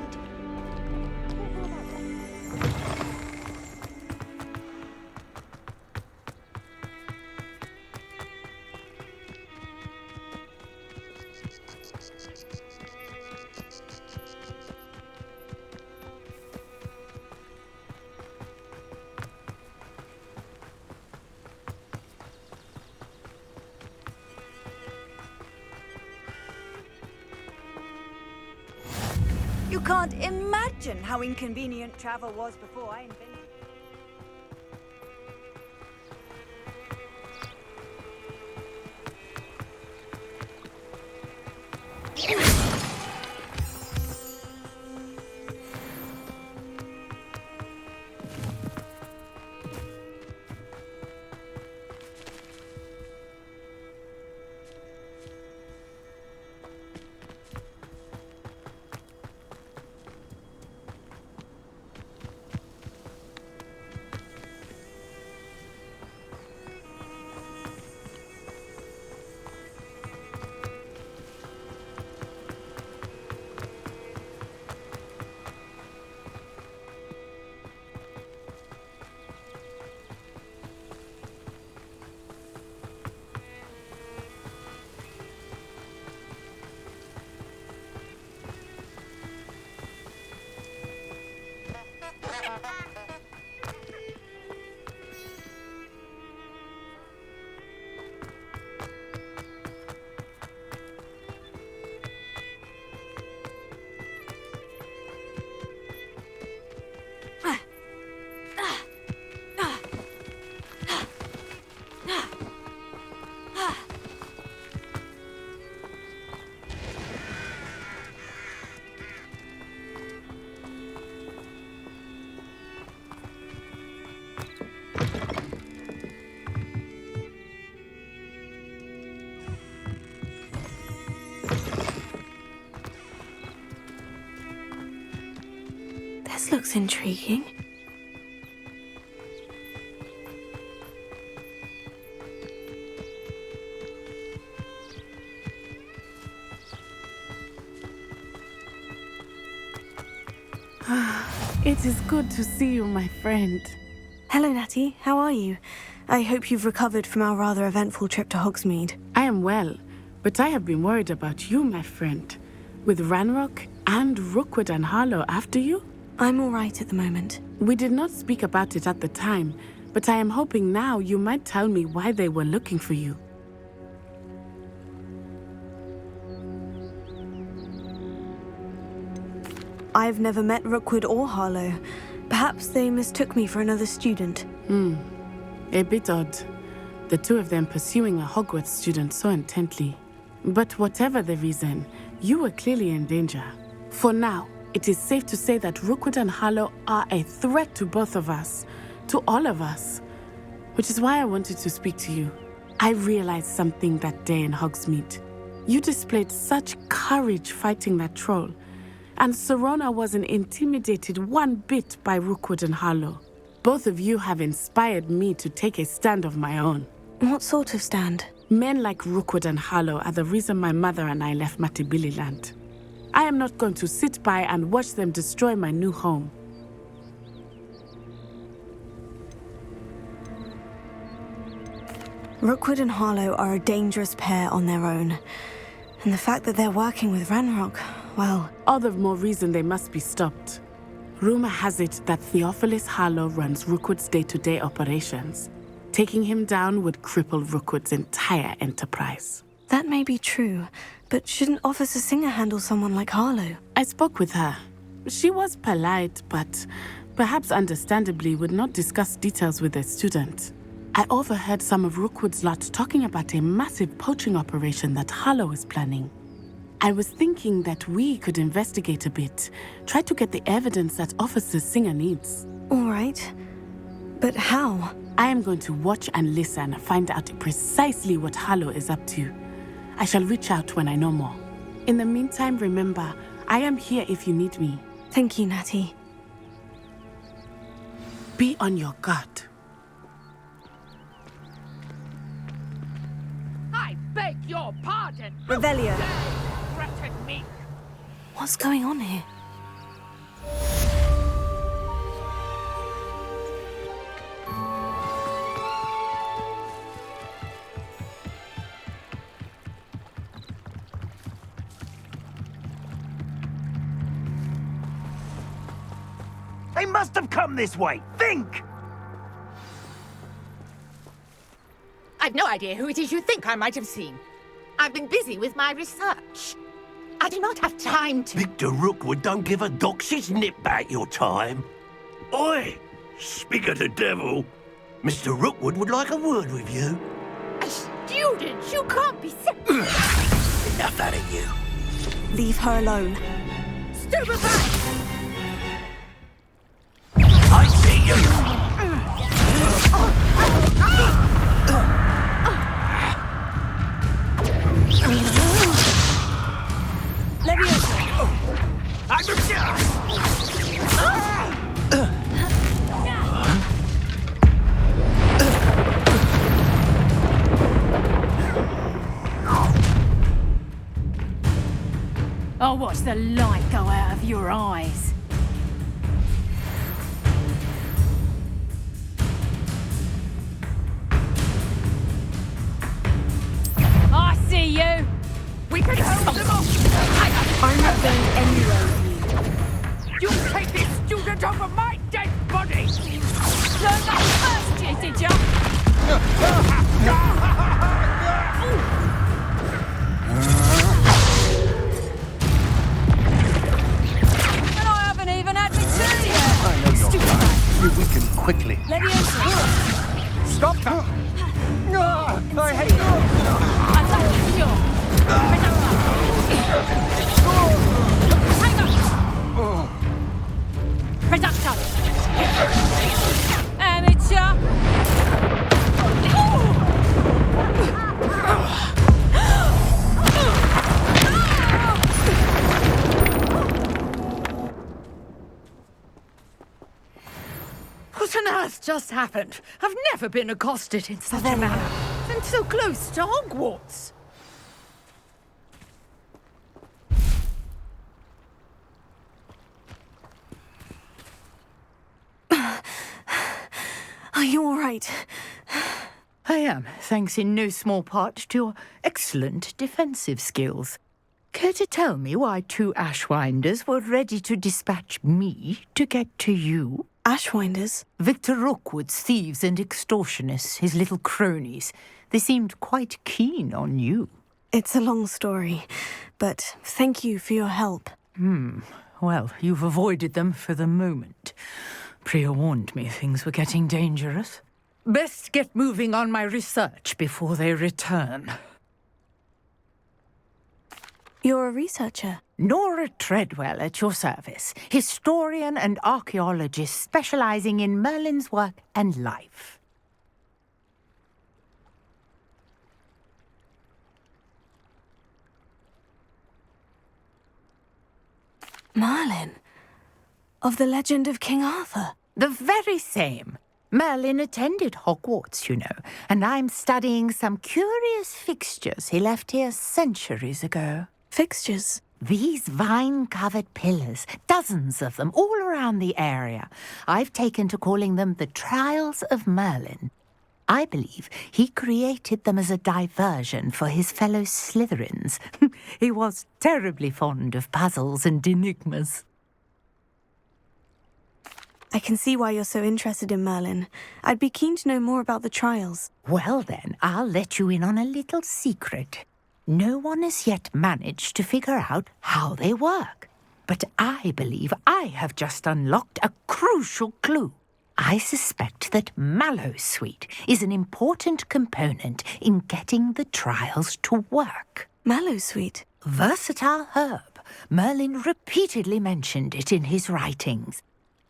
You can't imagine how inconvenient travel was before I invented it. This looks intriguing. It is good to see you, my friend. Hello, Natty. How are you? I hope you've recovered from our rather eventful trip to Hogsmeade. I am well, but I have been worried about you, my friend. With Ranrock and Rookwood and Harlow after you? I'm all right at the moment. We did not speak about it at the time, but I am hoping now you might tell me why they were looking for you. I've never met Rookwood or Harlow. Perhaps they mistook me for another student. A bit odd. The two of them pursuing a Hogwarts student so intently. But whatever the reason, you were clearly in danger. For now, it is safe to say that Rookwood and Harlow are a threat to both of us. To all of us. Which is why I wanted to speak to you. I realized something that day in Hogsmeade. You displayed such courage fighting that troll. And Serona wasn't intimidated one bit by Rookwood and Harlow. Both of you have inspired me to take a stand of my own. What sort of stand? Men like Rookwood and Harlow are the reason my mother and I left Matabili Land. I am not going to sit by and watch them destroy my new home. Rookwood and Harlow are a dangerous pair on their own. And the fact that they're working with Ranrock, well... All the more reason they must be stopped. Rumor has it that Theophilus Harlow runs Rookwood's day-to-day operations. Taking him down would cripple Rookwood's entire enterprise. That may be true, but shouldn't Officer Singer handle someone like Harlow? I spoke with her. She was polite, but perhaps understandably would not discuss details with a student. I overheard some of Rookwood's lot talking about a massive poaching operation that Harlow is planning. I was thinking that we could investigate a bit, try to get the evidence that Officer Singer needs. All right. But how? I am going to watch and listen, find out precisely what Harlow is up to. I shall reach out when I know more. In the meantime, remember, I am here if you need me. Thank you, Natty. Be on your guard. I beg your pardon! Revelio. Threaten me! What's going on here? They must have come this way! Think! I've no idea who it is you think I might have seen. I've been busy with my research. I do not have time to... Victor Rookwood don't give a doxy's nip back your time. Oi! Speak of the devil. Mr. Rookwood would like a word with you. A student? You can't be... Enough out of you. Leave her alone. Stupefy! I see you! I'll watch the light go out of your eyes. I see you! We can hold them off! I'm not going anywhere with you. You take this student over my dead body! Learn that first year, did ya? And I haven't even had me tea yet! I know you're right. You weaken quickly. Leviosa! Stop her! I hate you! Reducto! Amateur! What on earth just happened? I've never been accosted in such a manner. And so close to Hogwarts. Are you all right? I am, thanks in no small part to your excellent defensive skills. Care to tell me why 2 Ashwinders were ready to dispatch me to get to you? Ashwinders? Victor Rookwood's thieves and extortionists, his little cronies. They seemed quite keen on you. It's a long story, but thank you for your help. Well, you've avoided them for the moment. Priya warned me things were getting dangerous. Best get moving on my research before they return. You're a researcher? Nora Treadwell at your service, historian and archaeologist specializing in Merlin's work and life. Merlin? Of the legend of King Arthur? The very same. Merlin attended Hogwarts, you know, and I'm studying some curious fixtures he left here centuries ago. Fixtures? These vine-covered pillars, dozens of them, all around the area. I've taken to calling them the Trials of Merlin. I believe he created them as a diversion for his fellow Slytherins. He was terribly fond of puzzles and enigmas. I can see why you're so interested in Merlin. I'd be keen to know more about the trials. Well then, I'll let you in on a little secret. No one has yet managed to figure out how they work. But I believe I have just unlocked a crucial clue. I suspect that Mallowsweet is an important component in getting the trials to work. Mallowsweet? Versatile herb. Merlin repeatedly mentioned it in his writings.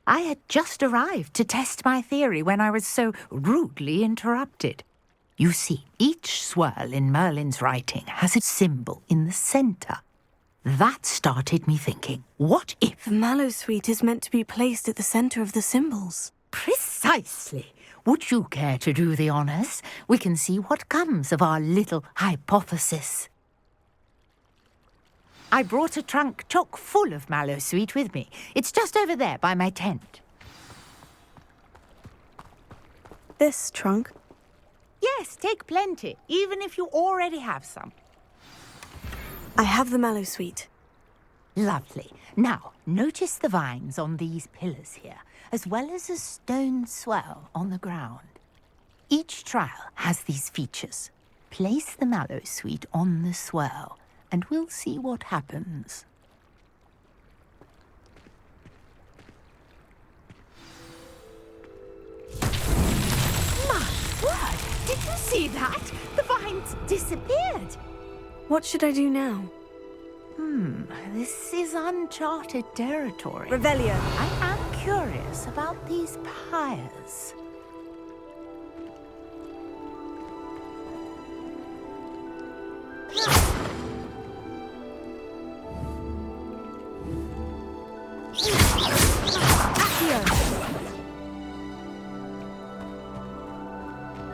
I had just arrived to test my theory when I was so rudely interrupted. You see, each swirl in Merlin's writing has a symbol in the centre. That started me thinking, what if... The Mallowsweet is meant to be placed at the centre of the symbols. Precisely. Would you care to do the honours? We can see what comes of our little hypothesis. I brought a trunk chock full of Mallowsweet with me. It's just over there by my tent. This trunk? Yes, take plenty, even if you already have some. I have the Mallowsweet. Lovely. Now, notice the vines on these pillars here, as well as a stone swell on the ground. Each trial has these features. Place the Mallowsweet on the swell, and we'll see what happens. My word! Did you see that? The vines disappeared. What should I do now? This is uncharted territory. Revelio. I am curious about these pyres.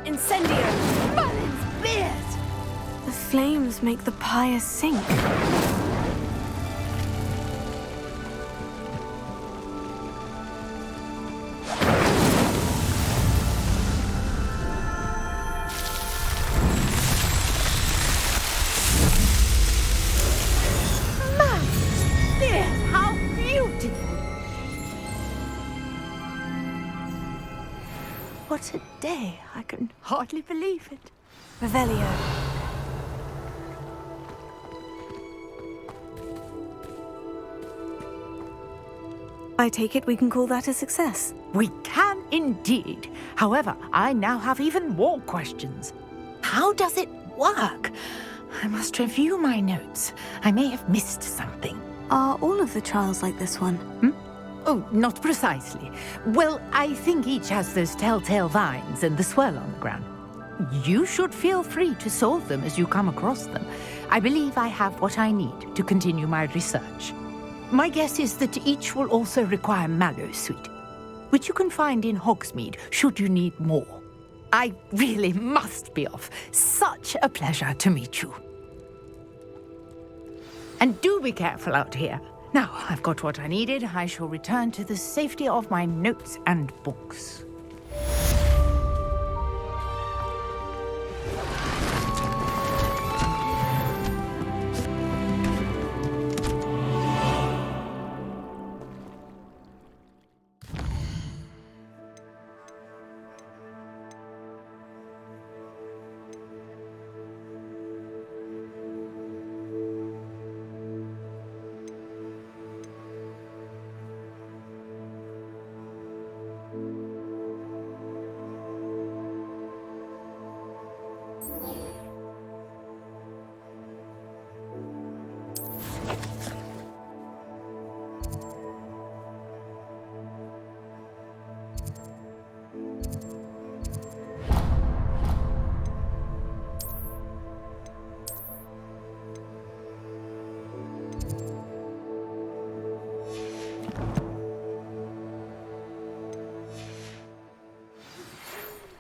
Incendio! Merlin's beard! The flames make the pyre sink. Merlin's beard! How beautiful! What a day! I can hardly believe it. Revelio. I take it we can call that a success. We can indeed. However, I now have even more questions. How does it work? I must review my notes. I may have missed something. Are all of the trials like this one? Oh, not precisely. Well, I think each has those telltale vines and the swirl on the ground. You should feel free to solve them as you come across them. I believe I have what I need to continue my research. My guess is that each will also require Mallowsweet. which you can find in Hogsmeade should you need more. I really must be off. Such a pleasure to meet you. And do be careful out here. Now I've got what I needed. I shall return to the safety of my notes and books.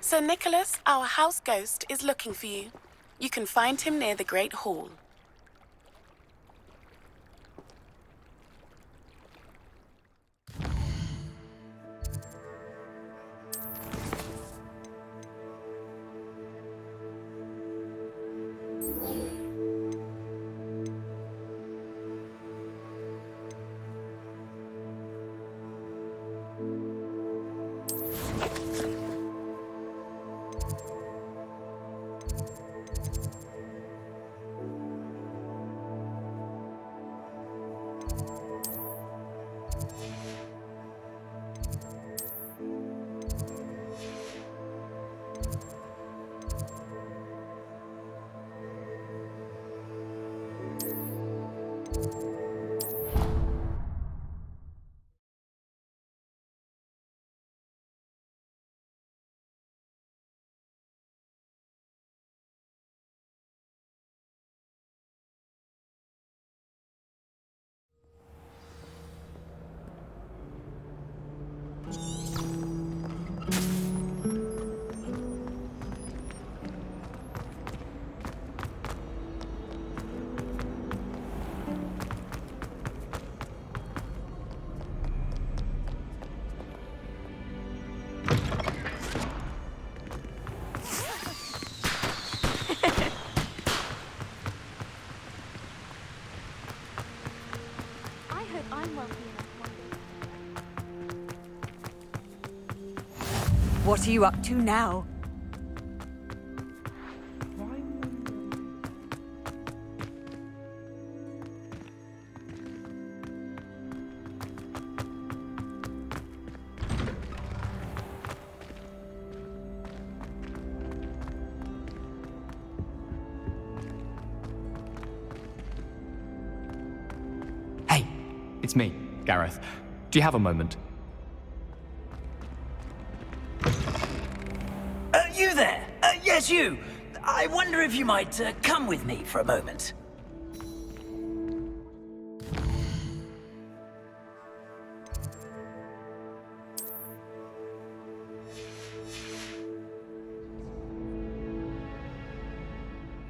Sir Nicholas, our house ghost, is looking for you. You can find him near the Great Hall. What are you up to now? Hey, it's me, Gareth. Do you have a moment? You there? Yes, you. I wonder if you might come with me for a moment.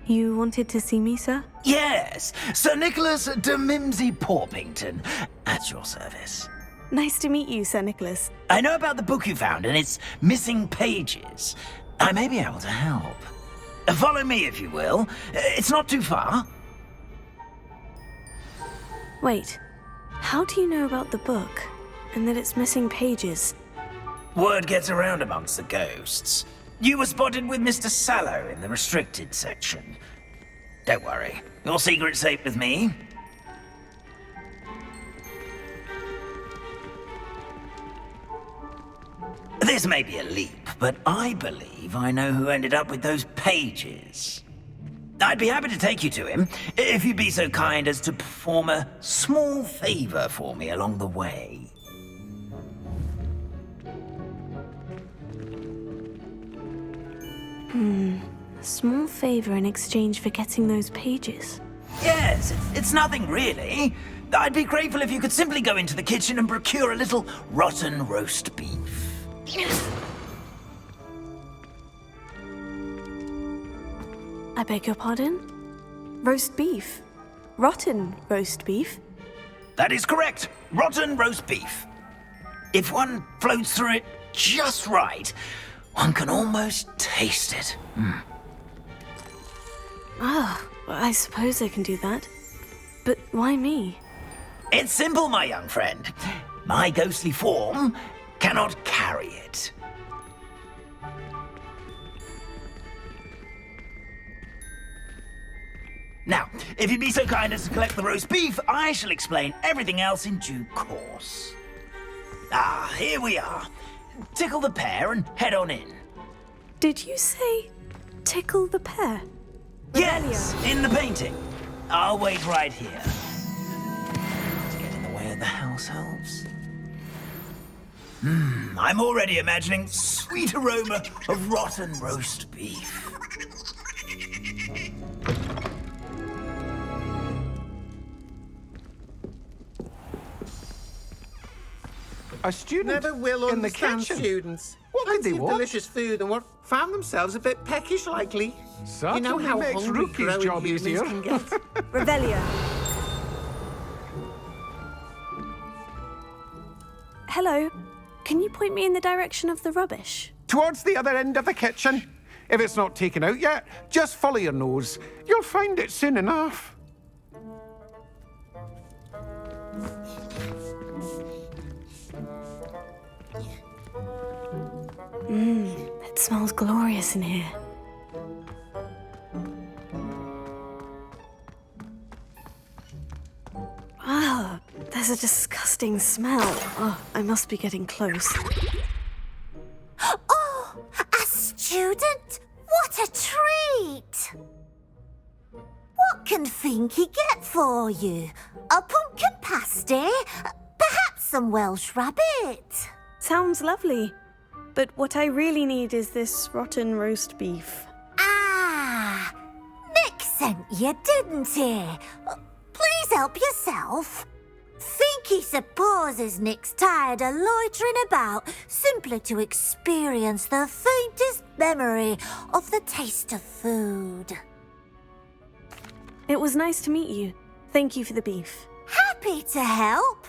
You wanted to see me, sir? Yes, Sir Nicholas de Mimsy Porpington, at your service. Nice to meet you, Sir Nicholas. I know about the book you found and its missing pages. I may be able to help. Follow me, if you will. It's not too far. Wait, how do you know about the book and that it's missing pages? Word gets around amongst the ghosts. You were spotted with Mr. Sallow in the restricted section. Don't worry, your secret's safe with me. This may be a leap, but I believe I know who ended up with those pages. I'd be happy to take you to him, if you'd be so kind as to perform a small favor for me along the way. A small favor in exchange for getting those pages. Yes, it's nothing really. I'd be grateful if you could simply go into the kitchen and procure a little rotten roast beef. I beg your pardon? Roast beef? Rotten roast beef? That is correct. Rotten roast beef. If one floats through it just right, one can almost taste it. Ah, I suppose I can do that. But why me? It's simple, my young friend. My ghostly form cannot carry it. Now, if you'd be so kind as to collect the roast beef, I shall explain everything else in due course. Ah, here we are. Tickle the pear and head on in. Did you say tickle the pear? Yes, in the painting. I'll wait right here. To get in the way of the house elves. I'm already imagining sweet aroma of rotten roast beef. A student never will in the understand kitchen. students. What did they Plenty of want? delicious food and what found themselves a bit peckish likely. Certainly you know how makes hungry Rookie's growing job humans easier. can get. Revelio. Hello. Can you point me in the direction of the rubbish? Towards the other end of the kitchen. If it's not taken out yet, just follow your nose. You'll find it soon enough. It smells glorious in here. Ah, there's a disgusting smell. Oh, I must be getting close. Oh, a student? What a treat! What can Finky get for you? A pumpkin pasty? Perhaps some Welsh rabbit? Sounds lovely. But what I really need is this rotten roast beef. Ah, Nick sent you, didn't he? Please help yourself. Finky supposes Nick's tired of loitering about simply to experience the faintest memory of the taste of food. It was nice to meet you. Thank you for the beef. Happy to help,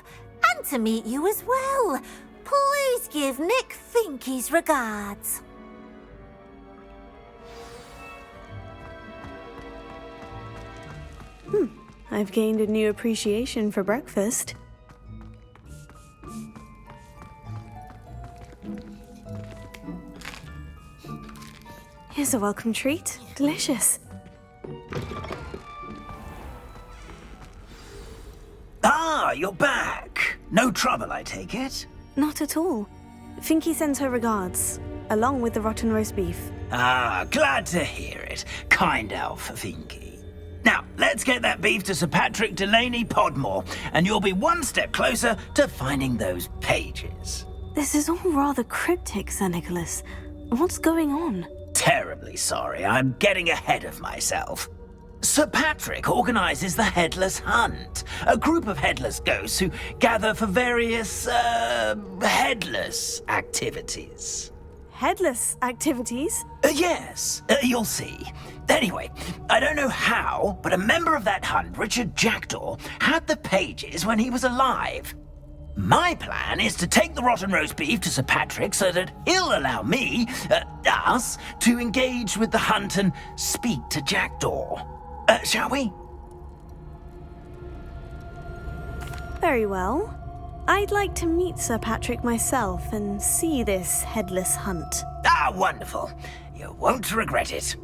and to meet you as well. Please give Nick Finky's regards. I've gained a new appreciation for breakfast. Here's a welcome treat. Delicious. Ah, you're back. No trouble, I take it? Not at all. Finky sends her regards, along with the rotten roast beef. Ah, glad to hear it. Kind elf, Finky. Now, let's get that beef to Sir Patrick Delaney Podmore, and you'll be one step closer to finding those pages. This is all rather cryptic, Sir Nicholas. What's going on? Terribly sorry, I'm getting ahead of myself. Sir Patrick organises the Headless Hunt, a group of headless ghosts who gather for various, headless activities. Headless activities? Yes, you'll see. Anyway, I don't know how, but a member of that hunt, Richard Jackdaw, had the pages when he was alive. My plan is to take the rotten roast beef to Sir Patrick so that he'll allow me, us, to engage with the hunt and speak to Jackdaw. Shall we? Very well. I'd like to meet Sir Patrick myself and see this headless hunt. Ah, wonderful. You won't regret it.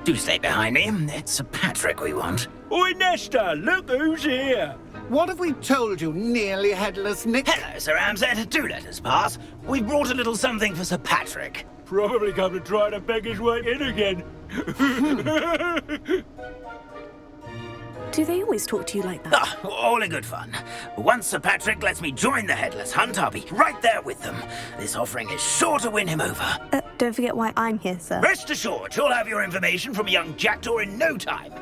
Do stay behind me. It's Sir Patrick we want. Oi, Nesta, look who's here. What have we told you, nearly headless Nick? Hello, Sir Amset. Do let us pass. We brought a little something for Sir Patrick. Probably come to try to beg his way in again. Do they always talk to you like that? Ah, all in good fun. Once Sir Patrick lets me join the Headless Hunt, I'll be right there with them. This offering is sure to win him over. Don't forget why I'm here, sir. Rest assured, you'll have your information from a young jackdaw in no time.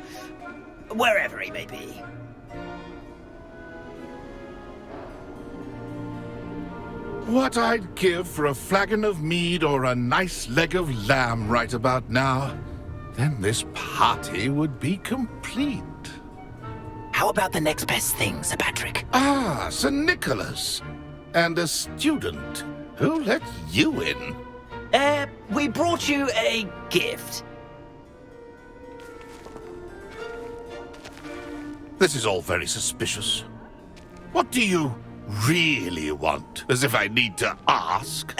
Wherever he may be. What I'd give for a flagon of mead or a nice leg of lamb right about now. Then this party would be complete. How about the next best thing, Sir Patrick? Ah, Sir Nicholas. And a student. Who let you in? We brought you a gift. This is all very suspicious. What do you really want? As if I need to ask.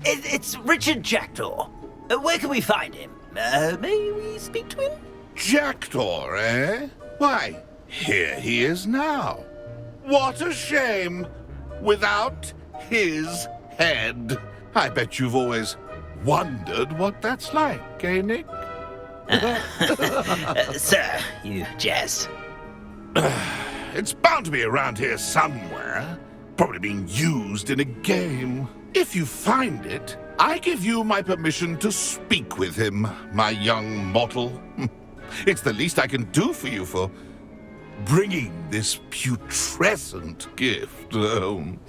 It's Richard Jackdaw. Where can we find him? May we speak to him? Jackdaw, eh? Why, here he is now. What a shame. Without his head. I bet you've always wondered what that's like, eh, Nick? Sir, you jest. It's bound to be around here somewhere. Probably being used in a game. If you find it, I give you my permission to speak with him, my young mortal. It's the least I can do for you for bringing this putrescent gift home.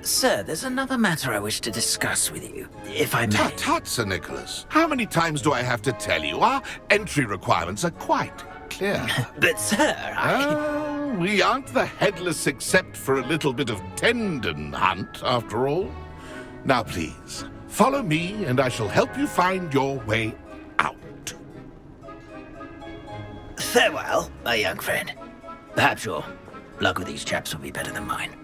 Sir, there's another matter I wish to discuss with you, if I may. Tut, Sir Nicholas. How many times do I have to tell you? Our entry requirements are quite clear. But, sir, we aren't the headless except for a little bit of tendon hunt, after all. Now, please, follow me, and I shall help you find your way out. Farewell, my young friend. Perhaps your luck with these chaps will be better than mine.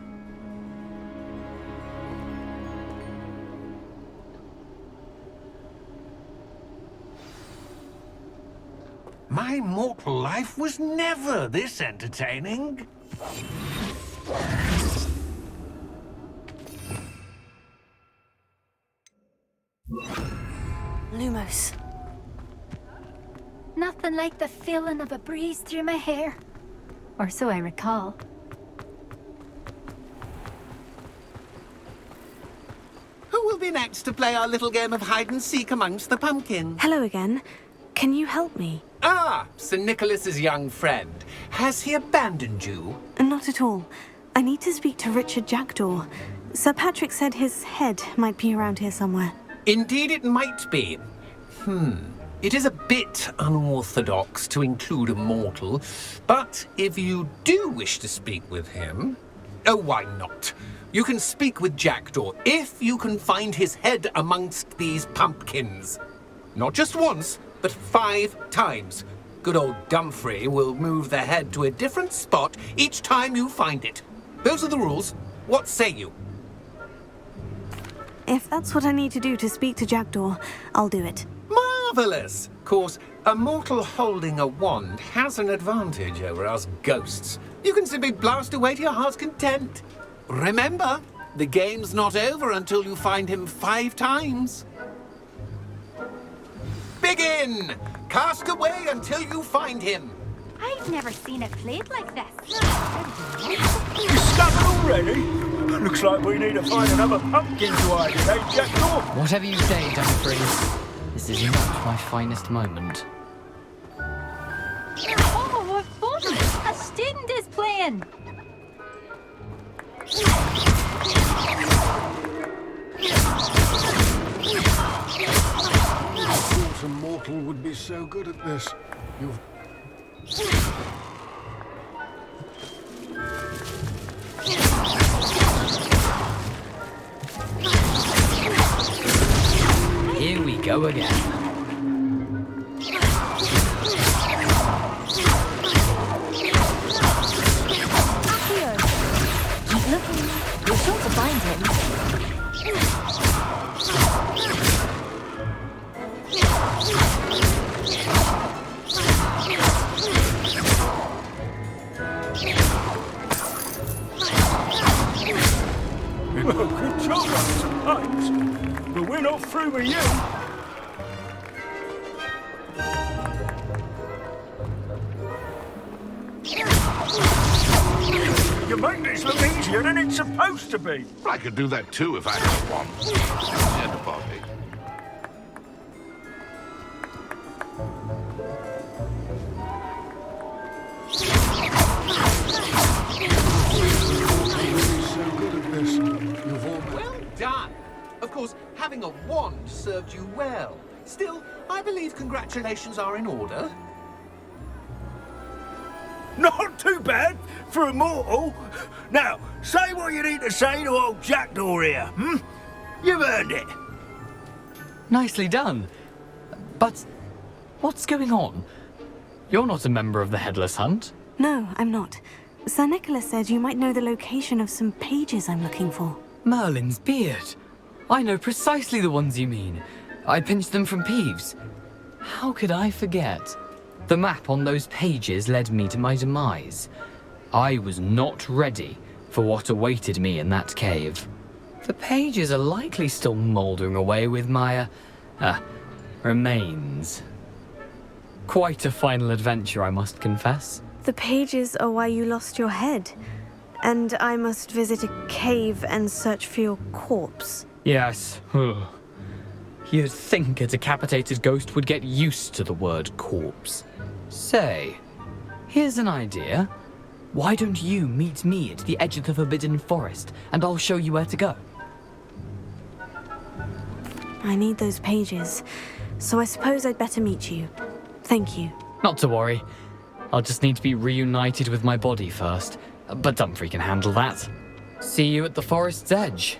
My mortal life was never this entertaining. Lumos. Nothing like the feeling of a breeze through my hair. Or so I recall. Who will be next to play our little game of hide-and-seek amongst the pumpkins? Hello again. Can you help me? Ah, Sir Nicholas's young friend. Has he abandoned you? Not at all. I need to speak to Richard Jackdaw. Sir Patrick said his head might be around here somewhere. Indeed it might be. It is a bit unorthodox to include a mortal, but if you do wish to speak with him... Oh, why not? You can speak with Jackdaw if you can find his head amongst these pumpkins. Not just once, but 5 times. Good old Dumfrey will move the head to a different spot each time you find it. Those are the rules. What say you? If that's what I need to do to speak to Jackdaw, I'll do it. Marvellous! Of course, a mortal holding a wand has an advantage over us ghosts. You can simply blast away to your heart's content. Remember, the game's not over until you find him 5 times. Begin! Cast away until you find him. I've never seen it played like this. You stubborn already? Looks like we need to find another pumpkin to hide in, eh, Jackdaw? Whatever you say, Dumfrey. This is not my finest moment. Oh, what fun! A student is playing! I thought a mortal would be so good at this. You've... Here we go again. Here. Keep looking. You're sure to find him. Well, good job, I suppose. But we're not through with you. You make this look easier than it's supposed to be. I could do that too if I had one. Anybody. So good at this. You've all... Well done! Of course, having a wand served you well. Still, I believe congratulations are in order. Not too bad for a mortal. Now, say what you need to say to old Jackdaw here, hmm? You've earned it. Nicely done. But what's going on? You're not a member of the Headless Hunt. No, I'm not. Sir Nicholas said you might know the location of some pages I'm looking for. Merlin's beard. I know precisely the ones you mean. I pinched them from Peeves. How could I forget? The map on those pages led me to my demise. I was not ready for what awaited me in that cave. The pages are likely still mouldering away with my, remains. Quite a final adventure, I must confess. The pages are why you lost your head, and I must visit a cave and search for your corpse. Yes. You'd think a decapitated ghost would get used to the word corpse. Say, here's an idea. Why don't you meet me at the edge of the Forbidden Forest, and I'll show you where to go? I need those pages, so I suppose I'd better meet you. Thank you. Not to worry. I'll just need to be reunited with my body first. But Dumfries can handle that. See you at the forest's edge.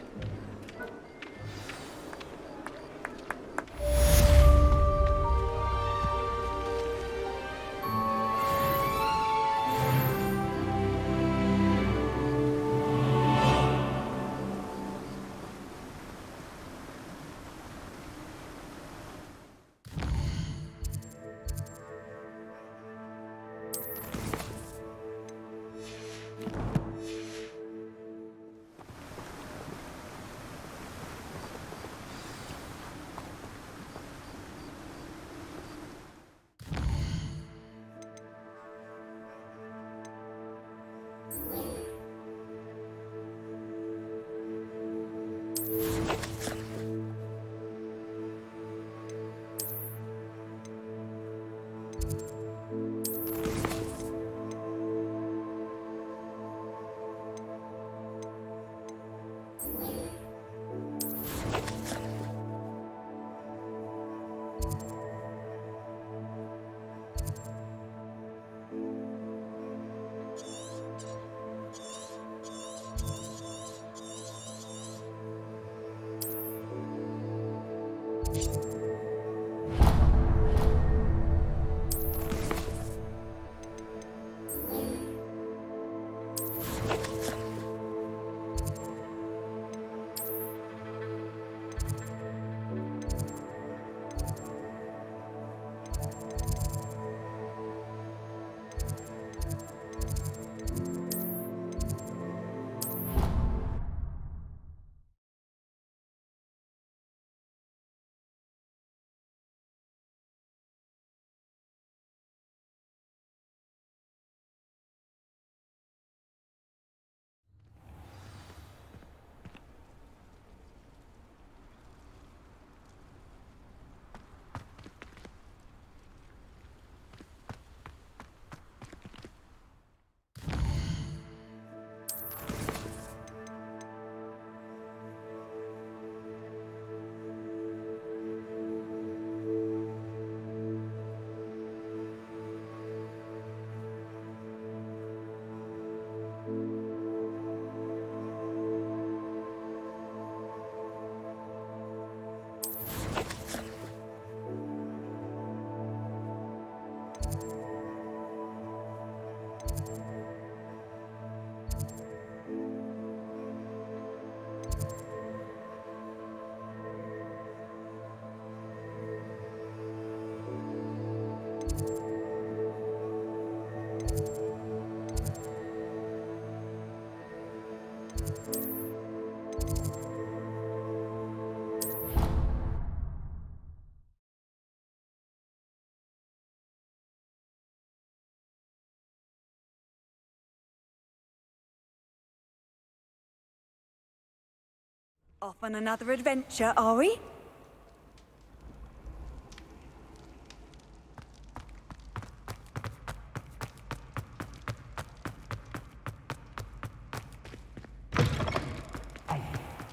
Off on another adventure, are we?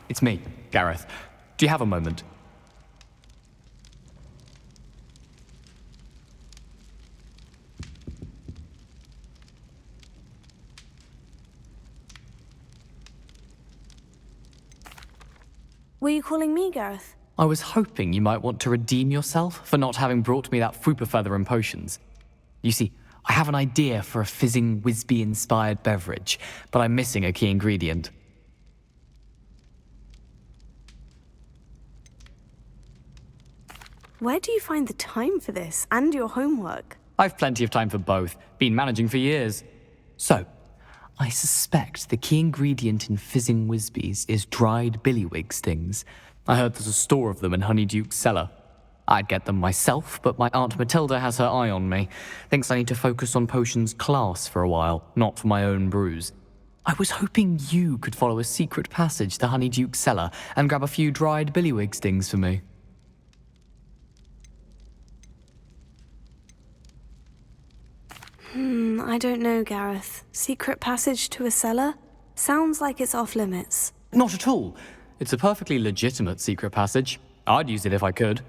It's me, Gareth. Do you have a moment? Were you calling me, Gareth? I was hoping you might want to redeem yourself for not having brought me that Fupa Feather and potions. You see, I have an idea for a fizzing Wisby-inspired beverage, but I'm missing a key ingredient. Where do you find the time for this and your homework? I've plenty of time for both. Been managing for years. So, I suspect the key ingredient in fizzing Wisbies is dried billywig stings. I heard there's a store of them in Honeyduke's cellar. I'd get them myself, but my Aunt Matilda has her eye on me. Thinks I need to focus on potions class for a while, not for my own brews. I was hoping you could follow a secret passage to Honeyduke's cellar and grab a few dried billywig stings for me. I don't know, Gareth. Secret passage to a cellar? Sounds like it's off limits. Not at all. It's a perfectly legitimate secret passage. I'd use it if I could.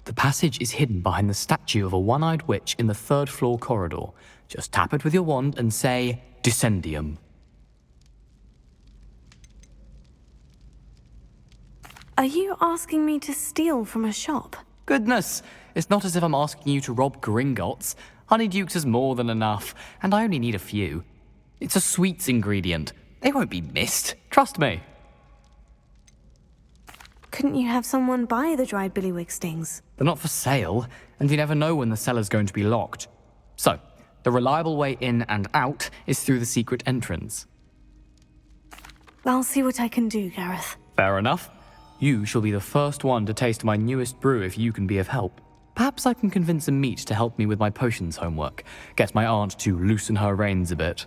The passage is hidden behind the statue of a one-eyed witch in the third-floor corridor. Just tap it with your wand and say, Descendium. Are you asking me to steal from a shop? Goodness, it's not as if I'm asking you to rob Gringotts. Honeyduke's is more than enough, and I only need a few. It's a sweets ingredient. They won't be missed. Trust me. Couldn't you have someone buy the dried billywig stings? They're not for sale, and you never know when the cellar's going to be locked. So, the reliable way in and out is through the secret entrance. I'll see what I can do, Gareth. Fair enough. You shall be the first one to taste my newest brew if you can be of help. Perhaps I can convince a meat to help me with my potions homework. Get my aunt to loosen her reins a bit.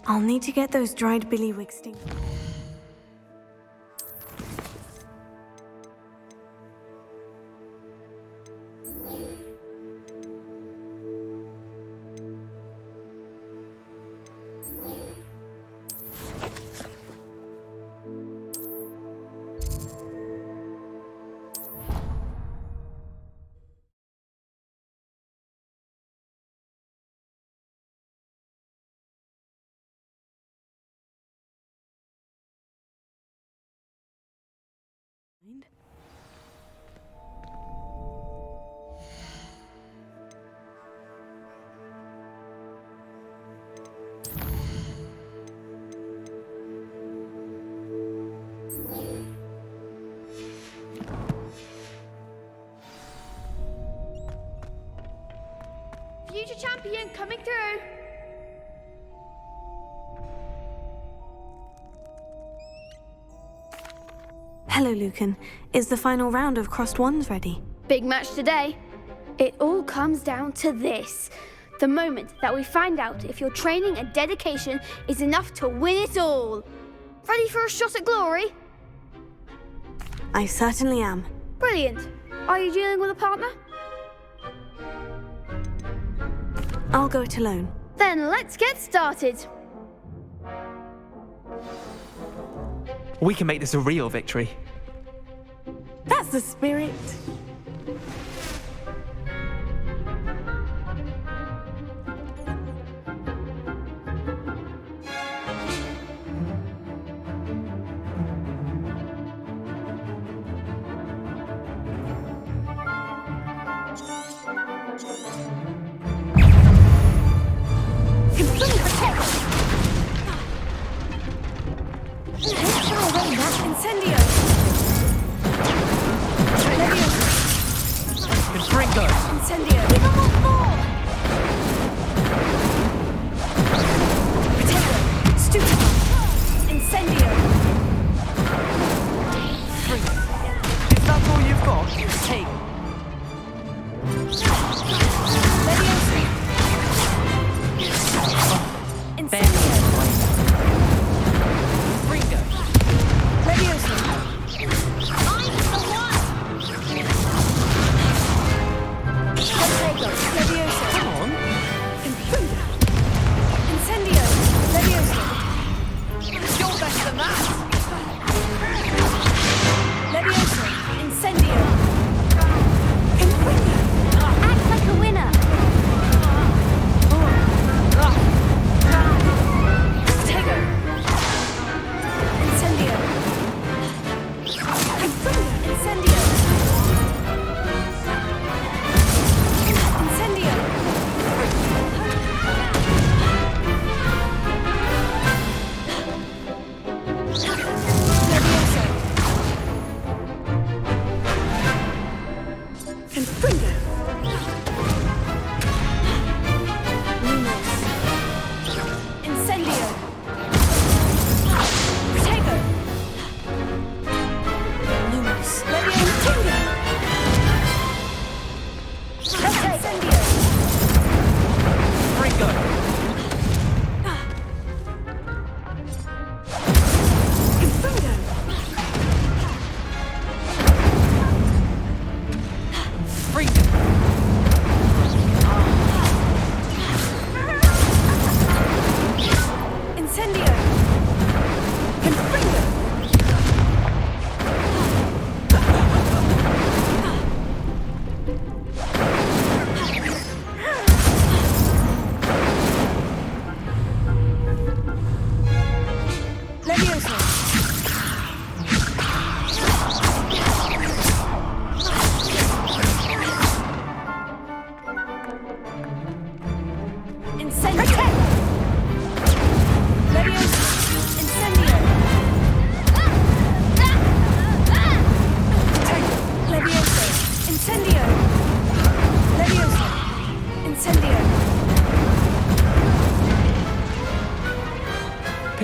I'll need to get those dried billywig stings. Future champion coming through. Hello, Lucan. Is the final round of Crossed Wands ready? Big match today. It all comes down to this. The moment that we find out if your training and dedication is enough to win it all. Ready for a shot at glory? I certainly am. Brilliant. Are you dealing with a partner? I'll go it alone. Then let's get started. We can make this a real victory. That's the spirit. Incendio! Confringo! Incendio! Give them all four! Potato! Stupefy! Incendio! Is that all you've got? Take. Leviosa! Incendio!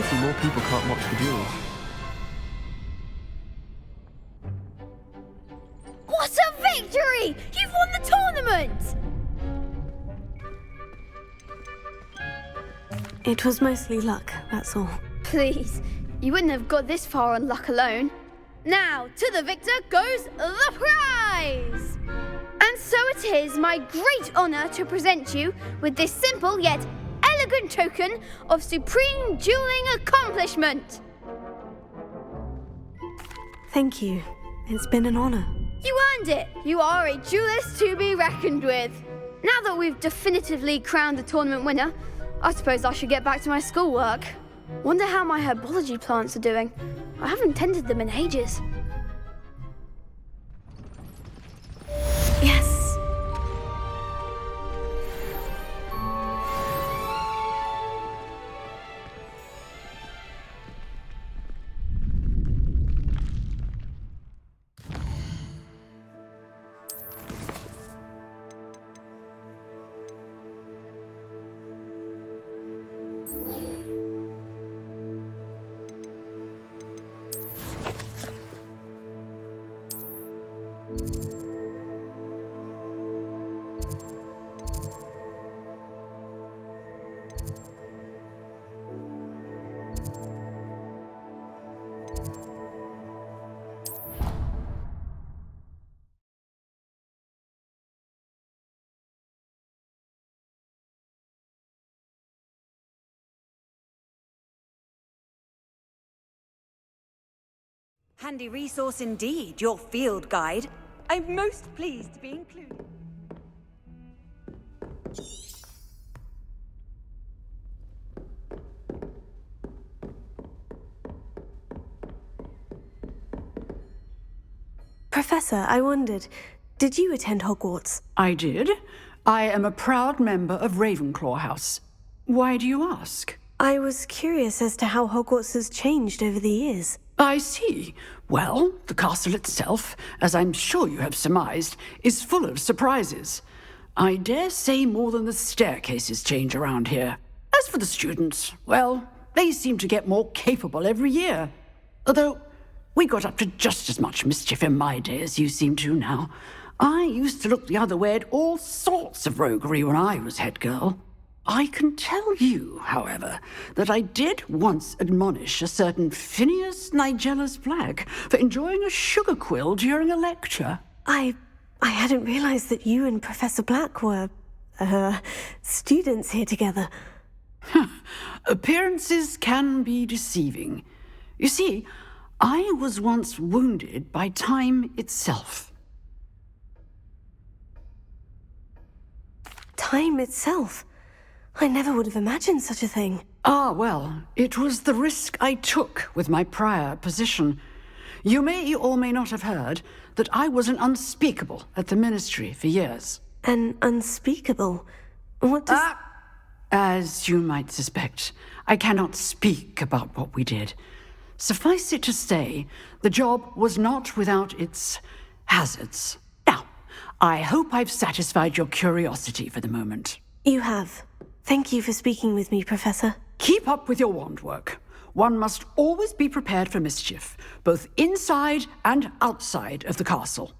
pity more people can't watch the duels. What a victory! You've won the tournament! It was mostly luck, that's all. Please, you wouldn't have got this far on luck alone. Now, to the victor goes the prize! And so it is my great honour to present you with this simple yet elegant token of supreme dueling accomplishment. Thank you. It's been an honour. You earned it. You are a duelist to be reckoned with. Now that we've definitively crowned the tournament winner, I suppose I should get back to my schoolwork. Wonder how my herbology plants are doing. I haven't tended them in ages. Yes. Handy resource indeed, your field guide. I'm most pleased to be included. Professor, I wondered, did you attend Hogwarts? I did. I am a proud member of Ravenclaw House. Why do you ask? I was curious as to how Hogwarts has changed over the years. I see. Well, the castle itself, as I'm sure you have surmised, is full of surprises. I dare say more than the staircases change around here. As for the students, well, they seem to get more capable every year. Although, we got up to just as much mischief in my day as you seem to now. I used to look the other way at all sorts of roguery when I was head girl. I can tell you, however, that I did once admonish a certain Phineas Nigellus Black for enjoying a sugar quill during a lecture. I hadn't realized that you and Professor Black were, students here together. Appearances can be deceiving. You see, I was once wounded by time itself. Time itself? I never would have imagined such a thing. Ah, well, it was the risk I took with my prior position. You may or may not have heard that I was an unspeakable at the Ministry for years. An unspeakable? What does... As you might suspect, I cannot speak about what we did. Suffice it to say, the job was not without its hazards. Now, I hope I've satisfied your curiosity for the moment. You have. Thank you for speaking with me, Professor. Keep up with your wand work. One must always be prepared for mischief, both inside and outside of the castle.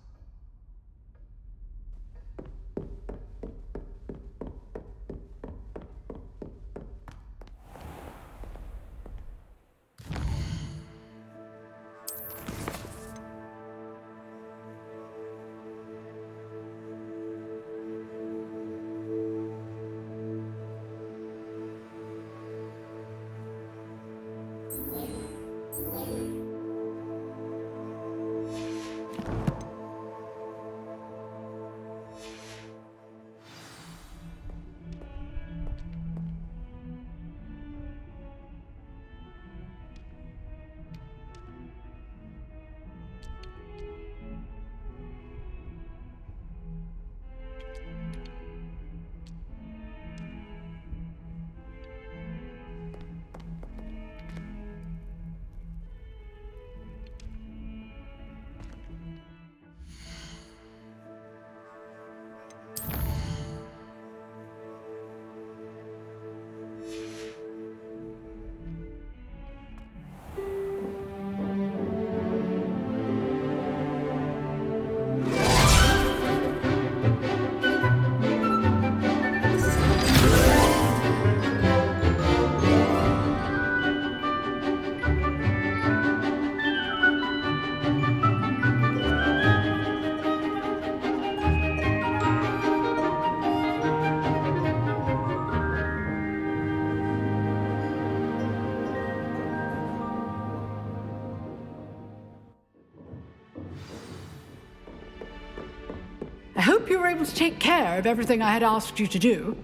hope you were able to take care of everything I had asked you to do.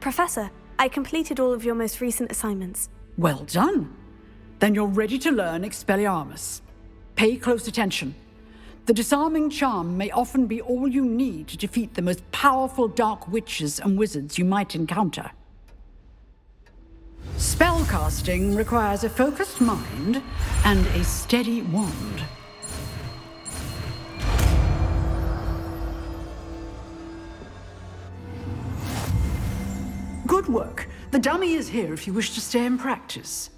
Professor, I completed all of your most recent assignments. Well done. Then you're ready to learn Expelliarmus. Pay close attention. The disarming charm may often be all you need to defeat the most powerful dark witches and wizards you might encounter. Spellcasting requires a focused mind and a steady wand. Good work. The dummy is here if you wish to stay and practice.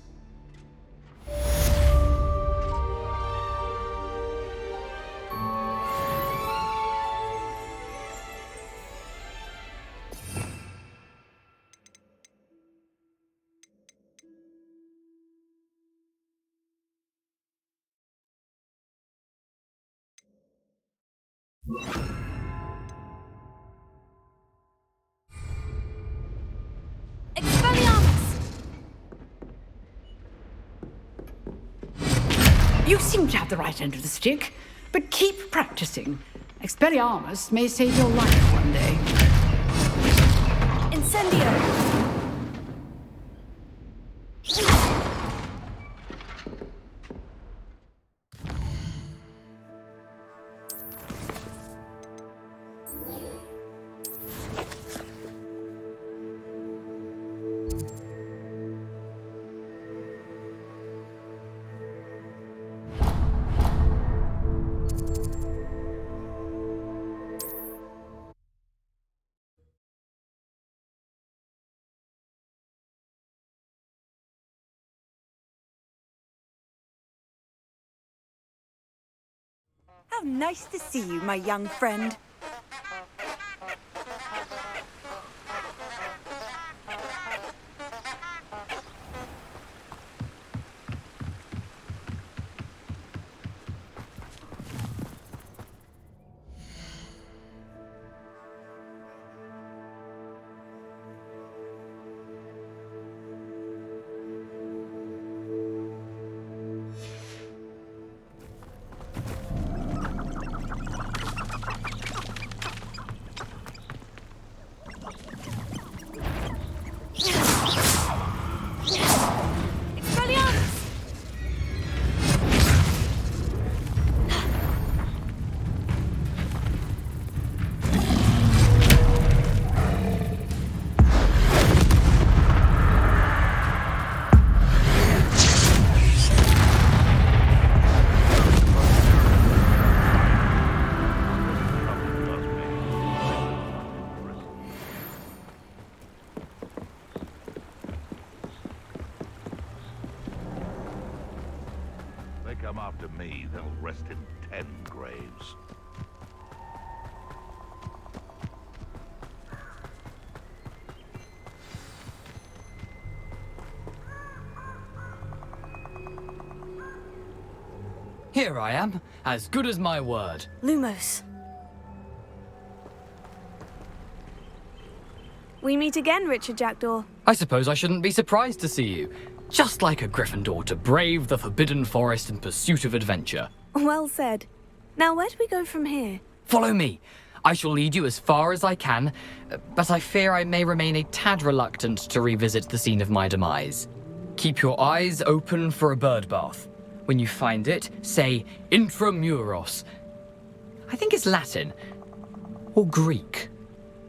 You seem to have the right end of the stick, but keep practicing. Expelliarmus may save your life one day. Incendio! How nice to see you, my young friend. Come after me, they'll rest in 10 graves. Here I am, as good as my word. Lumos. We meet again, Richard Jackdaw. I suppose I shouldn't be surprised to see you. Just like a Gryffindor to brave the Forbidden Forest in pursuit of adventure. Well said. Now, where do we go from here? Follow me. I shall lead you as far as I can, but I fear I may remain a tad reluctant to revisit the scene of my demise. Keep your eyes open for a bird bath. When you find it, say Intramuros. I think it's Latin. Or Greek.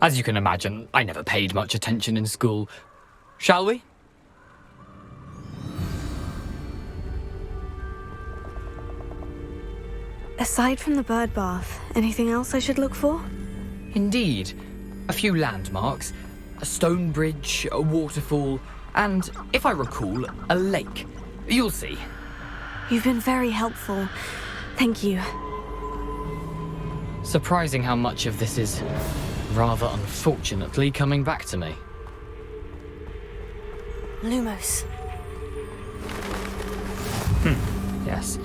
As you can imagine, I never paid much attention in school. Shall we? Aside from the bird bath, anything else I should look for? Indeed. A few landmarks, a stone bridge, a waterfall, and, if I recall, a lake. You'll see. You've been very helpful. Thank you. Surprising how much of this is, rather unfortunately, coming back to me. Lumos. Yes.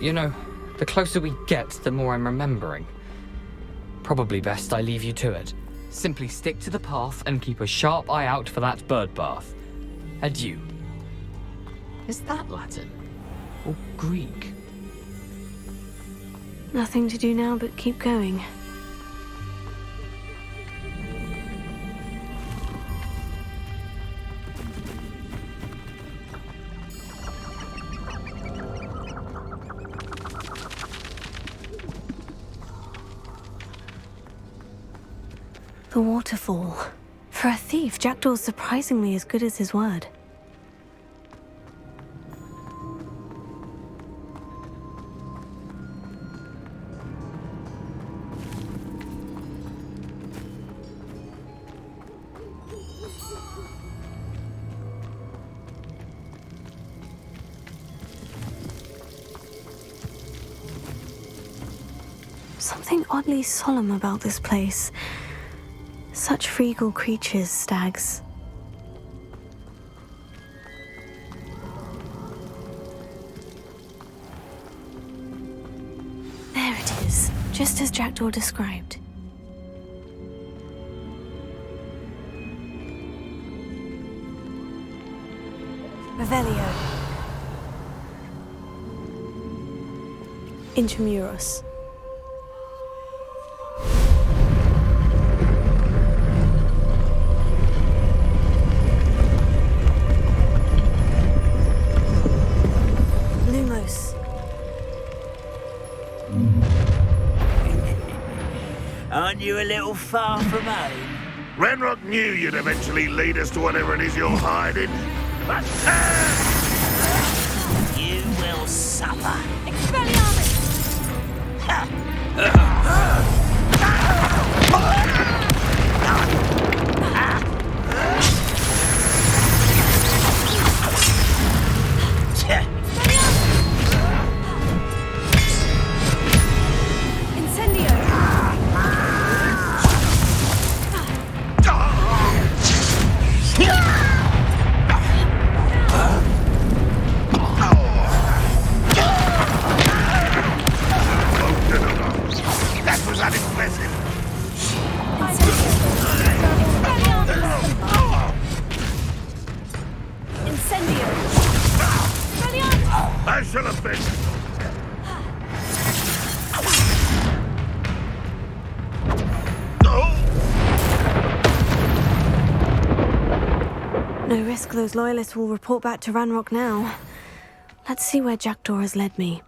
You know, the closer we get, the more I'm remembering. Probably best I leave you to it. Simply stick to the path and keep a sharp eye out for that bird bath. Adieu. Is that Latin? Or Greek? Nothing to do now but keep going. The waterfall. For a thief, Jackdaw's surprisingly as good as his word. Something oddly solemn about this place. Such regal creatures, stags. There it is, just as Jackdaw described. Revelio. Intramuros. Aren't you a little far from home? Ranrock knew you'd eventually lead us to whatever it is you're hiding. But you will suffer. Expelliarmus! I shall have been. No risk those loyalists will report back to Ranrock now. Let's see where Jackdaw has led me.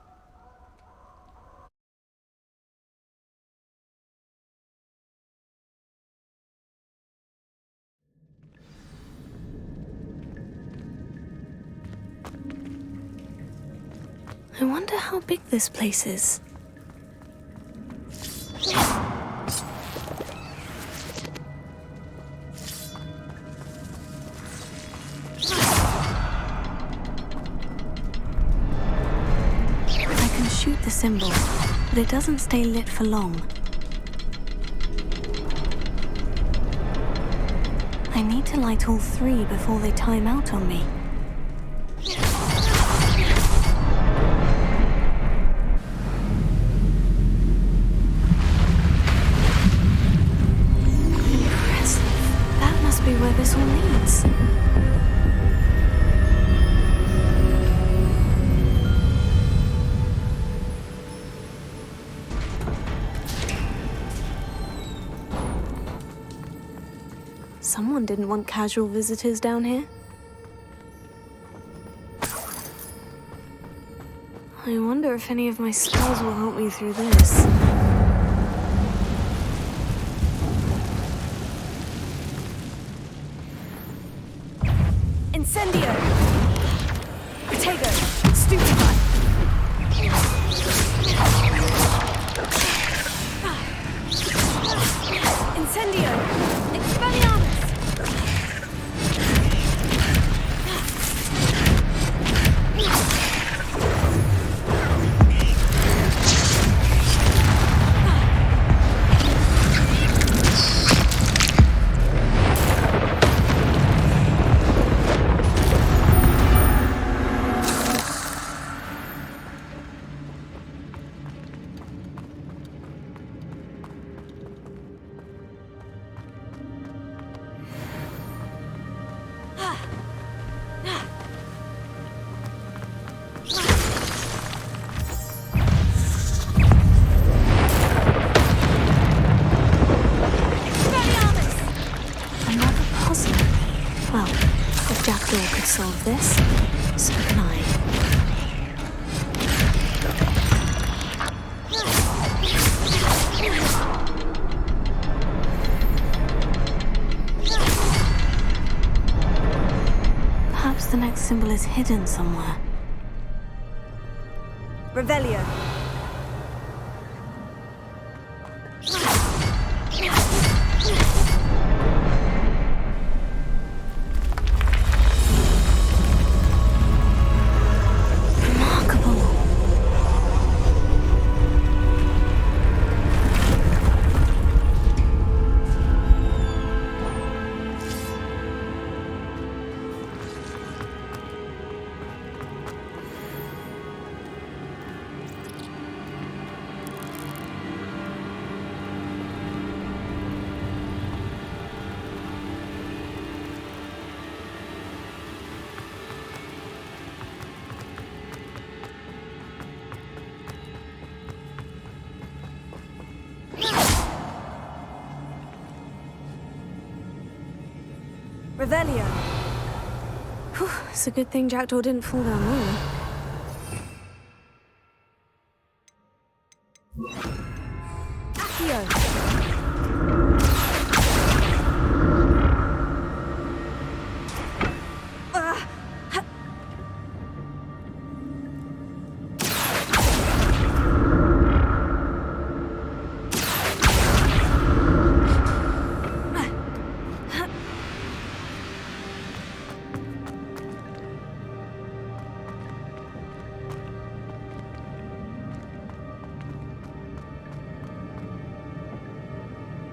I wonder how big this place is. I can shoot the symbol, but it doesn't stay lit for long. I need to light all three before they time out on me. Be where this all leads. Someone didn't want casual visitors down here. I wonder if any of my spells will help me through this. Incendio! Protego! Stupefy! Incendio! Expelliarmus! this, so can I. Perhaps the next symbol is hidden somewhere. Revelio. Revelio. Whew, it's a good thing Jackdaw didn't fall down there. Accio.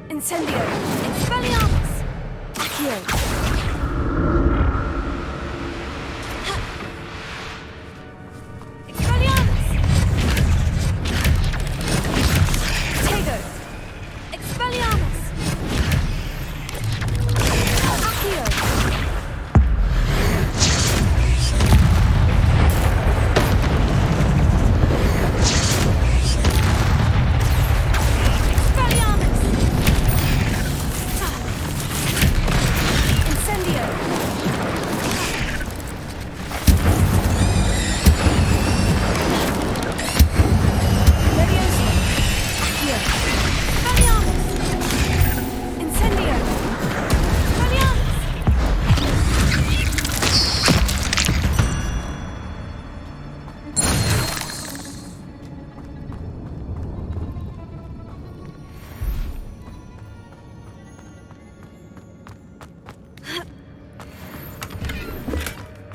Incendio! Expelliarmus! Accio! Expelliarmus! Tego! Expelliarmus! Accio!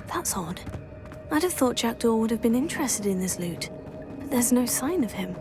That's odd. I'd have thought Jackdaw would have been interested in this loot, but there's no sign of him.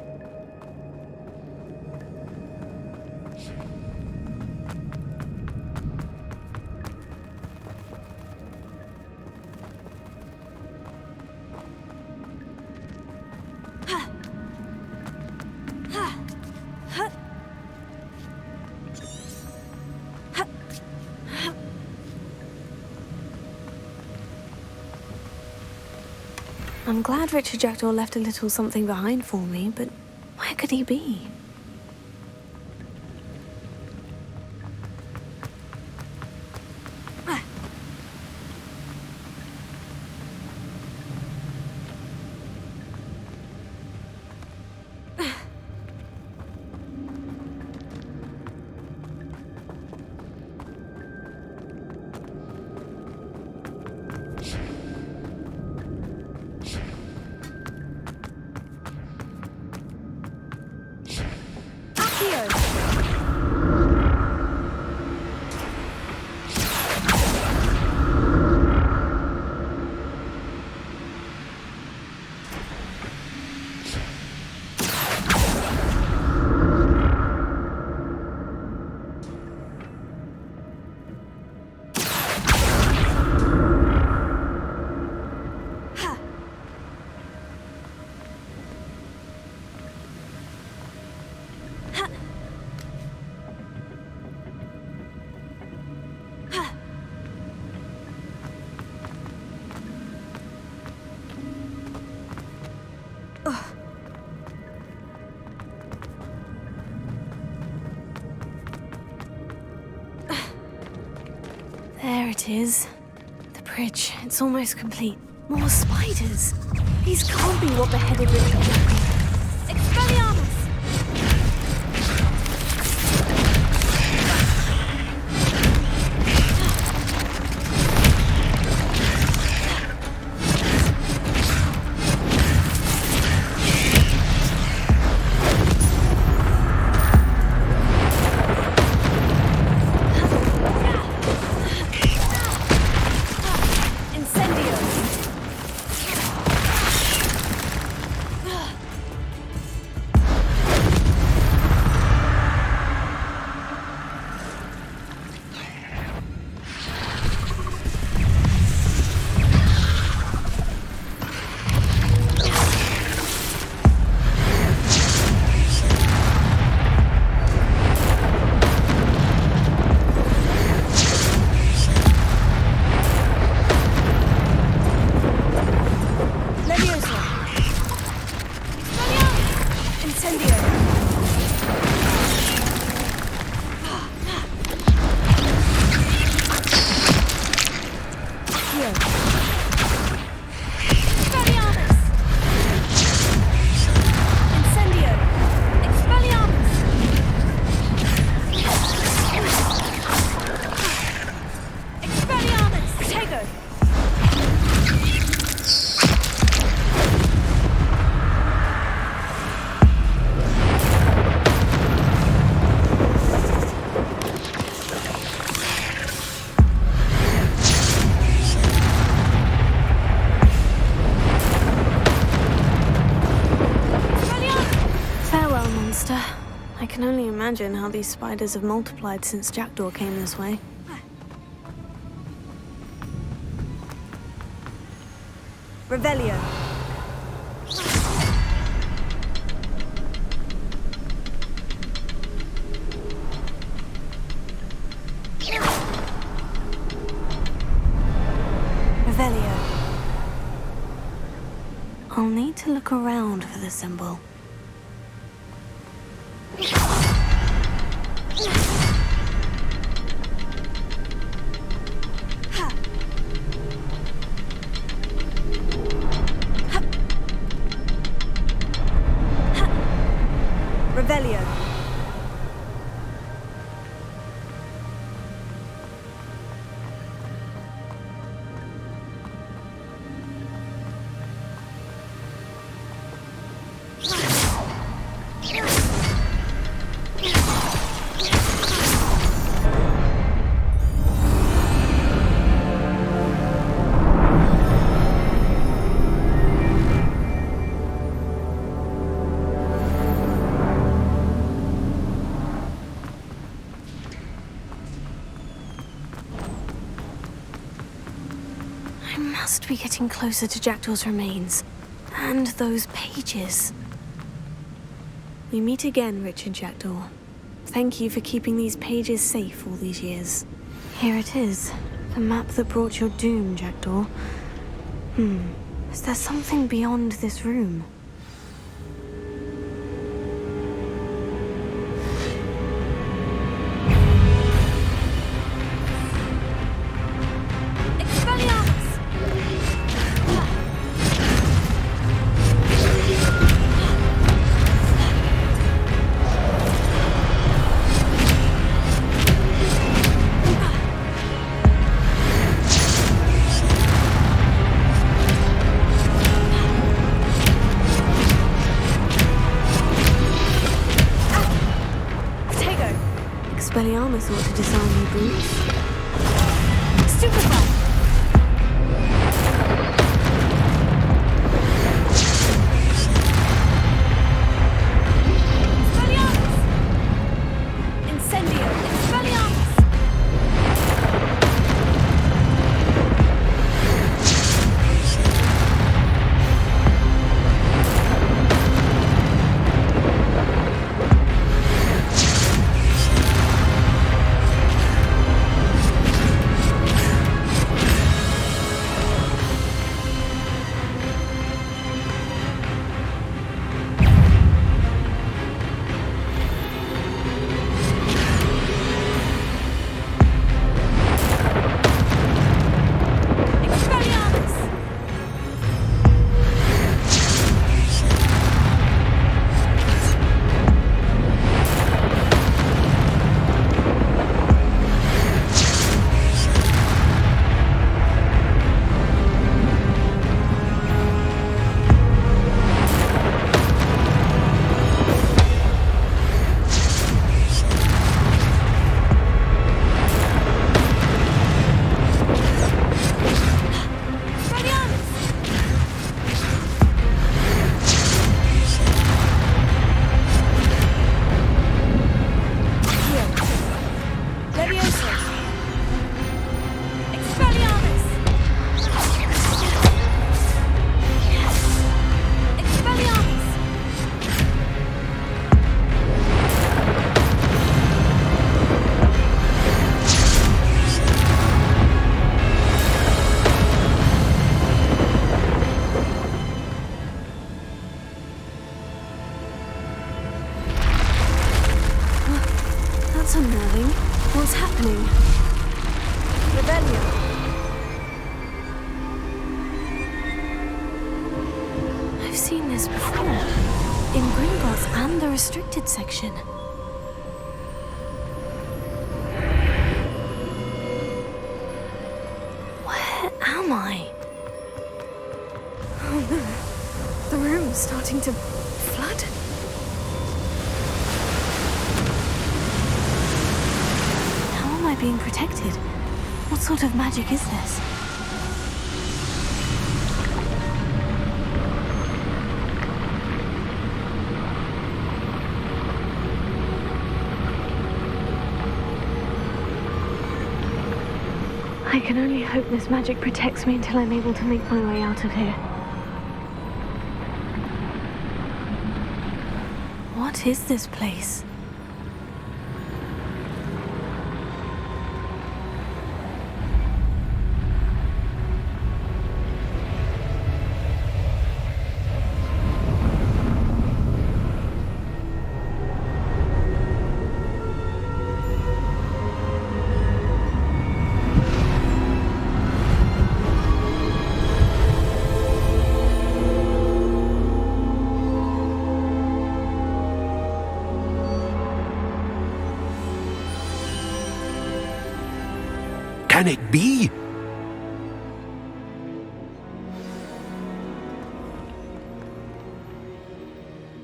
I'm glad Richard Jackdaw left a little something behind for me, but where could he be? There it is. The bridge. It's almost complete. More spiders. These can't be what beheaded Richard Jackdaw. Expelliarmus! I can only imagine how these spiders have multiplied since Jackdaw came this way. Revelio. Revelio. I'll need to look around for the symbol. Revelio. I must be getting closer to Jackdaw's remains. And those pages. We meet again, Richard Jackdaw. Thank you for keeping these pages safe all these years. Here it is. The map that brought your doom, Jackdaw. Is there something beyond this room? Expelliarmus ought to disarm your boots. Stupefy! Expelliarmus! Incendio! Expelliarmus! I've seen this before. In Gringotts and the restricted section. Where am I? Oh no. The room's starting to flood. How am I being protected? What sort of magic is this? I can only hope this magic protects me until I'm able to make my way out of here. What is this place? Can it be?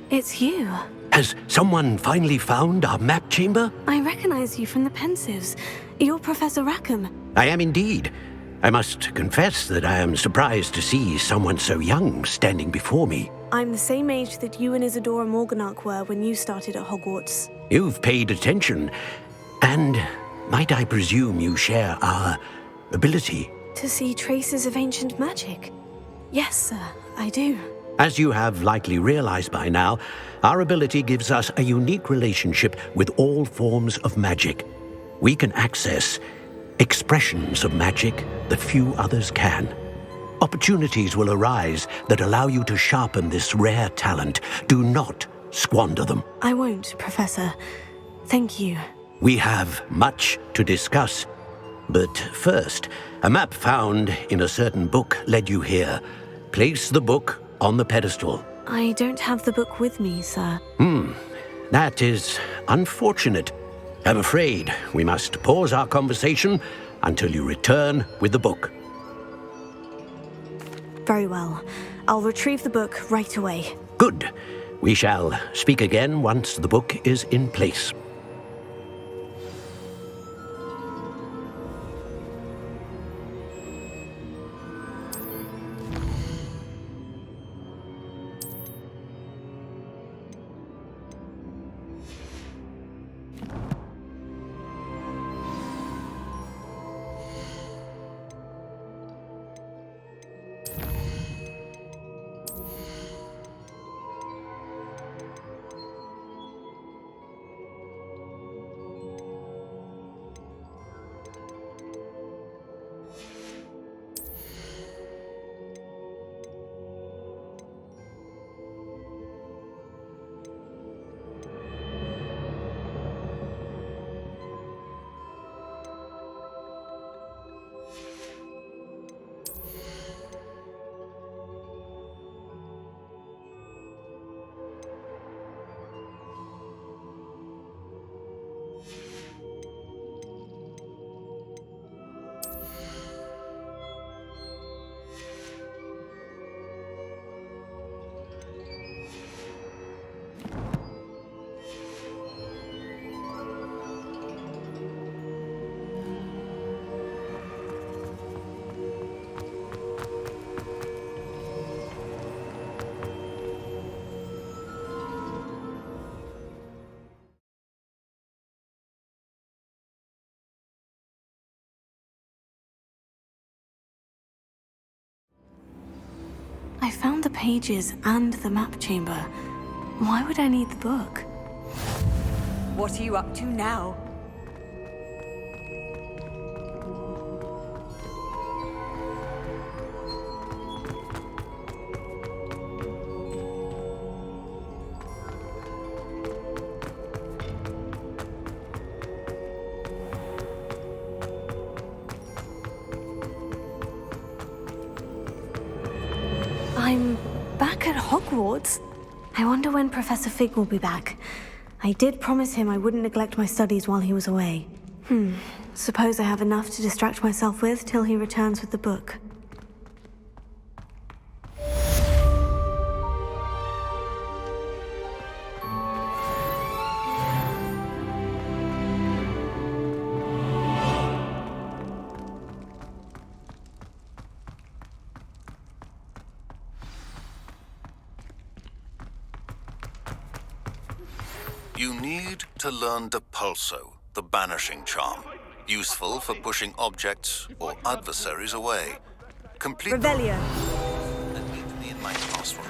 It's you. Has someone finally found our map chamber? I recognize you from the Pensives. You're Professor Rackham. I am indeed. I must confess that I am surprised to see someone so young standing before me. I'm the same age that you and Isadora Morganach were when you started at Hogwarts. You've paid attention, and might I presume you share our ability? To see traces of ancient magic? Yes, sir, I do. As you have likely realized by now, our ability gives us a unique relationship with all forms of magic. We can access expressions of magic that few others can. Opportunities will arise that allow you to sharpen this rare talent. Do not squander them. I won't, Professor. Thank you. We have much to discuss. But first, a map found in a certain book led you here. Place the book on the pedestal. I don't have the book with me, sir. That is unfortunate. I'm afraid we must pause our conversation until you return with the book. Very well. I'll retrieve the book right away. Good. We shall speak again once the book is in place. I found the pages and the map chamber. Why would I need the book? What are you up to now? I'm back at Hogwarts? I wonder when Professor Fig will be back. I did promise him I wouldn't neglect my studies while he was away. Suppose I have enough to distract myself with till he returns with the book. You need to learn Depulso, the banishing charm. Useful for pushing objects or adversaries away. Complete Revelio. And meet me in my classroom.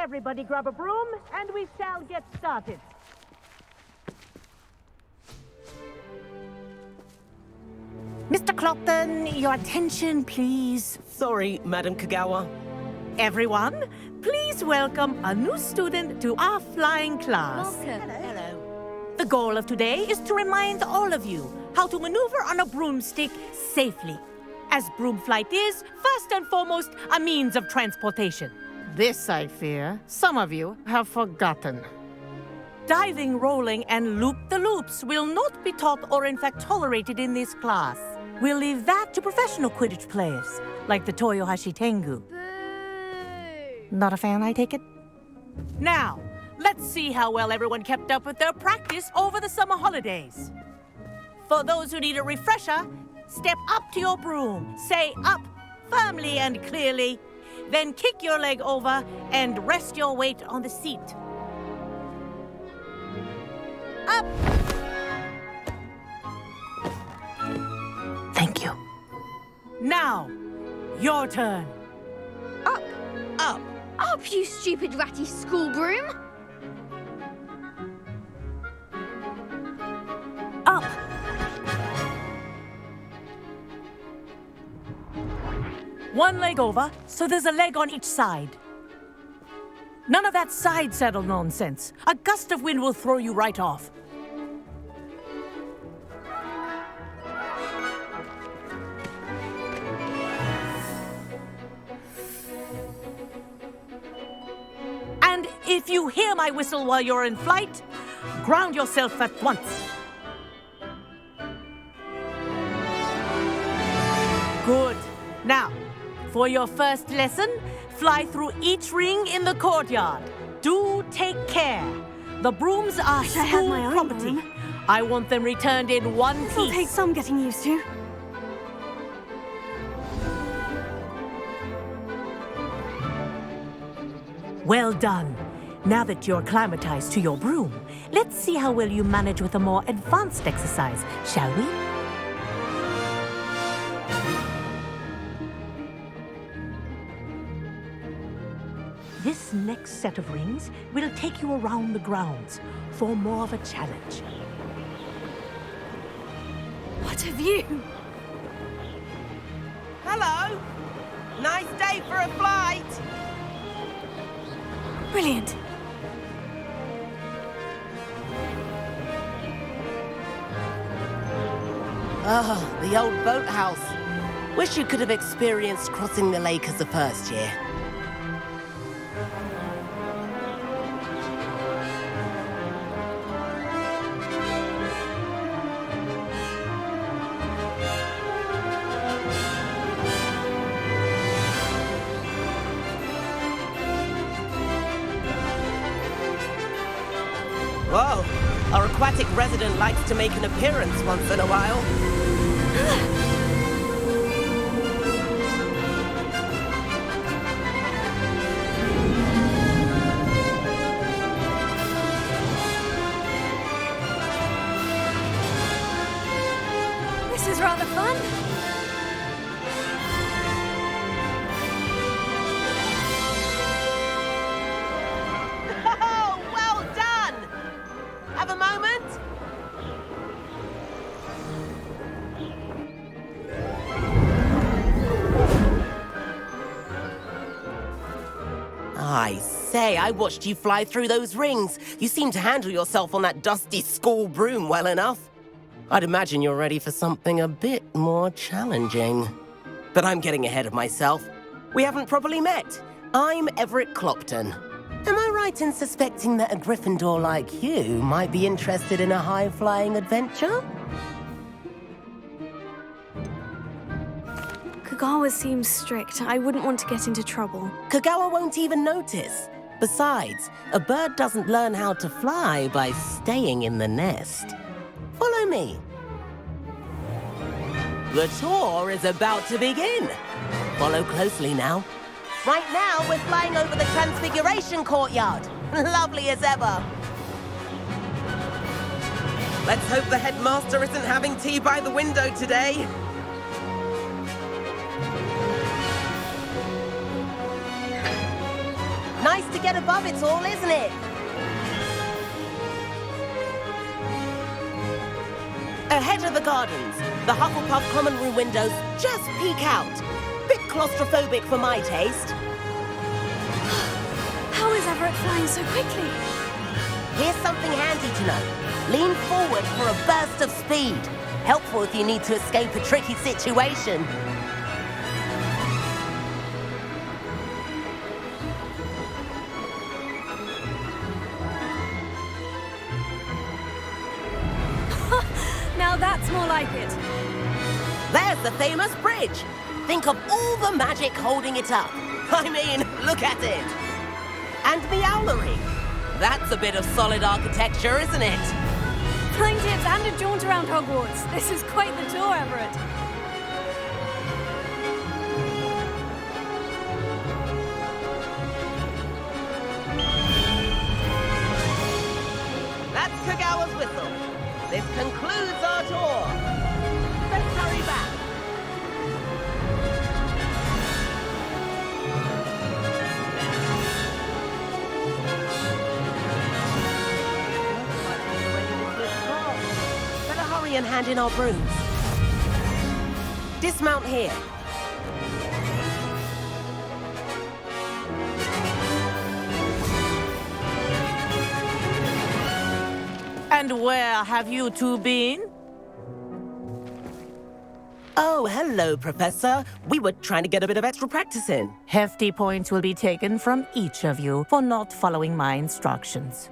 Everybody grab a broom, and we shall get started. Mr. Clopton, your attention, please. Sorry, Madam Kagawa. Everyone, please welcome a new student to our flying class. Hello. The goal of today is to remind all of you how to maneuver on a broomstick safely, as broom flight is, first and foremost, a means of transportation. This, I fear, some of you have forgotten. Diving, rolling, and loop-the-loops will not be taught or in fact tolerated in this class. We'll leave that to professional Quidditch players, like the Toyohashi Tengu. Not a fan, I take it? Now, let's see how well everyone kept up with their practice over the summer holidays. For those who need a refresher, step up to your broom, say up firmly and clearly, then kick your leg over and rest your weight on the seat. Up! Thank you. Now, your turn. Up! Up! Up, you stupid ratty school broom! Up! One leg over, so there's a leg on each side. None of that side saddle nonsense. A gust of wind will throw you right off. And if you hear my whistle while you're in flight, ground yourself at once. Good. Now, for your first lesson, fly through each ring in the courtyard. Do take care. The brooms are school property. I want them returned in one piece. It'll take some getting used to. Well done. Now that you're acclimatized to your broom, let's see how well you manage with a more advanced exercise, shall we? This next set of rings will take you around the grounds for more of a challenge. What a view! Hello! Nice day for a flight! Brilliant. Oh, the old boathouse. Wish you could have experienced crossing the lake as a first year. Whoa, our aquatic resident likes to make an appearance once in a while. This is rather fun. Oh, well done! Have a moment? I say, I watched you fly through those rings. You seem to handle yourself on that dusty school broom well enough. I'd imagine you're ready for something a bit more challenging. But I'm getting ahead of myself. We haven't properly met. I'm Everett Clopton. Am I right in suspecting that a Gryffindor like you might be interested in a high-flying adventure? Kagawa seems strict. I wouldn't want to get into trouble. Kagawa won't even notice. Besides, a bird doesn't learn how to fly by staying in the nest. Follow me. The tour is about to begin. Follow closely now. Right now, we're flying over the Transfiguration Courtyard. Lovely as ever. Let's hope the headmaster isn't having tea by the window today. Nice to get above it all, isn't it? Ahead of the gardens, the Hufflepuff common room windows just peek out. Bit claustrophobic for my taste. How is Everett flying so quickly? Here's something handy to know. Lean forward for a burst of speed. Helpful if you need to escape a tricky situation. Now that's more like it. There's the famous bridge. Think of all the magic holding it up. I mean, look at it. And the owlery. That's a bit of solid architecture, isn't it? Flying tips and a jaunt around Hogwarts. This is quite the tour, Everett. That's Kagawa's whistle. This concludes our tour. Let's hurry back. Better hurry and hand in our brooms. Dismount here. And where have you two been? Oh, hello, Professor. We were trying to get a bit of extra practice in. Hefty points will be taken from each of you for not following my instructions.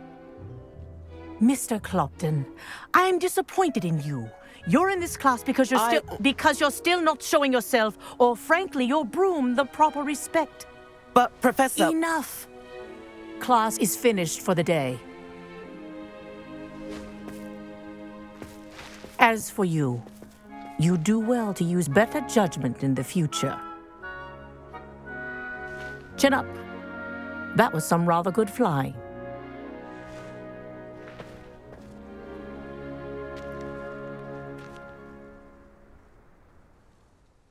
Mr. Clopton, I'm disappointed in you. You're in this class because you're still not showing yourself, or frankly, your broom, the proper respect. But, Professor... Enough! Class is finished for the day. As for you, you do well to use better judgment in the future. Chin up. That was some rather good flying.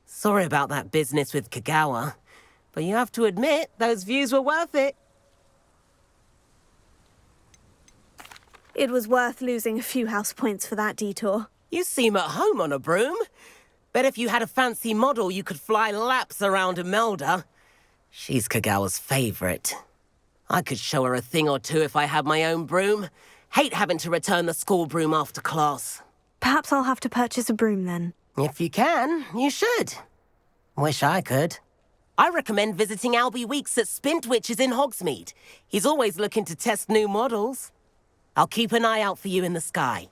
Sorry about that business with Kagawa, but you have to admit, those views were worth it. It was worth losing a few house points for that detour. You seem at home on a broom. Bet if you had a fancy model, you could fly laps around Imelda. She's Kagawa's favorite. I could show her a thing or two if I had my own broom. Hate having to return the school broom after class. Perhaps I'll have to purchase a broom then. If you can, you should. Wish I could. I recommend visiting Albie Weeks at Spintwitches in Hogsmeade. He's always looking to test new models. I'll keep an eye out for you in the sky.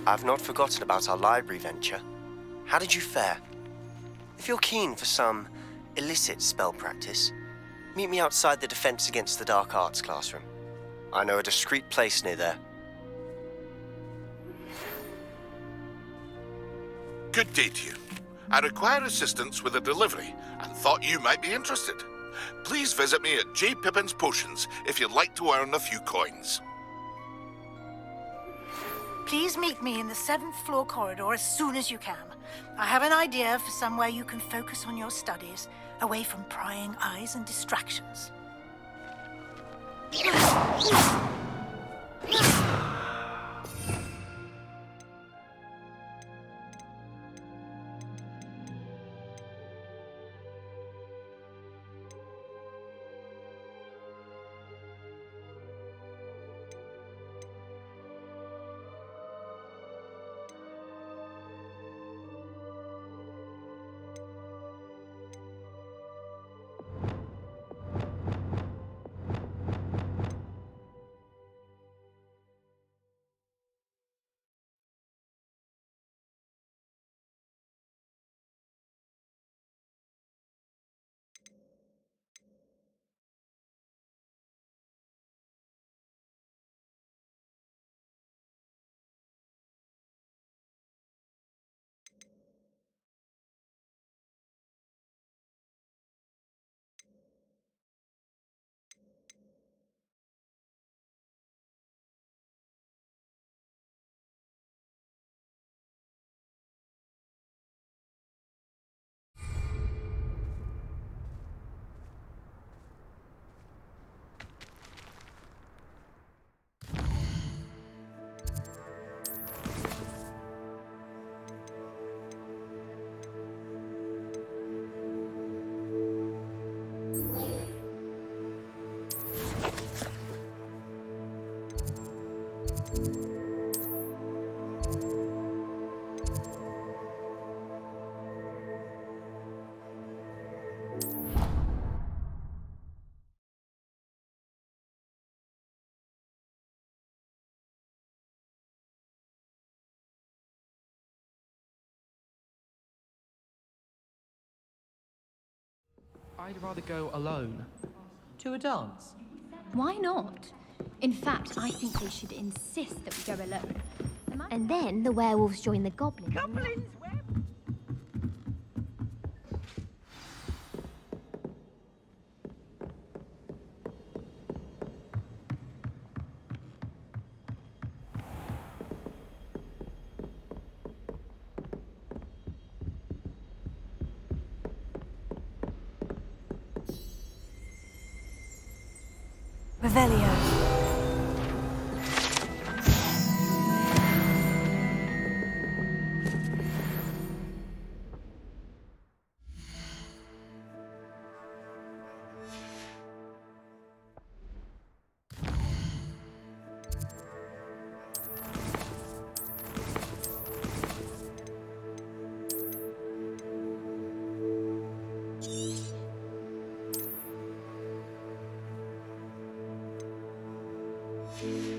I've not forgotten about our library venture. How did you fare? If you're keen for some illicit spell practice, meet me outside the Defense Against the Dark Arts classroom. I know a discreet place near there. Good day to you. I require assistance with a delivery and thought you might be interested. Please visit me at J. Pippin's Potions if you'd like to earn a few coins. Please meet me in the 7th floor corridor as soon as you can. I have an idea for somewhere you can focus on your studies, away from prying eyes and distractions. I'd rather go alone. To a dance? Why not? In fact, I think they should insist that we go alone. And then the werewolves join the goblins. Goblins? Revelio. you.